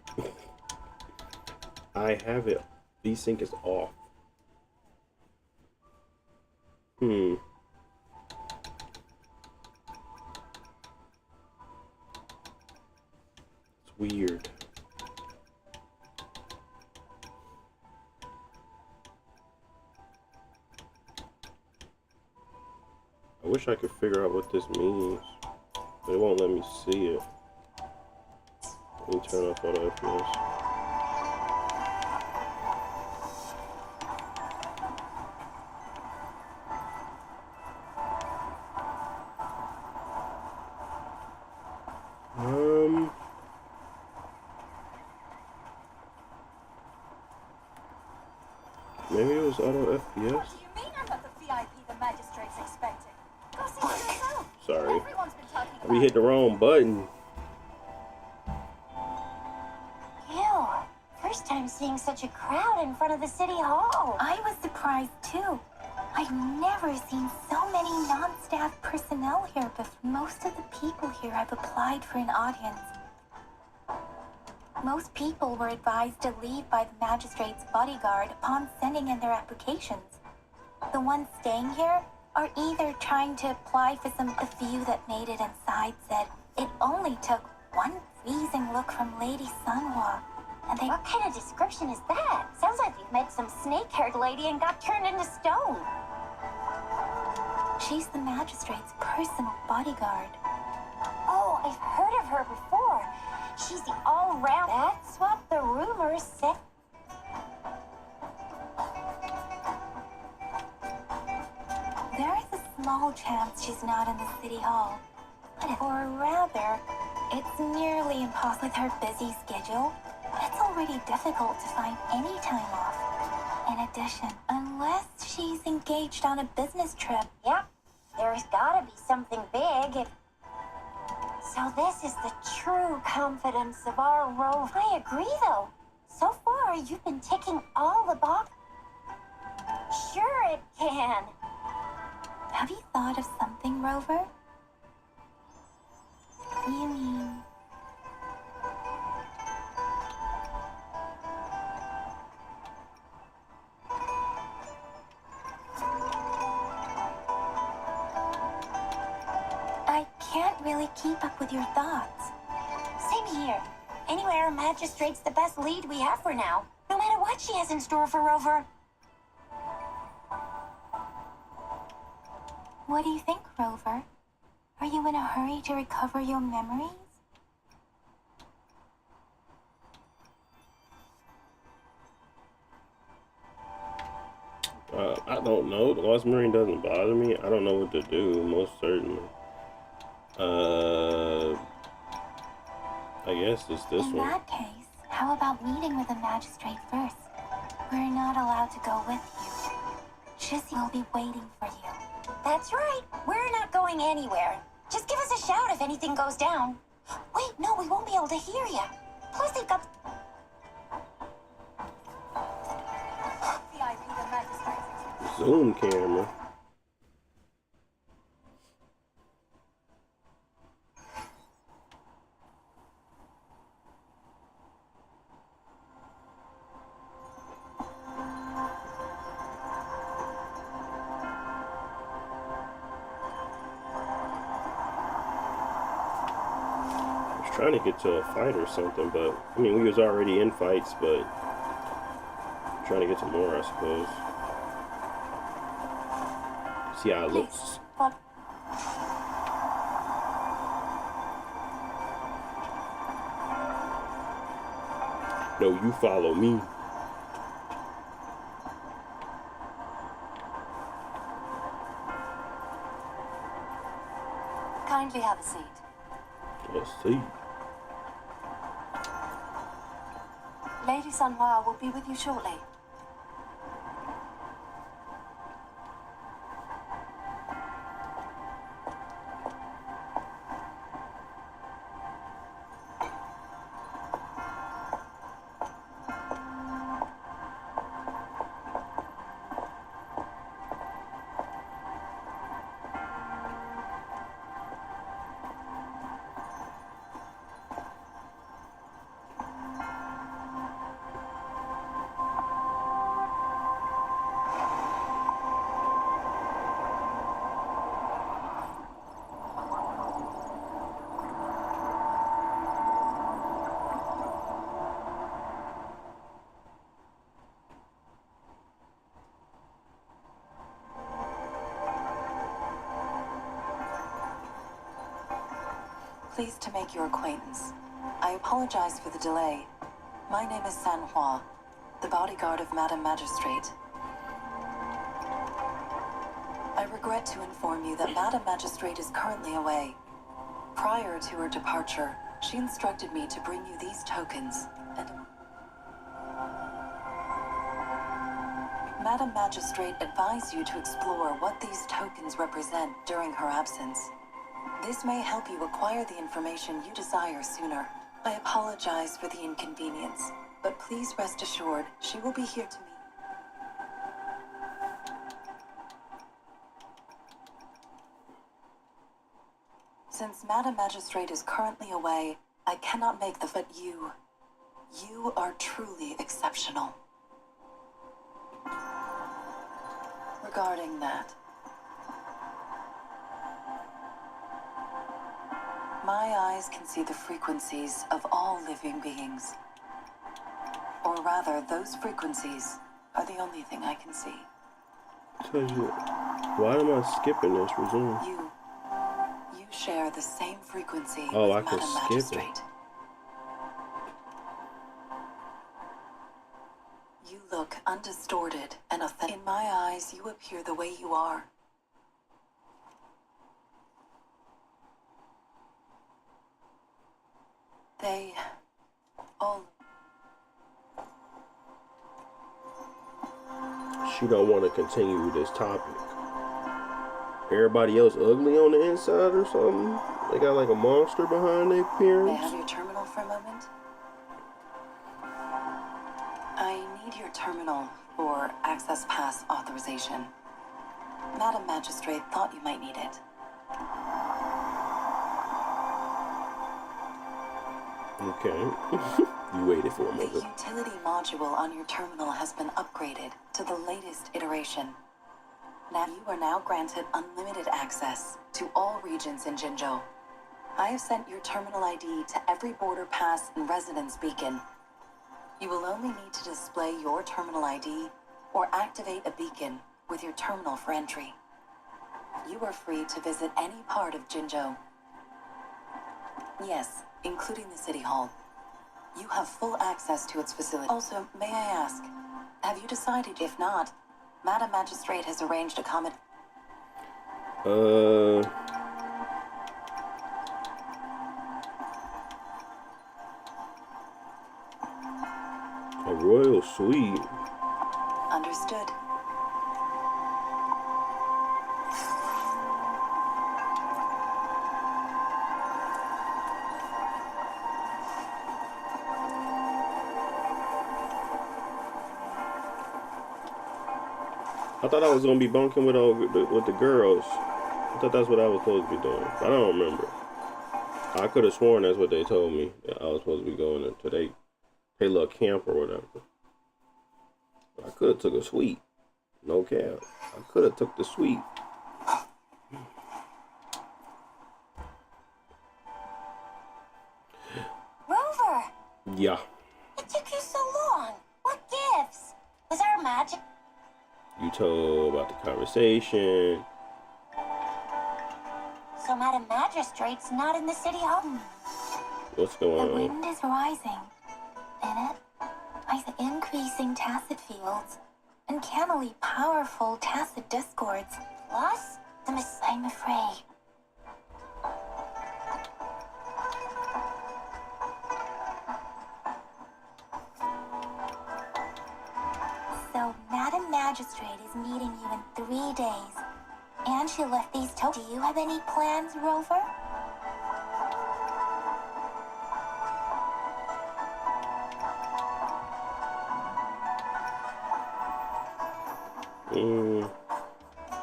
I have it. VSync is off. It's weird. I wish I could figure out what this means. But it won't let me see it. Let me turn off auto FPS. Maybe it was auto FPS. Do you mean I'm not the VIP the magistrate's expecting? Go see for yourself. Sorry. Everyone's been talking about We hit the wrong button. Ew. First time seeing such a crowd in front of the city hall. I was surprised too. I've never seen so many non-staff personnel here before. Most of the people here have applied for an audience. Most people were advised to leave by the magistrate's bodyguard upon sending in their applications. The ones staying here are either trying to apply for some. The few that made it inside said it only took one freezing look from Lady Sunhwa, and they. What kind of description is that? Sounds like you've met some snake-haired lady and got turned into stone. She's the magistrate's personal bodyguard. Oh, I've heard of her before. She's the all-round. That's what the rumors said. There is a small chance she's not in the city hall. Or rather, it's nearly impossible with her busy schedule. It's already difficult to find any time off. In addition, unless she's engaged on a business trip. Yep, there's gotta be something big. So this is the true confidence of our Rover. I agree, though. So far, you've been ticking all the boxes. Sure it can. Have you thought of something, Rover? You mean... I can't really keep up with your thoughts. Same here. Anyway, our magistrate's the best lead we have for now. No matter what she has in store for Rover. What do you think, Rover? Are you in a hurry to recover your memories? I don't know. The Lost Marine doesn't bother me. I don't know what to do, most certainly. I guess it's this one. In that case, how about meeting with the magistrate first? We're not allowed to go with you. Jissy will be waiting for you. That's right. We're not going anywhere. Just give us a shout if anything goes down. Wait, no, we won't be able to hear you. Plus, they've got... VIP, the magistrate's. Zoom camera. Trying to get to a fight or something, but I mean, we was already in fights, but trying to get to more, I suppose. See how it looks. No, you follow me. Kindly have a seat. Let's see. Lady Sanhua will be with you shortly. Pleased to make your acquaintance. I apologize for the delay. My name is Sanhua, the bodyguard of Madam Magistrate. I regret to inform you that Madam Magistrate is currently away. Prior to her departure, she instructed me to bring you these tokens, and Madam Magistrate advised you to explore what these tokens represent during her absence. This may help you acquire the information you desire sooner. I apologize for the inconvenience, but please rest assured she will be here to meet. Since Madam Magistrate is currently away, I cannot make but you are truly exceptional. Regarding that, my eyes can see the frequencies of all living beings. Or rather, those frequencies are the only thing I can see. Tells you, why am I skipping this? Resume. You share the same frequency Oh, I with can Madam skip Magistrate. it. You look undistorted and authentic. In my eyes, you appear the way you are. They all... She don't want to continue with this topic. Everybody else ugly on the inside or something? They got like a monster behind their May I appearance? have your terminal for a moment? I need your terminal for access pass authorization. Madam Magistrate thought you might need it. Okay. You waited for a The moment. utility module on your terminal has been upgraded to the latest iteration. Now you are now granted unlimited access to all regions in Jinzhou. I have sent your terminal ID to every border pass and residence beacon. You will only need to display your terminal ID or activate a beacon with your terminal for entry. You are free to visit any part of Jinzhou. Yes, including the City Hall. You have full access to its facility. Also, may I ask, have you decided? If not, Madam Magistrate has arranged a comment. A royal suite. Understood. I thought I was gonna be bunking with the girls. I thought that's what I was supposed to be doing. I don't remember. I could have sworn that's what they told me. That I was supposed to be going into they little camp or whatever. I could have took a suite. No cap. I could have took the suite. Rover, Yeah. it took you so long. What gives? Was there magic? You told about the conversation. So Madam Magistrate's not in the City Hall. What's The going on? wind is rising. In it, I see increasing tacit fields and cannily powerful tacit discords. Plus, I'm afraid. magistrate is meeting you in 3 days. And she left these Do you have any plans, Rover?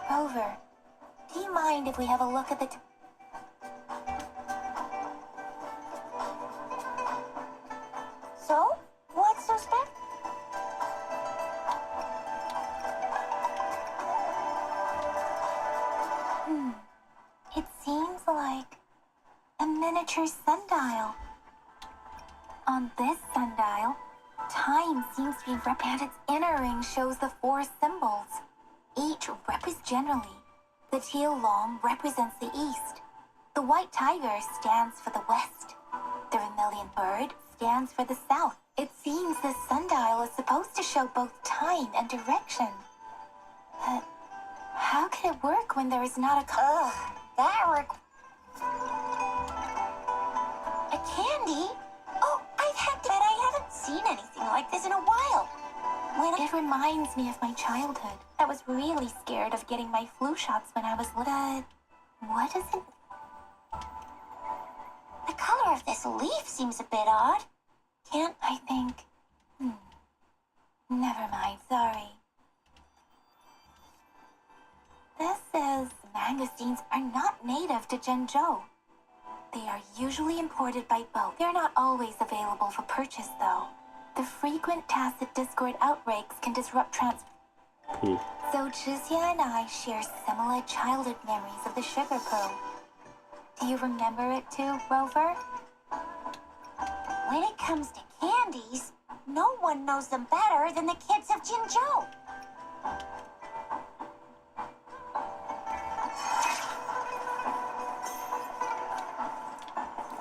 Rover, do you mind if we have a look at the So? What's so special? It seems like a miniature sundial. On this sundial, time seems to be and its inner ring shows the 4 symbols. Each represents generally. The teal long represents the east. The white tiger stands for the west. The vermilion bird stands for the south. It seems this sundial is supposed to show both time and direction. But how can it work when there is not a A candy? Oh, I've had that. I haven't seen anything like this in a while. It reminds me of my childhood. I was really scared of getting my flu shots when I was little. What is it? The color of this leaf seems a bit odd. Can't I think? Never mind, sorry. This says mangostines are not native to Zhengzhou. They are usually imported by boat. They're not always available for purchase, though. The frequent tacit Discord outbreaks can disrupt transport. So Chixia and I share similar childhood memories of the sugar pearl. Do you remember it too, Rover? When it comes to candies, no one knows them better than the kids of Jinzhou.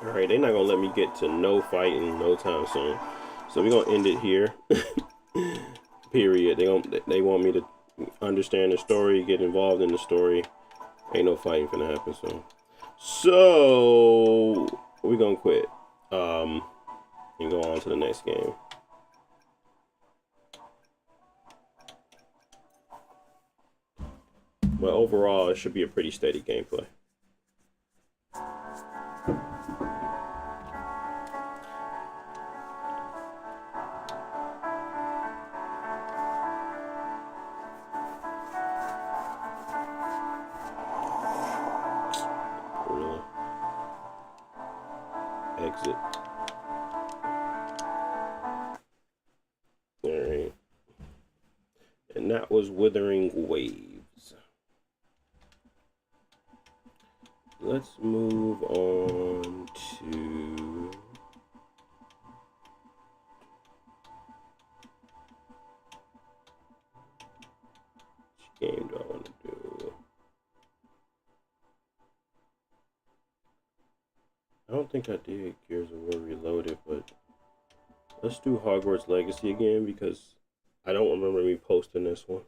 Alright, they're not gonna let me get to no fighting no time soon. So we're gonna end it here. Period. They want me to understand the story, get involved in the story. Ain't no fighting gonna happen soon. So we're gonna quit. And go on to the next game. But overall, it should be a pretty steady gameplay. Really? Exit. Alright. And that was Withering Waves. Let's move on to which game do I want to do? I don't think I did Gears of War Reloaded, but let's do Hogwarts Legacy again because I don't remember me posting this one.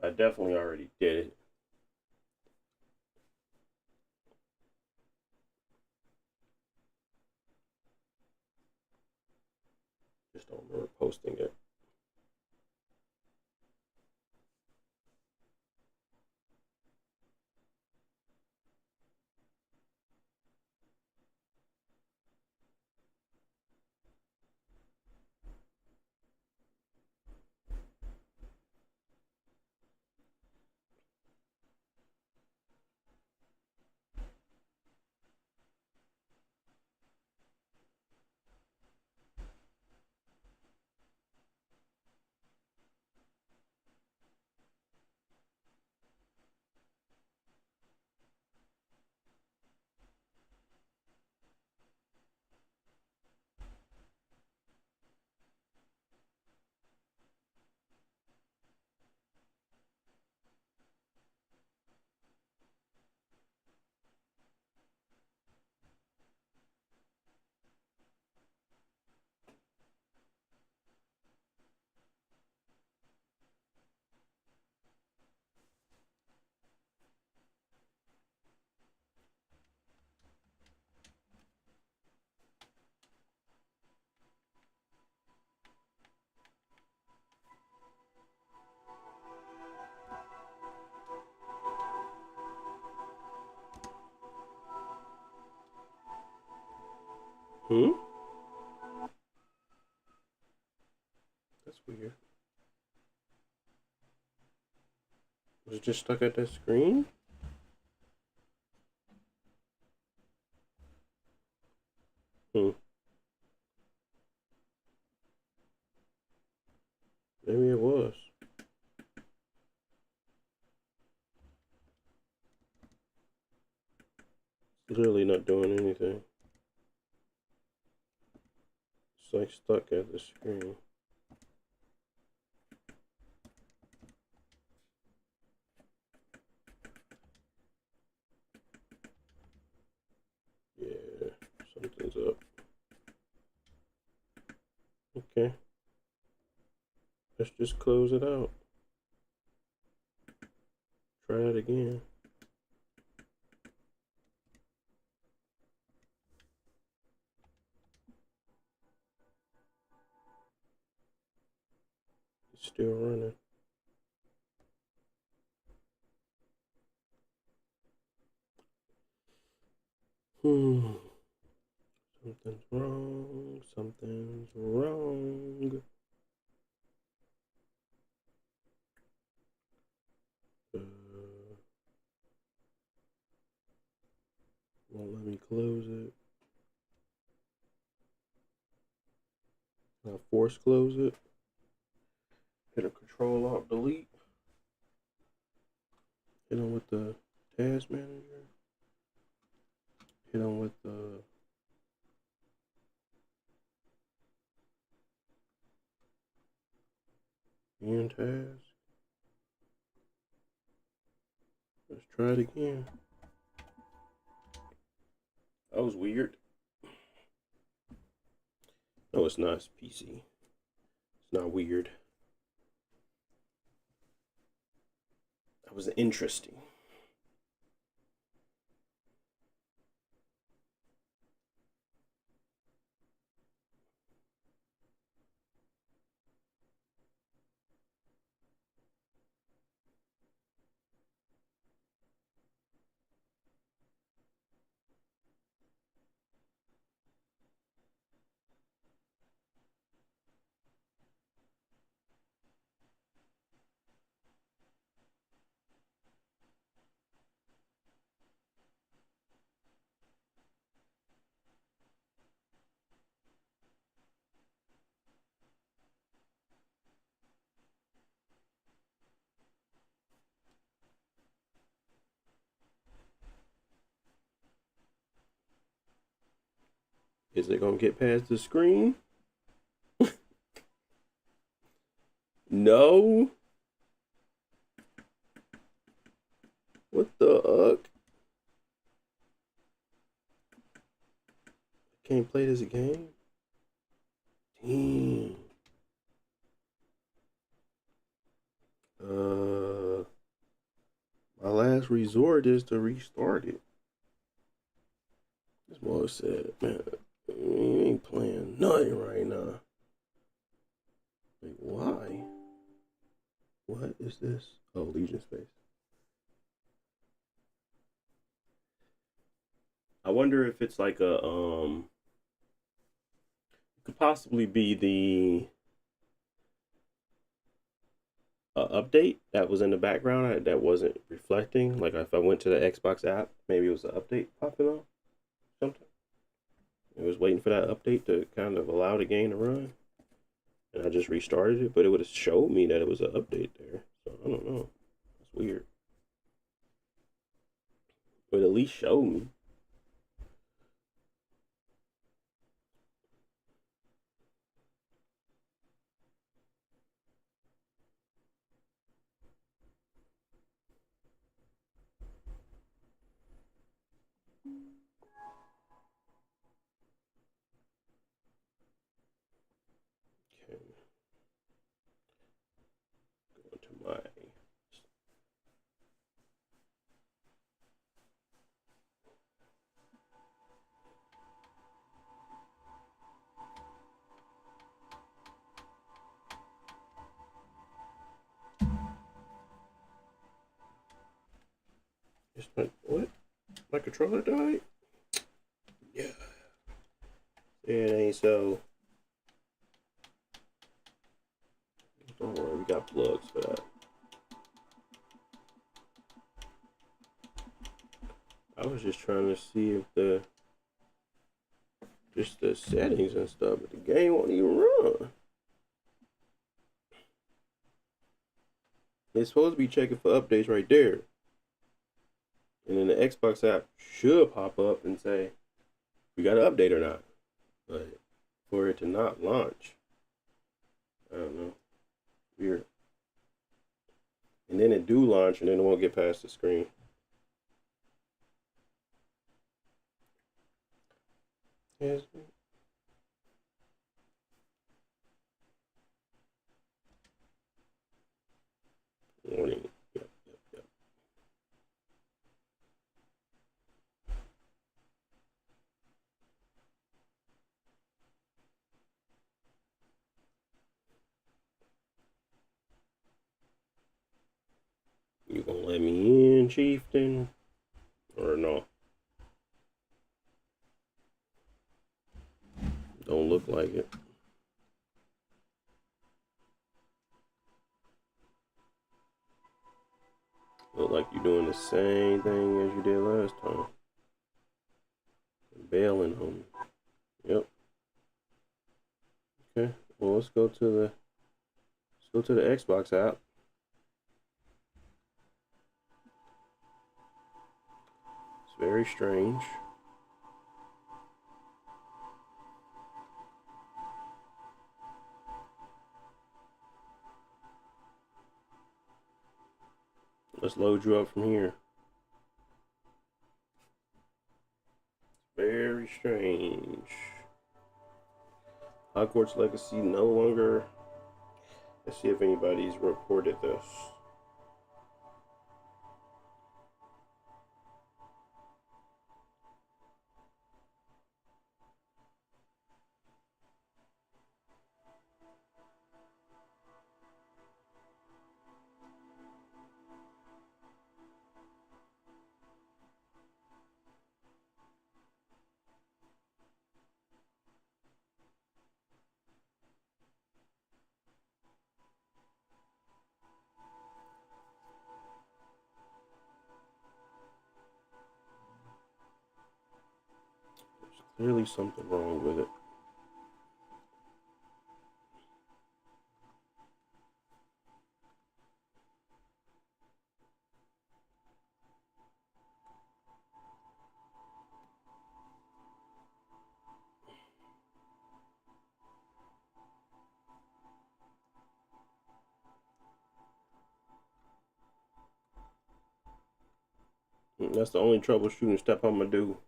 I definitely already did it. Just don't remember posting it. Hmm? That's weird. Was it just stuck at that screen? Hmm. Maybe it was. It's literally not doing anything. It's like stuck at the screen. Yeah, something's up. Okay. Let's just close it out. Try it again. It's still running. Something's wrong. Something's wrong. Won't let me close it. I'll force close it. Hit a Control Alt Delete. Hit on with the Task Manager. Hit on with the End Task. Let's try it again. That was weird. No, it's not. It's PC. It's not weird. That was interesting. Is it gonna get past the screen? No. What the fuck? I can't play this game. Damn. My last resort is to restart it. This boy said, man, you ain't playing nothing right now. Like, why? What is this? Oh, Legion Space. I wonder if it's like a, it could possibly be the update that was in the background that wasn't reflecting. Like if I went to the Xbox app, maybe it was an update popping up. Something. It was waiting for that update to kind of allow the game to run, and I just restarted it, but it would have showed me that it was an update there. So I don't know. That's weird. But at least show me. Okay. Go to my. It's like, what? My controller died? Yeah. It ain't so. Don't worry, we got plugs for that. I was just trying to see if the settings and stuff, but the game won't even run. It's supposed to be checking for updates right there. And then the Xbox app should pop up and say, we got an update or not. But for it to not launch, I don't know. Weird. And then it do launch and then it won't get past the screen. Yes. Warning. Yep. You gonna let me in, chieftain? Or no? Don't look like it. Look like you're doing the same thing as you did last time. Bailing on me. Yep. Okay. Well, let's go to the Xbox app. It's very strange. Let's load you up from here. Very strange. Hogwarts Legacy no longer. Let's see if anybody's reported this. There's clearly something wrong with it. That's the only troubleshooting step I'm gonna do.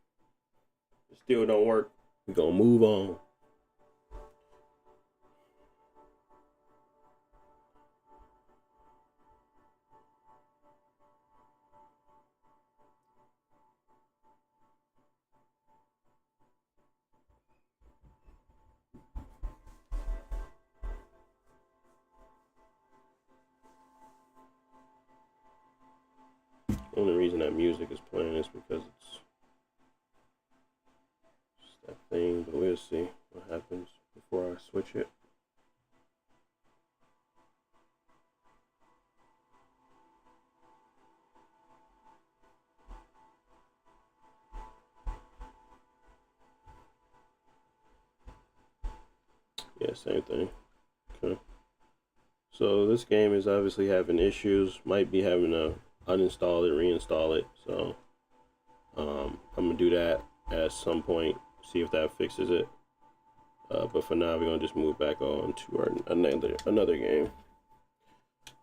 It still don't work. We're gonna move on. The only reason that music is playing is because it's that thing, but we'll see what happens before I switch it. Yeah, same thing. Okay. So this game is obviously having issues. Might be having to uninstall it, reinstall it. So I'm gonna do that at some point. See if that fixes it. But for now, we're gonna just move back on to our another game.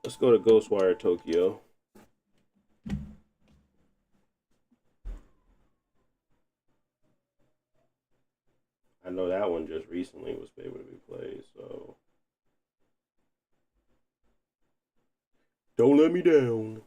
Let's go to Ghostwire Tokyo. I know that one just recently was able to be played, so don't let me down.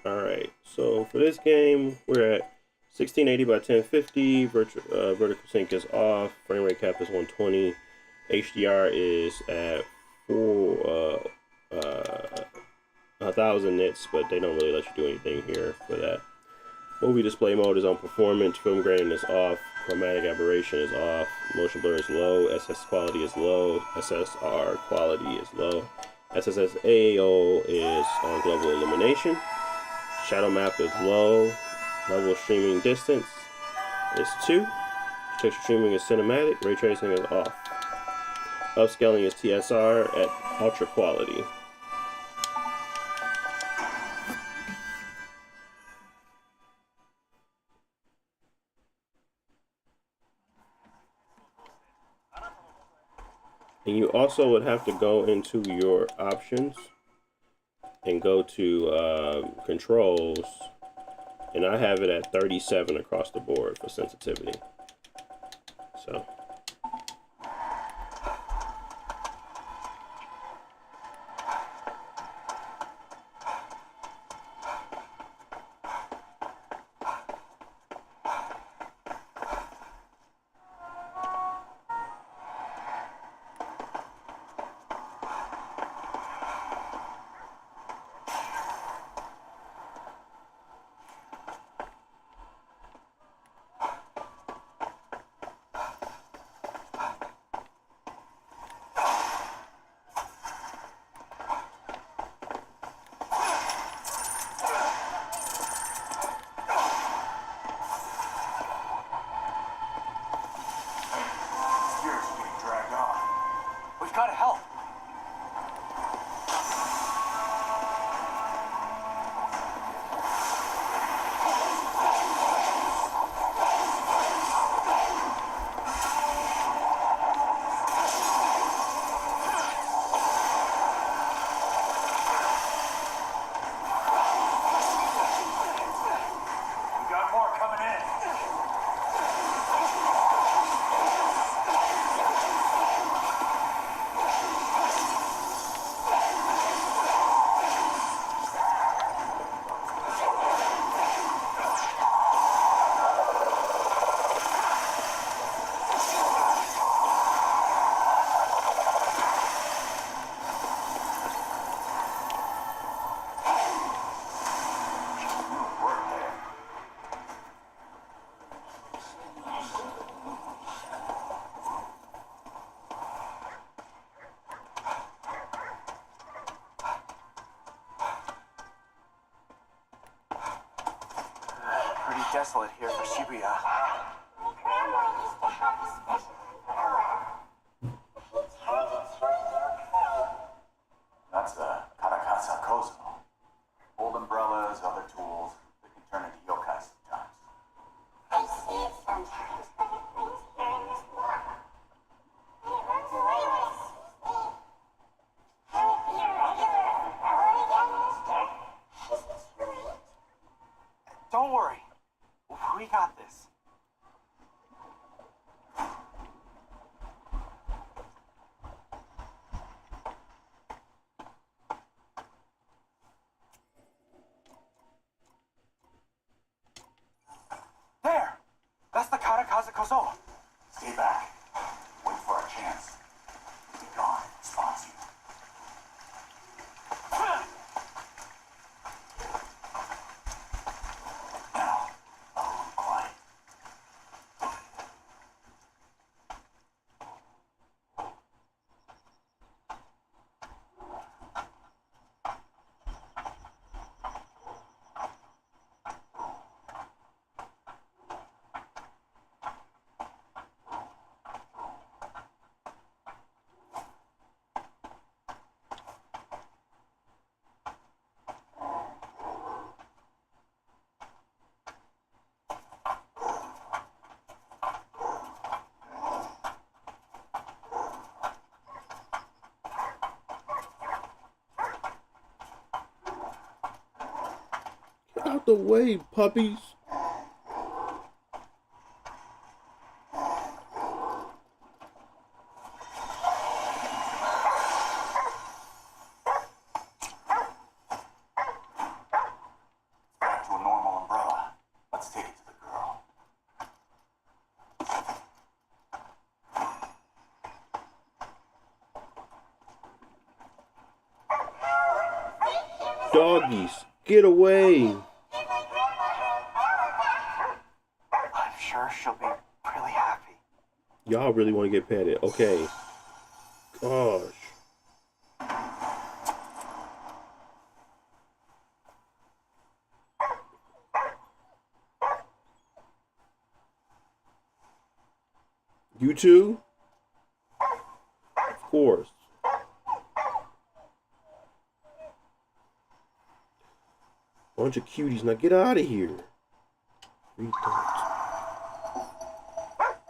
Alright, so for this game, we're at 1680 by 1050. Vertical sync is off. Frame rate cap is 120. HDR is at 1000 nits, but they don't really let you do anything here for that. Movie display mode is on performance. Film grain is off. Chromatic aberration is off. Motion blur is low. SS quality is low. SSR quality is low. SSS AO is on global illumination. Shadow map is low. Level streaming distance is 2. Texture streaming is cinematic. Ray tracing is off. Upscaling is TSR at ultra quality. And you also would have to go into your options and go to controls, and I have it at 37 across the board for sensitivity. So Gotta help. We got more coming in. Pretty desolate here for Shibuya. That's a Karakasa Kozo. Old umbrellas, other tools that can turn into yokai sometimes. I see it sometimes, but it brings fairness more. It runs away when it sees me. Can it be a regular umbrella again, mister? Is it too late? Don't worry. We got this. There! That's the Karakaza Kozo. Stay back. Wait for our chance. Be gone. Spots you. Now, a little quiet. get out the way, puppies. Doggies, get away. I'm sure she'll be really happy. Y'all really want to get petted. Okay. Gosh. You too? Of course. Bunch of cuties. Now get out of here.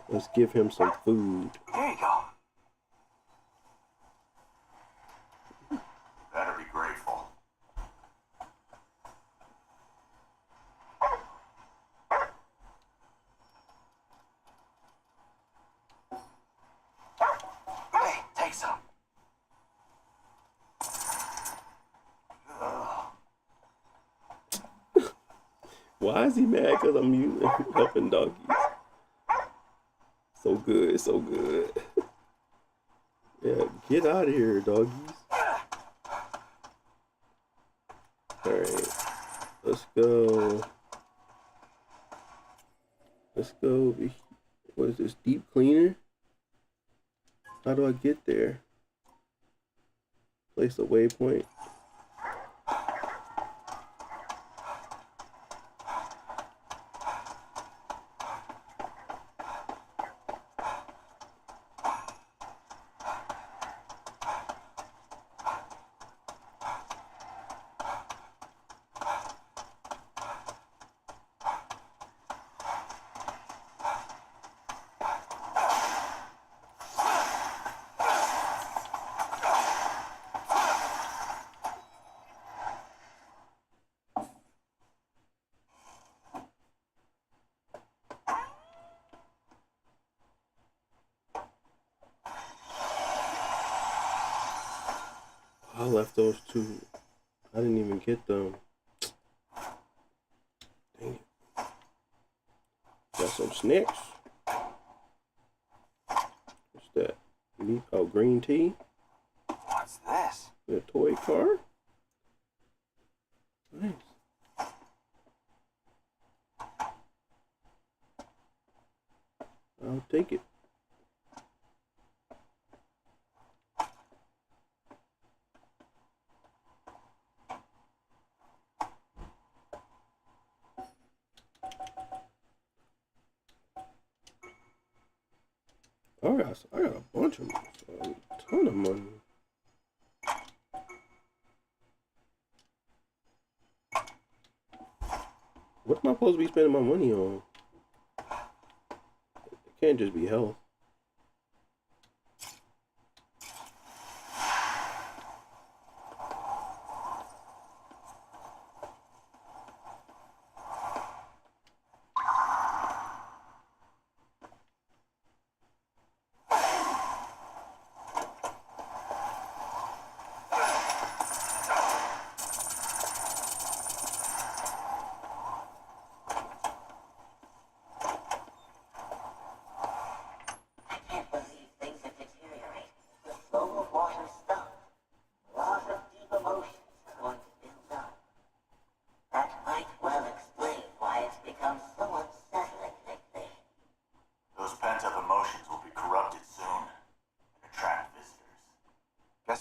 Let's give him some food. Here you go. Better be grateful. Hey, take some. Why is he mad? Because I'm helping doggies. So good, so good. Yeah, get out of here, doggies. Alright. Let's go. Let's go. What is this? Deep cleaner? How do I get there? Place a waypoint. I left those two. I didn't even get them. Dang it. Got some snacks. What's that? Oh, green tea. What's this? A toy car. Nice. I'll take it. I got a bunch of money, a ton of money. What am I supposed to be spending my money on? It can't just be health.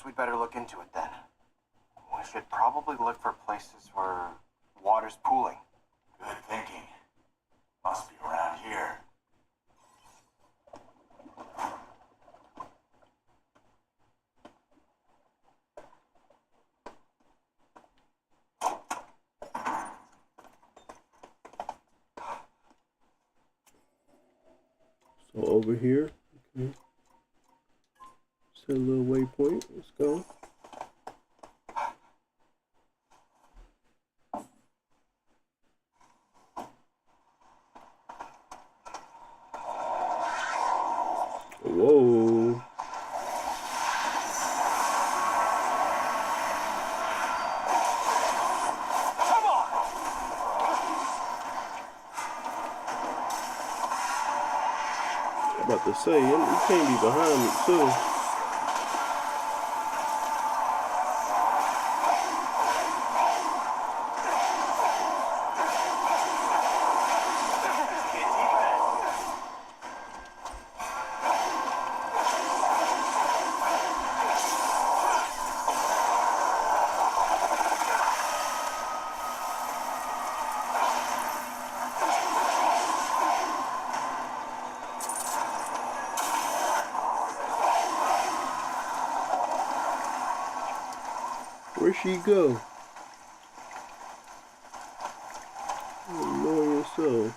We'd better look into it then. We should probably look for places where water's pooling. Good thinking. Must be around here. So over here. Okay. Set a little waypoint. Let's go. Whoa. Come on! I'm about to say, you can't be behind me too. she go? Annoying so.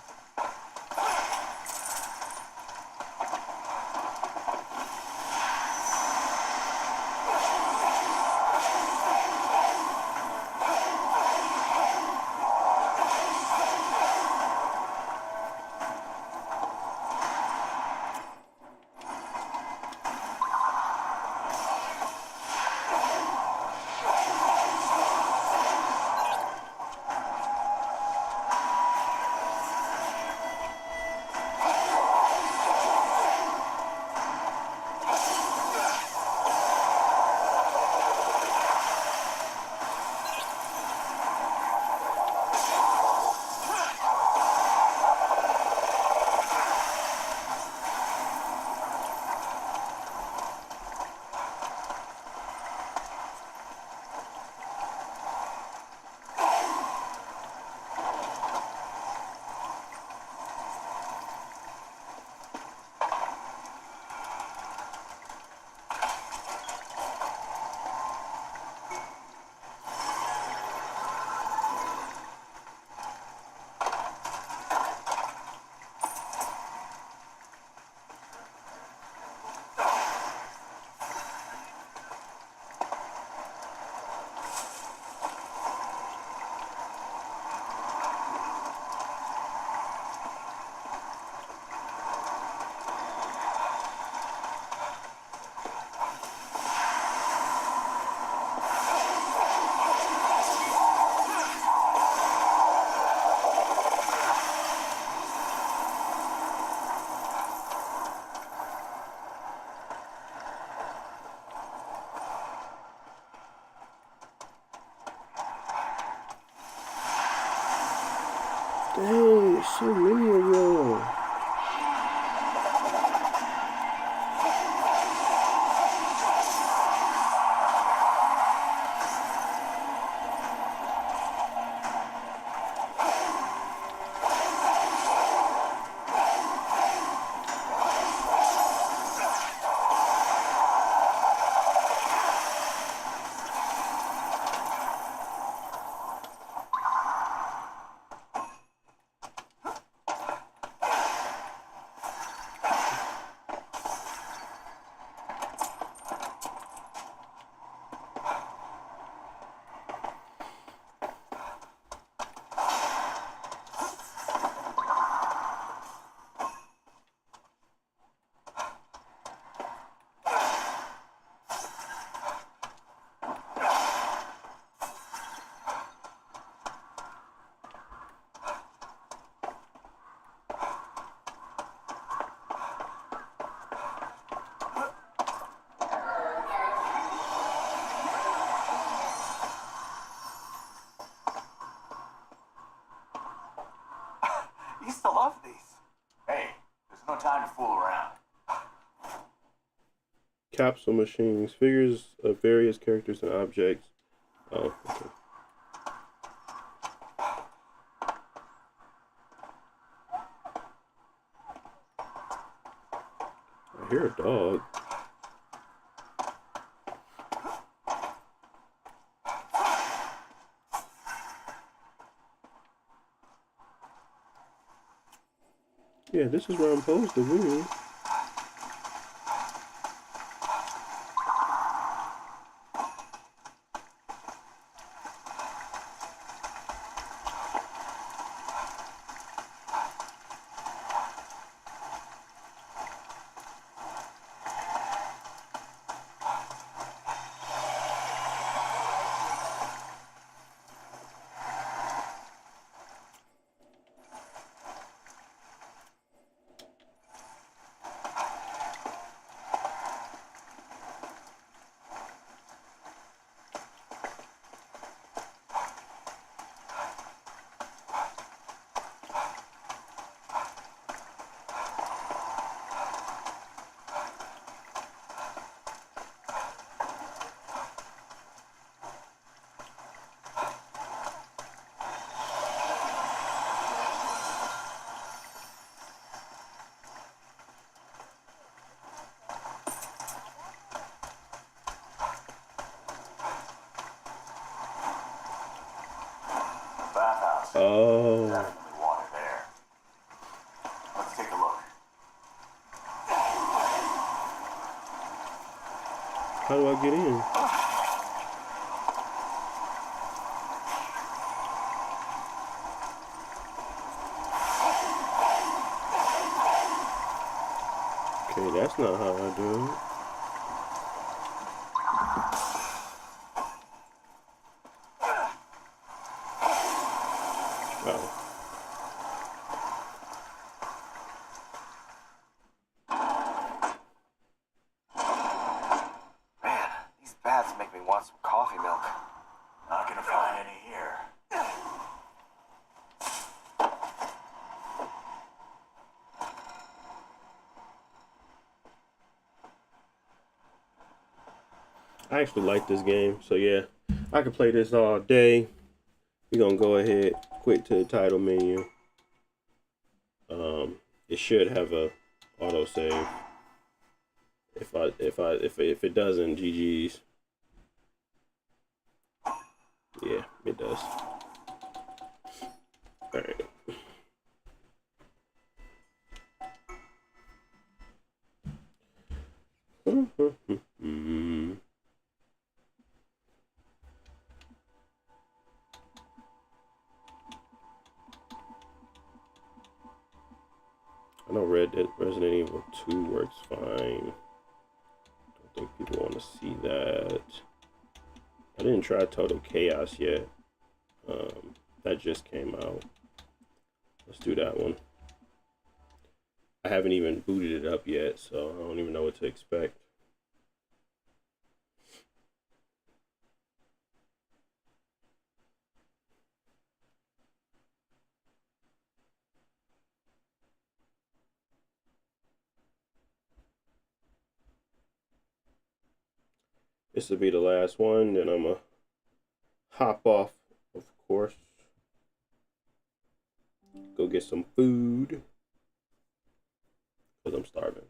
Dang, there's so many of y'all. You still love these? Hey, there's no time to fool around. Capsule machines, figures of various characters and objects. Oh, okay. I hear a dog. Yeah, this is where I'm supposed to be. Oh. Definitely water there. Let's take a look. How do I get in? Okay, that's not how I do it. Oh. Man, these baths make me want some coffee milk. Not gonna find any here. I actually like this game, so yeah, I could play this all day. We're gonna go ahead, quit to the title menu. It should have a auto save. If it doesn't, GG's. Yeah, it does. All right. I know Resident Evil 2 works fine. Don't think people want to see that. I didn't try Total Chaos yet. That just came out. Let's do that one. I haven't even booted it up yet, so I don't even know what to expect. This will be the last one, then I'm gonna hop off, of course. Go get some food, because I'm starving.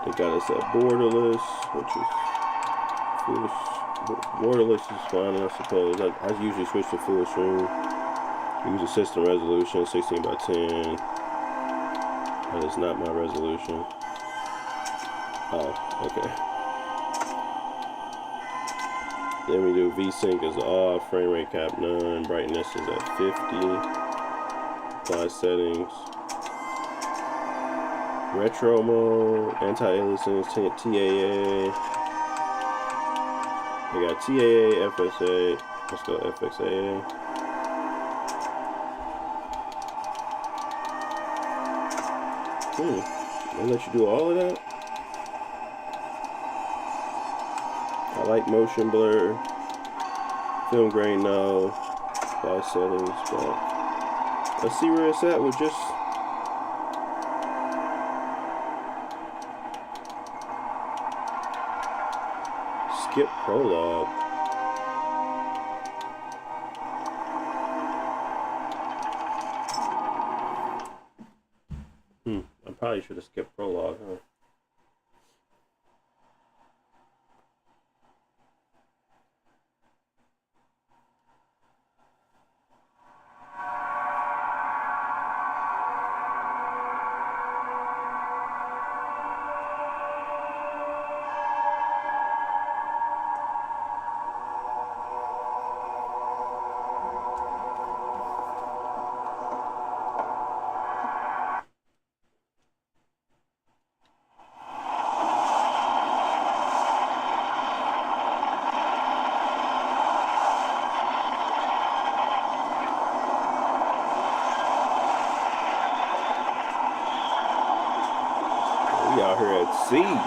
They got us at borderless, which is foolish. Borderless is fine, I suppose. I usually switch to full screen. Use a system resolution, 16 by 10. That is not my resolution. Oh, okay. Then we do VSync is off, frame rate cap none, brightness is at 50. Apply settings. Retro mode, anti-aliasing, TAA. We got TAA, FSA. Let's go FXAA. They let you do all of that? I like motion blur. Film grain, no. Apply settings, but let's see where it's at with just skip prologue. I probably should have skipped prologue, huh? Let's see.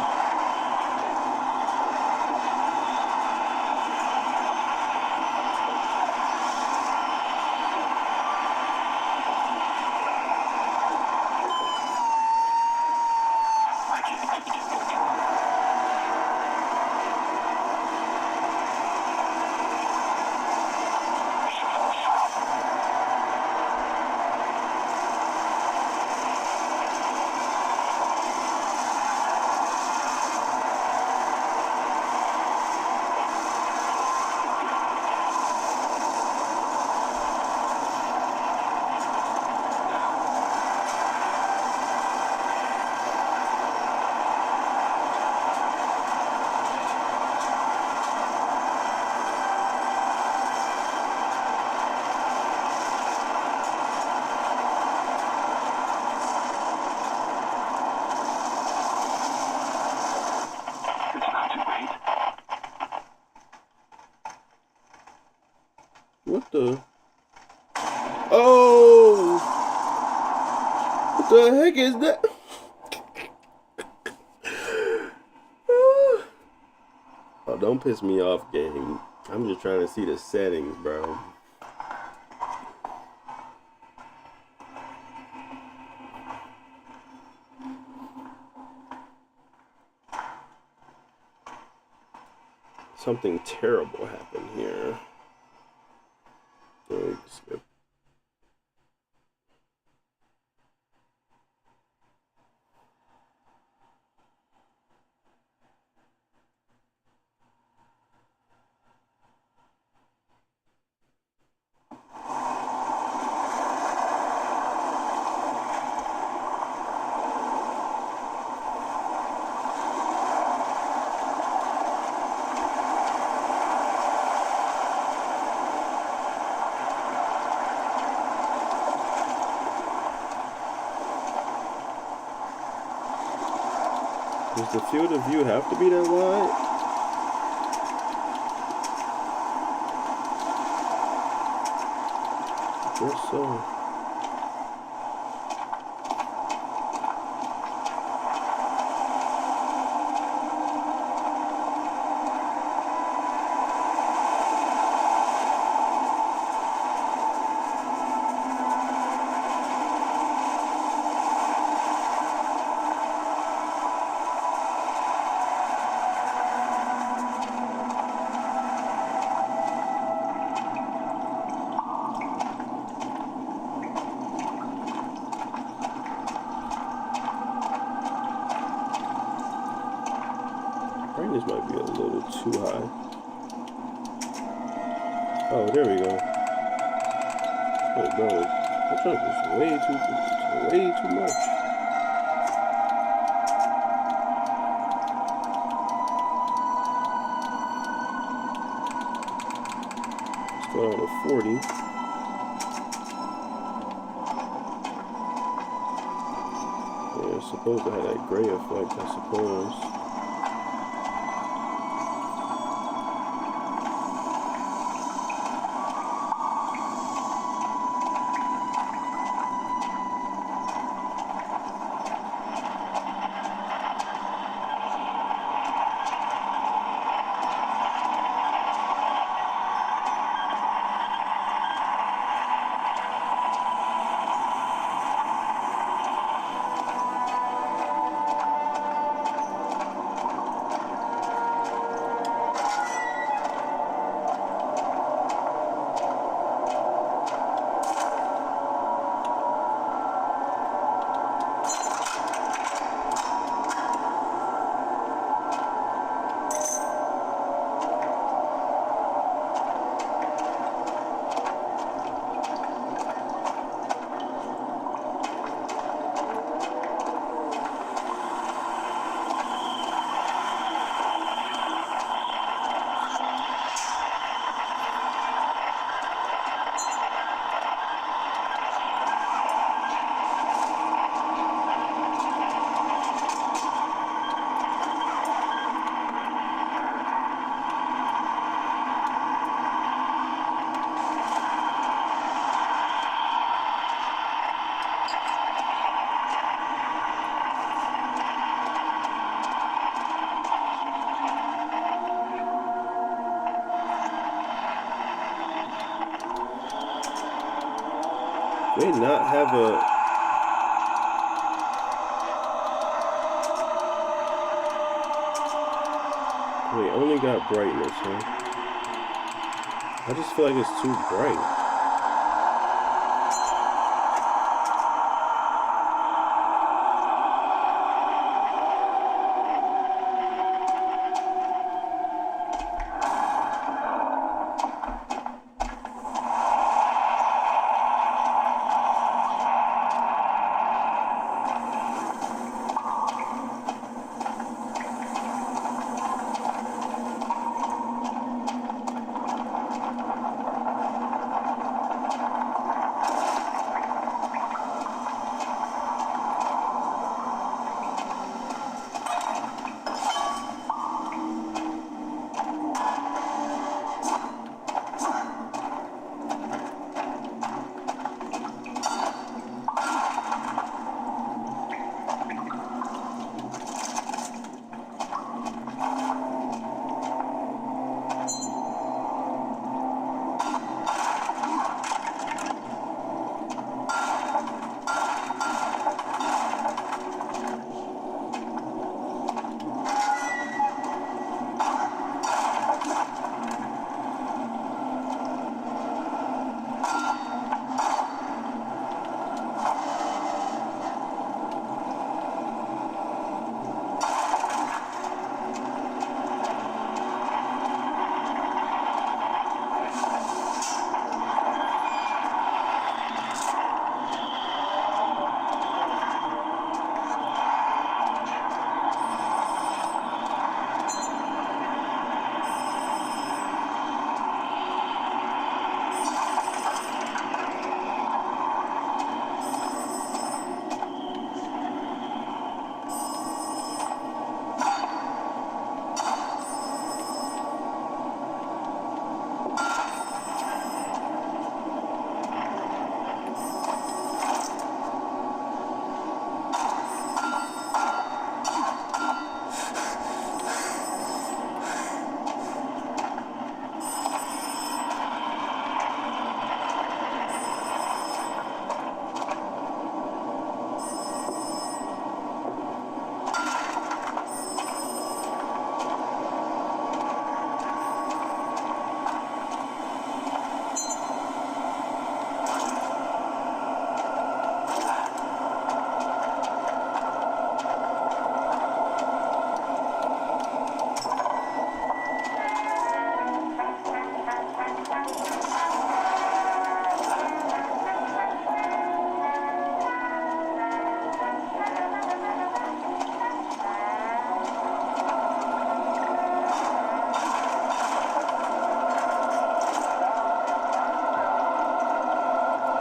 What the? Oh! What the heck is that? Oh, don't piss me off, game. I'm just trying to see the settings, bro. Something terrible happened here. Skip. Does the field of view have to be that wide? I guess so. Brightness might be a little too high. Oh, there we go. Wait, bro, that jump is way too much. Let's go down to 40. Yeah, it's supposed to have that gray effect, I suppose. They not have a. They only got brightness, huh? I just feel like it's too bright.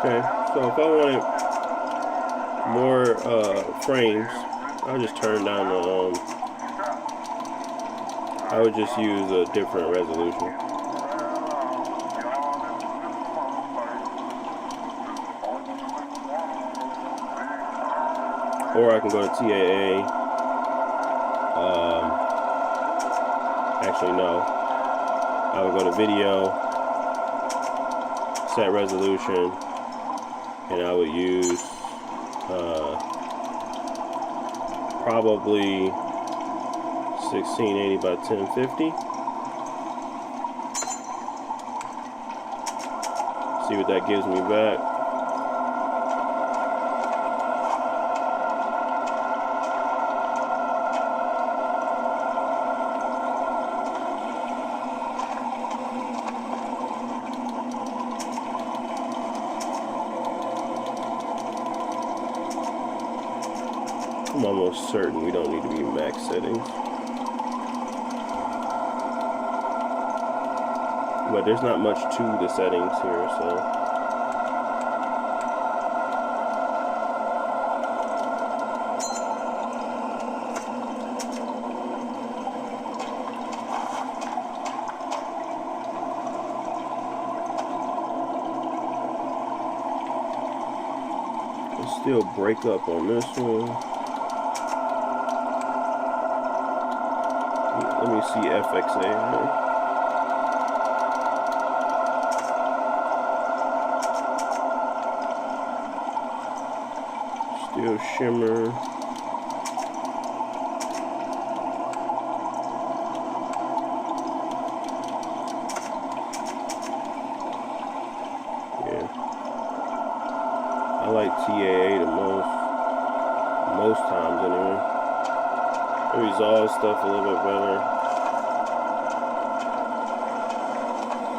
Okay, so if I wanted more frames, I'll just turn down the, I would just use a different resolution. Or I can go to TAA. Actually, no. I would go to video, set resolution, and I would use probably 1680 by 1050. See what that gives me back. I'm almost certain we don't need to be max settings. But there's not much to the settings here, so. Let's still break up on this one. Let me see FXA here. Steel Shimmer. Yeah. I like TAA the most times anyway. It resolves stuff a little bit better.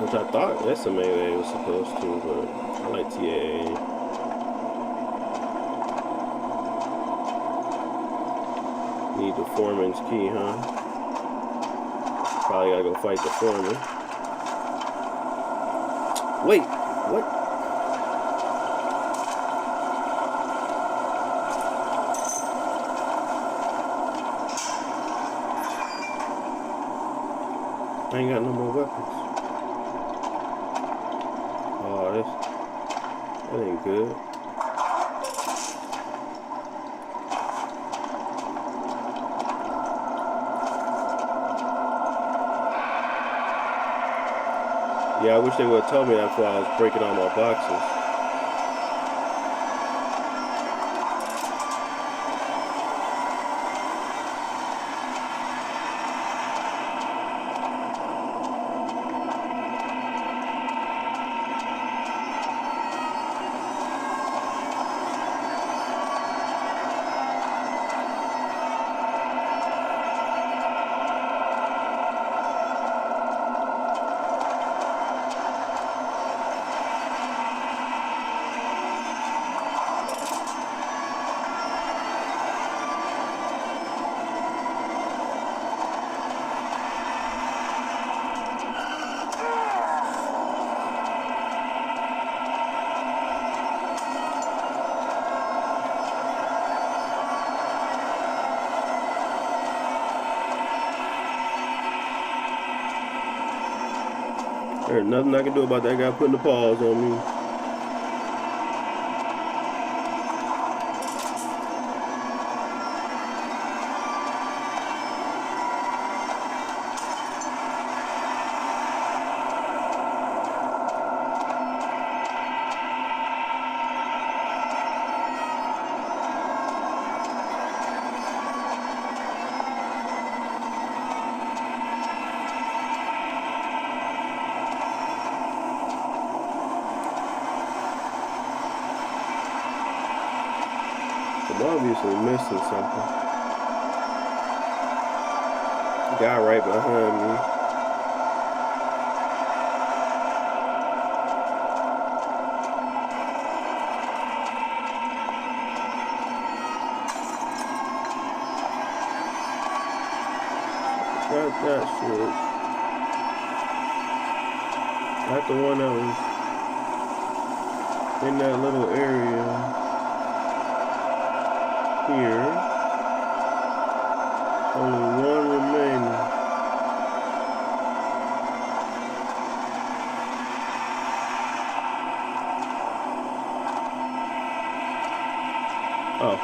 Which I thought SMA was supposed to, but I like TAA. Need the foreman's key, huh? Probably gotta go fight the foreman. Wait, what? I ain't got no more weapons. Oh, that ain't good. Yeah, I wish they would have told me that before I was breaking all my boxes. There's nothing I can do about that guy putting the paws on me. I'm obviously missing something. Guy right behind me. Got that shit. Not the one that was in that little area. Here, only one remaining. Oh.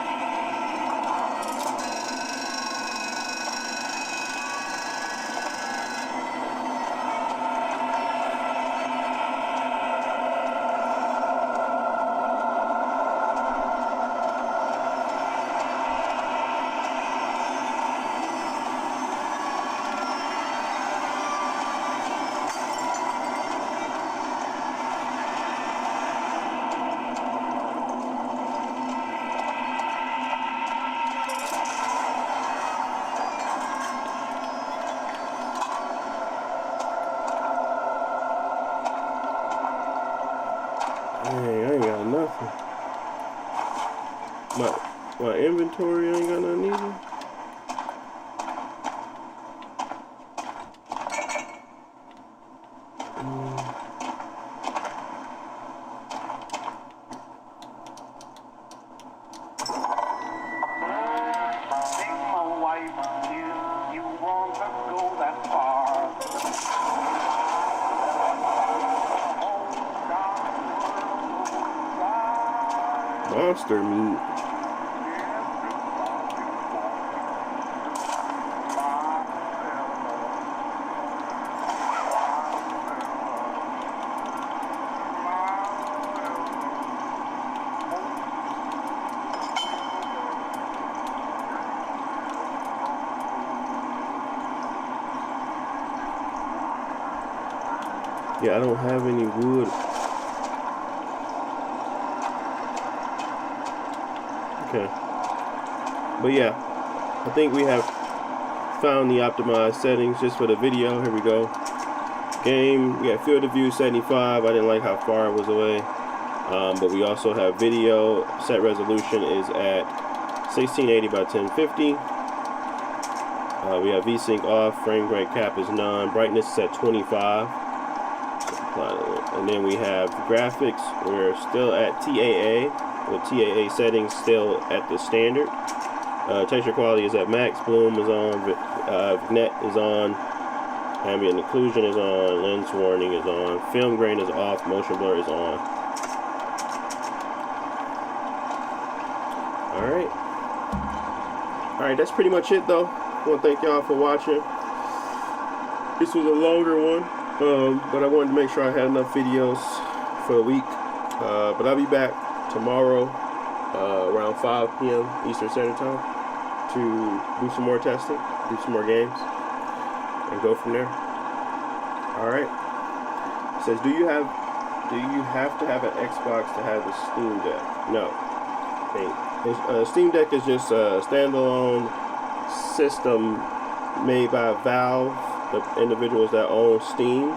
Dang, I ain't got nothing. My inventory ain't got nothing either. Monster meat. Yeah, I don't have any wood. Okay. But yeah, I think we have found the optimized settings just for the video. Here we go. Game, we got field of view 75. I didn't like how far it was away. But we also have video. Set resolution is at 1680 by 1050. We have VSync off. Frame rate cap is none. Brightness is at 25. And then we have graphics. We're still at TAA, with TAA settings still at the standard. Texture quality is at max. Bloom is on. Vignette is on. Ambient occlusion is on. Lens warning is on. Film grain is off. Motion blur is on. Alright, that's pretty much it though. I want to thank y'all for watching. This was a longer one, but I wanted to make sure I had enough videos for the week. But I'll be back tomorrow around 5 p.m. Eastern Standard Time to do some more testing, do some more games, and go from there. Alright. It says, do you have to have an Xbox to have the Steam Deck? No. Steam Deck is just a standalone system made by Valve, the individuals that own Steam,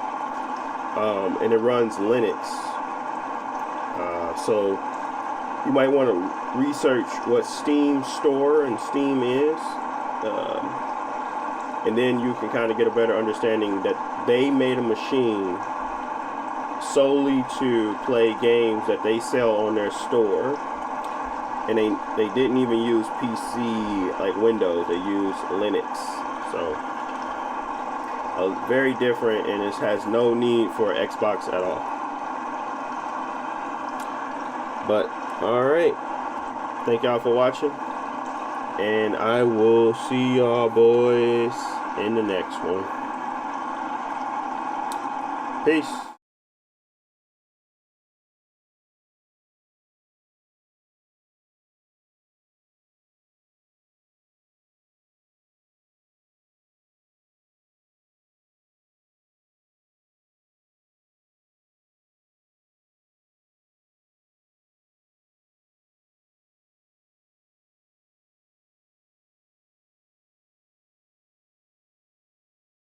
and it runs Linux. So you might want to research what Steam Store and Steam is, and then you can kind of get a better understanding that they made a machine solely to play games that they sell on their store. And they didn't even use PC like Windows, they use Linux. So very different, and it has no need for Xbox at all. But alright, thank y'all for watching, and I will see y'all boys in the next one. Peace.